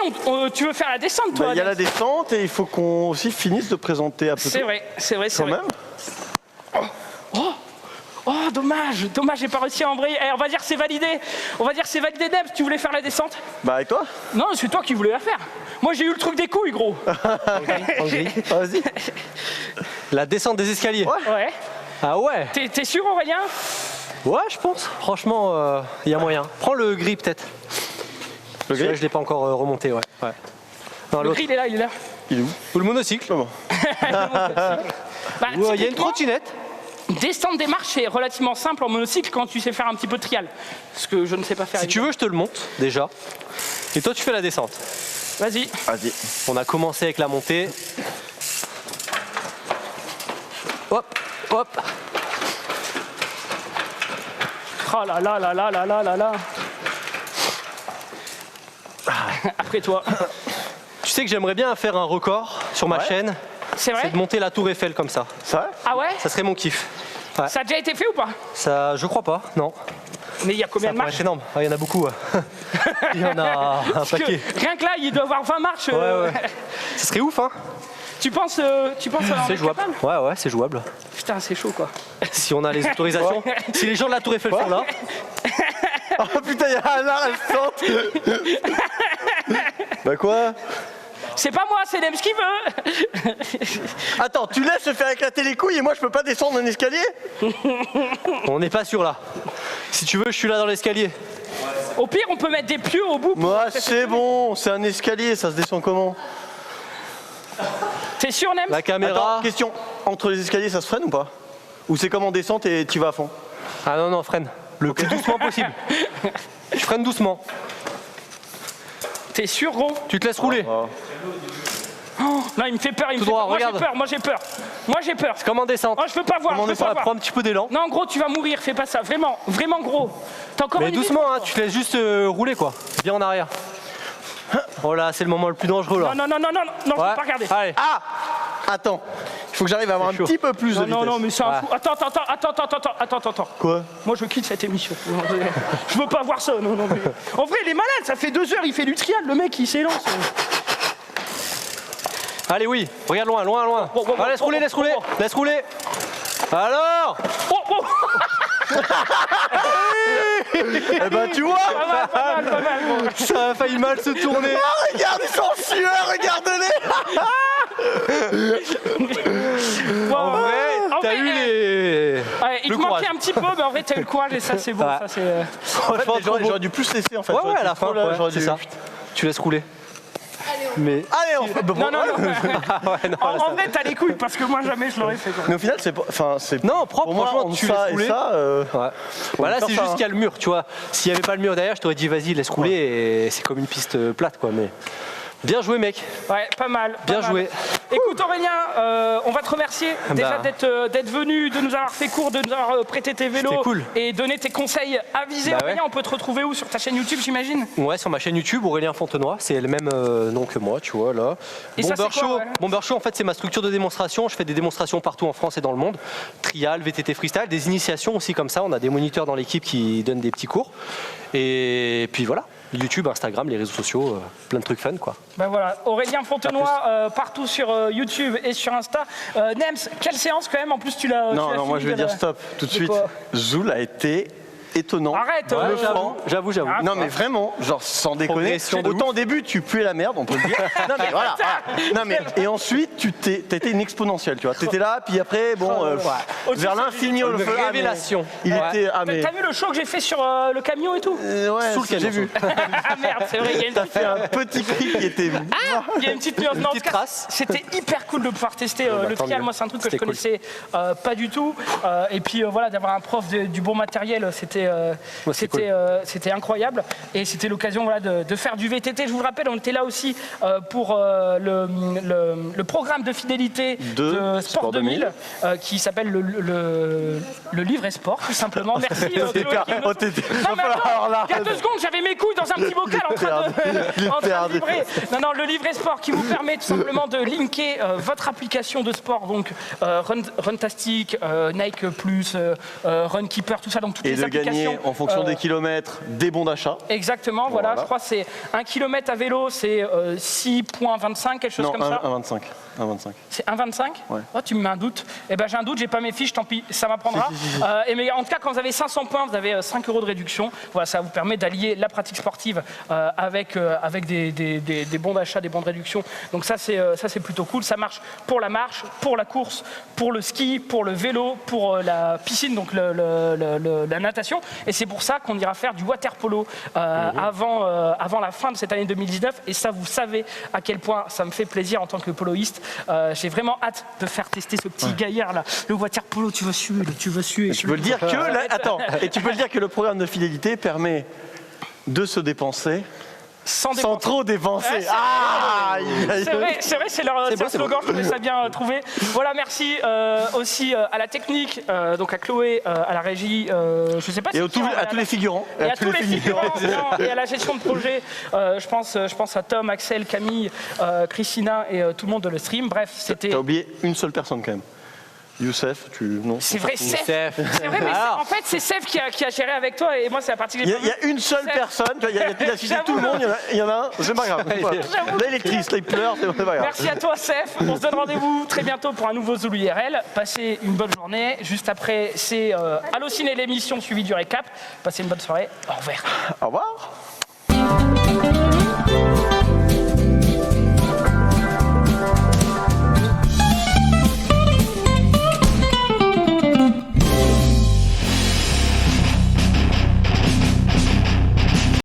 tu veux faire la descente, toi? Il y a la descente et il faut qu'on aussi finisse de présenter un peu. C'est vrai, c'est vrai, c'est Quand vrai. même. Oh, dommage, j'ai pas réussi à embrayer. Eh, on va dire que c'est validé. On va dire que c'est validé, Debs. Tu voulais faire la descente? Bah, avec toi? Non, c'est toi qui voulais la faire. Moi, j'ai eu le truc des couilles, gros. Vas-y. La descente des escaliers. Ouais. Ah ouais. T'es sûr, Aurélien? Ouais, je pense. Franchement, il y a moyen. Prends le gris peut-être. Le Celui-là, gris? je l'ai pas encore remonté, ouais. Non, Le l'autre. gris, il est là, il est là. Il est où? Ou le monocycle. Bon. Bah, Ou il y a une typiquement, trottinette. descendre des marches, c'est relativement simple en monocycle quand tu sais faire un petit peu de trial. Ce que je ne sais pas faire. Si tu veux, je te le monte déjà. Et toi, tu fais la descente. Vas-y. Vas-y. On a commencé avec la montée. Hop, hop. Oh là là là là là là là là. Après toi. Tu sais que j'aimerais bien faire un record sur ma Ouais. chaîne. C'est vrai? C'est de monter la tour Eiffel comme ça. C'est vrai? Ah ouais? Ça serait mon kiff. Ouais. Ça a déjà été fait ou pas? Ça, je crois pas, non. Mais il y a combien Ça de pourrait marches? être énorme. Ah, il y en a beaucoup. Il y en a un Parce que paquet. rien que là, il doit y avoir 20 marches. Ouais. Ça serait ouf, hein. Tu penses en C'est être jouable. capable? Ouais, c'est jouable. Putain, c'est chaud, quoi. Si on a les autorisations. Si les gens de la tour Eiffel sont là. Oh putain, il y a Anna, elle saute. Bah quoi? C'est pas moi, c'est Debs qui veut. Attends, tu laisses se faire éclater les couilles et moi je peux pas descendre un escalier? On n'est pas sûr là. Si tu veux, je suis là dans l'escalier. Au pire, on peut mettre des pieux au bout. Moi c'est bon, c'est un escalier, ça se descend comment? T'es sûr, Nem? La caméra. Attends, question, entre les escaliers ça se freine ou pas? Ou c'est comme en descente et tu vas à fond? Ah non, freine. Le plus doucement possible. Je freine doucement. T'es sûr, gros? Tu te laisses rouler. Non, il me fait peur, il me Tout fait droit, peur. Moi, regarde. j'ai peur. Moi, j'ai peur. Comme en descente. Oh, je peux pas voir, je peux pas voir. Prends un petit peu d'élan. Non, gros, tu vas mourir, fais pas ça. Vraiment, vraiment gros. T'as encore Mais une idée? doucement, hein, tu te laisses juste rouler quoi. Bien en arrière. Oh là, c'est le moment le plus dangereux là. Non, je peux Ouais. pas regarder. Allez. Ah! Attends, il faut que j'arrive à avoir un C'est chaud. petit peu plus de vitesse. Non, mais c'est un fou. Attends. Quoi? Moi, je quitte cette émission. Je veux pas voir ça, non, mais... En vrai, il est malade, ça fait 2 heures, il fait du trial, le mec, il s'élance. Allez, oui. Regarde loin. Bon, Ah, laisse rouler. Laisse rouler. Alors. Eh ben tu vois! Pas mal, gros. Ça a failli mal se tourner. Ah, regarde, ils sont en sueur, regarde-les! En vrai, En t'as vrai, eu les. Ouais, il le te manquait courage. un petit peu, mais en vrai, t'as eu le courage et ça, c'est bon. Ouais. Ça, c'est... En fait, j'aurais dû plus laisser en fait. Ouais, à la fin, Là, ouais, j'aurais c'est dû- ça. Tu laisses rouler. Mais. Allez, on fait. Non. Ah ouais, non, là, En vrai, t'as les couilles, parce que moi, jamais je l'aurais fait. Quoi. Mais au final, c'est pas. Enfin, c'est. Non, propre, Pour moi, franchement, entre tu ça laisses rouler. et ça. Ouais. Bah là, faire c'est ça, juste hein. qu'il y a le mur, tu vois. S'il n'y avait pas le mur derrière, je t'aurais dit vas-y, laisse rouler et c'est comme une piste plate, quoi. Mais Bien joué, mec. Ouais, pas mal. Bien joué. Écoute Aurélien, on va te remercier déjà d'être venu, de nous avoir fait cours, de nous avoir prêté tes vélos cool. et donné tes conseils avisés. Bah Aurélien, ouais. on peut te retrouver où sur ta chaîne YouTube, j'imagine? Ouais, sur ma chaîne YouTube, Aurélien Fontenoy, c'est le même nom que moi, tu vois, là. Et ça, Bomber c'est quoi, Show, ouais Bomber Show, en fait, c'est ma structure de démonstration. Je fais des démonstrations partout en France et dans le monde. Trial, VTT freestyle, des initiations aussi comme ça. On a des moniteurs dans l'équipe qui donnent des petits cours. Et puis voilà. YouTube, Instagram, les réseaux sociaux, plein de trucs fun, quoi. Ben voilà, Aurélien Fontenoy partout sur YouTube et sur Insta. Nems, quelle séance quand même? En plus, tu l'as. Non, moi je vais dire stop tout de suite. quoi Zoul a été étonnant. Arrête, J'avoue. Non mais vraiment, genre sans déconner. Progression de Autant au début tu puais la merde, on peut le dire. Non mais voilà. Non mais et ensuite t'as été une exponentielle, tu vois. T'étais là, puis après vers l'infini au feu. Révélation. Il était mais T'as vu le show que j'ai fait sur le camion et tout? ouais, Sous le j'ai camion, vu. Ah merde, c'est vrai, il y a une T'as petite, fait un petit cri qui était. il y a une petite nuance. Non, en tout cas, trace. C'était hyper cool de pouvoir tester le tant trial. mieux. Moi, c'est un truc que je C'était cool. connaissais pas du tout. Et puis voilà, d'avoir un prof du bon matériel, c'était incroyable. Et c'était l'occasion de faire du VTT. Je vous le rappelle, on était là aussi pour le programme de fidélité de Sport 2000 qui s'appelle le livre et sport, tout simplement. Merci. Chloé, qui me- Oh, t'étais. Non, mais attends, il y a 2 secondes, j'avais mes couilles dans un petit bocal en train de vibrer. Non, le livret sport qui vous permet tout simplement de linker votre application de sport, donc Runtastic, Nike Plus, Runkeeper, tout ça, donc toutes Et les de applications. gagner en fonction des kilomètres des bons d'achat. Exactement, voilà. Je crois que c'est 1 km à vélo, c'est 6,25, quelque chose Non, comme ça. 1,25. 1,25. C'est 1,25 Ouais. Oh, tu me mets un doute. Eh ben j'ai un doute, j'ai pas mes fiches, tant pis, ça m'apprendra. Et mais en tout cas, quand vous avez 500 points, vous avez 5 € de réduction. Voilà, ça vous permet d'allier la pratique sportive avec des bons d'achat, des bons de réduction. Donc ça c'est plutôt cool. Ça marche pour la marche, pour la course, pour le ski, pour le vélo, pour la piscine, donc la natation. Et c'est pour ça qu'on ira faire du water polo avant la fin de cette année 2019. Et ça, vous savez à quel point ça me fait plaisir en tant que poloiste. J'ai vraiment hâte de faire tester ce petit gaillard là. Le water polo, tu vas suer. Tu peux le dire que et tu peux le dire que le programme de fidélité permet de se dépenser sans trop dépenser. C'est vrai, c'est leur slogan, je trouvais ça bien trouvé. Voilà, merci aussi à la technique, donc à Chloé, à la régie, je sais pas si Et à tous les figurants. et à tous les figurants et à la gestion de projet. Je pense à Tom, Axel, Camille, Christina et tout le monde de le stream. Bref, c'était. T'as oublié une seule personne quand même. Youssef, non. C'est vrai, Sef. Youssef. C'est vrai, mais en fait, c'est Sef qui a géré avec toi et moi, c'est la partie que j'ai Il y a une seule personne, tu vois, il a cité tout le monde, il y en a un, c'est pas grave. Là, il est triste, là, il pleure, c'est pas grave. Merci à toi, Sef. On se donne rendez-vous très bientôt pour un nouveau Zoulou IRL. Passez une bonne journée. Juste après, c'est Allociné, l'émission suivie du récap. Passez une bonne soirée. Au revoir. Au revoir.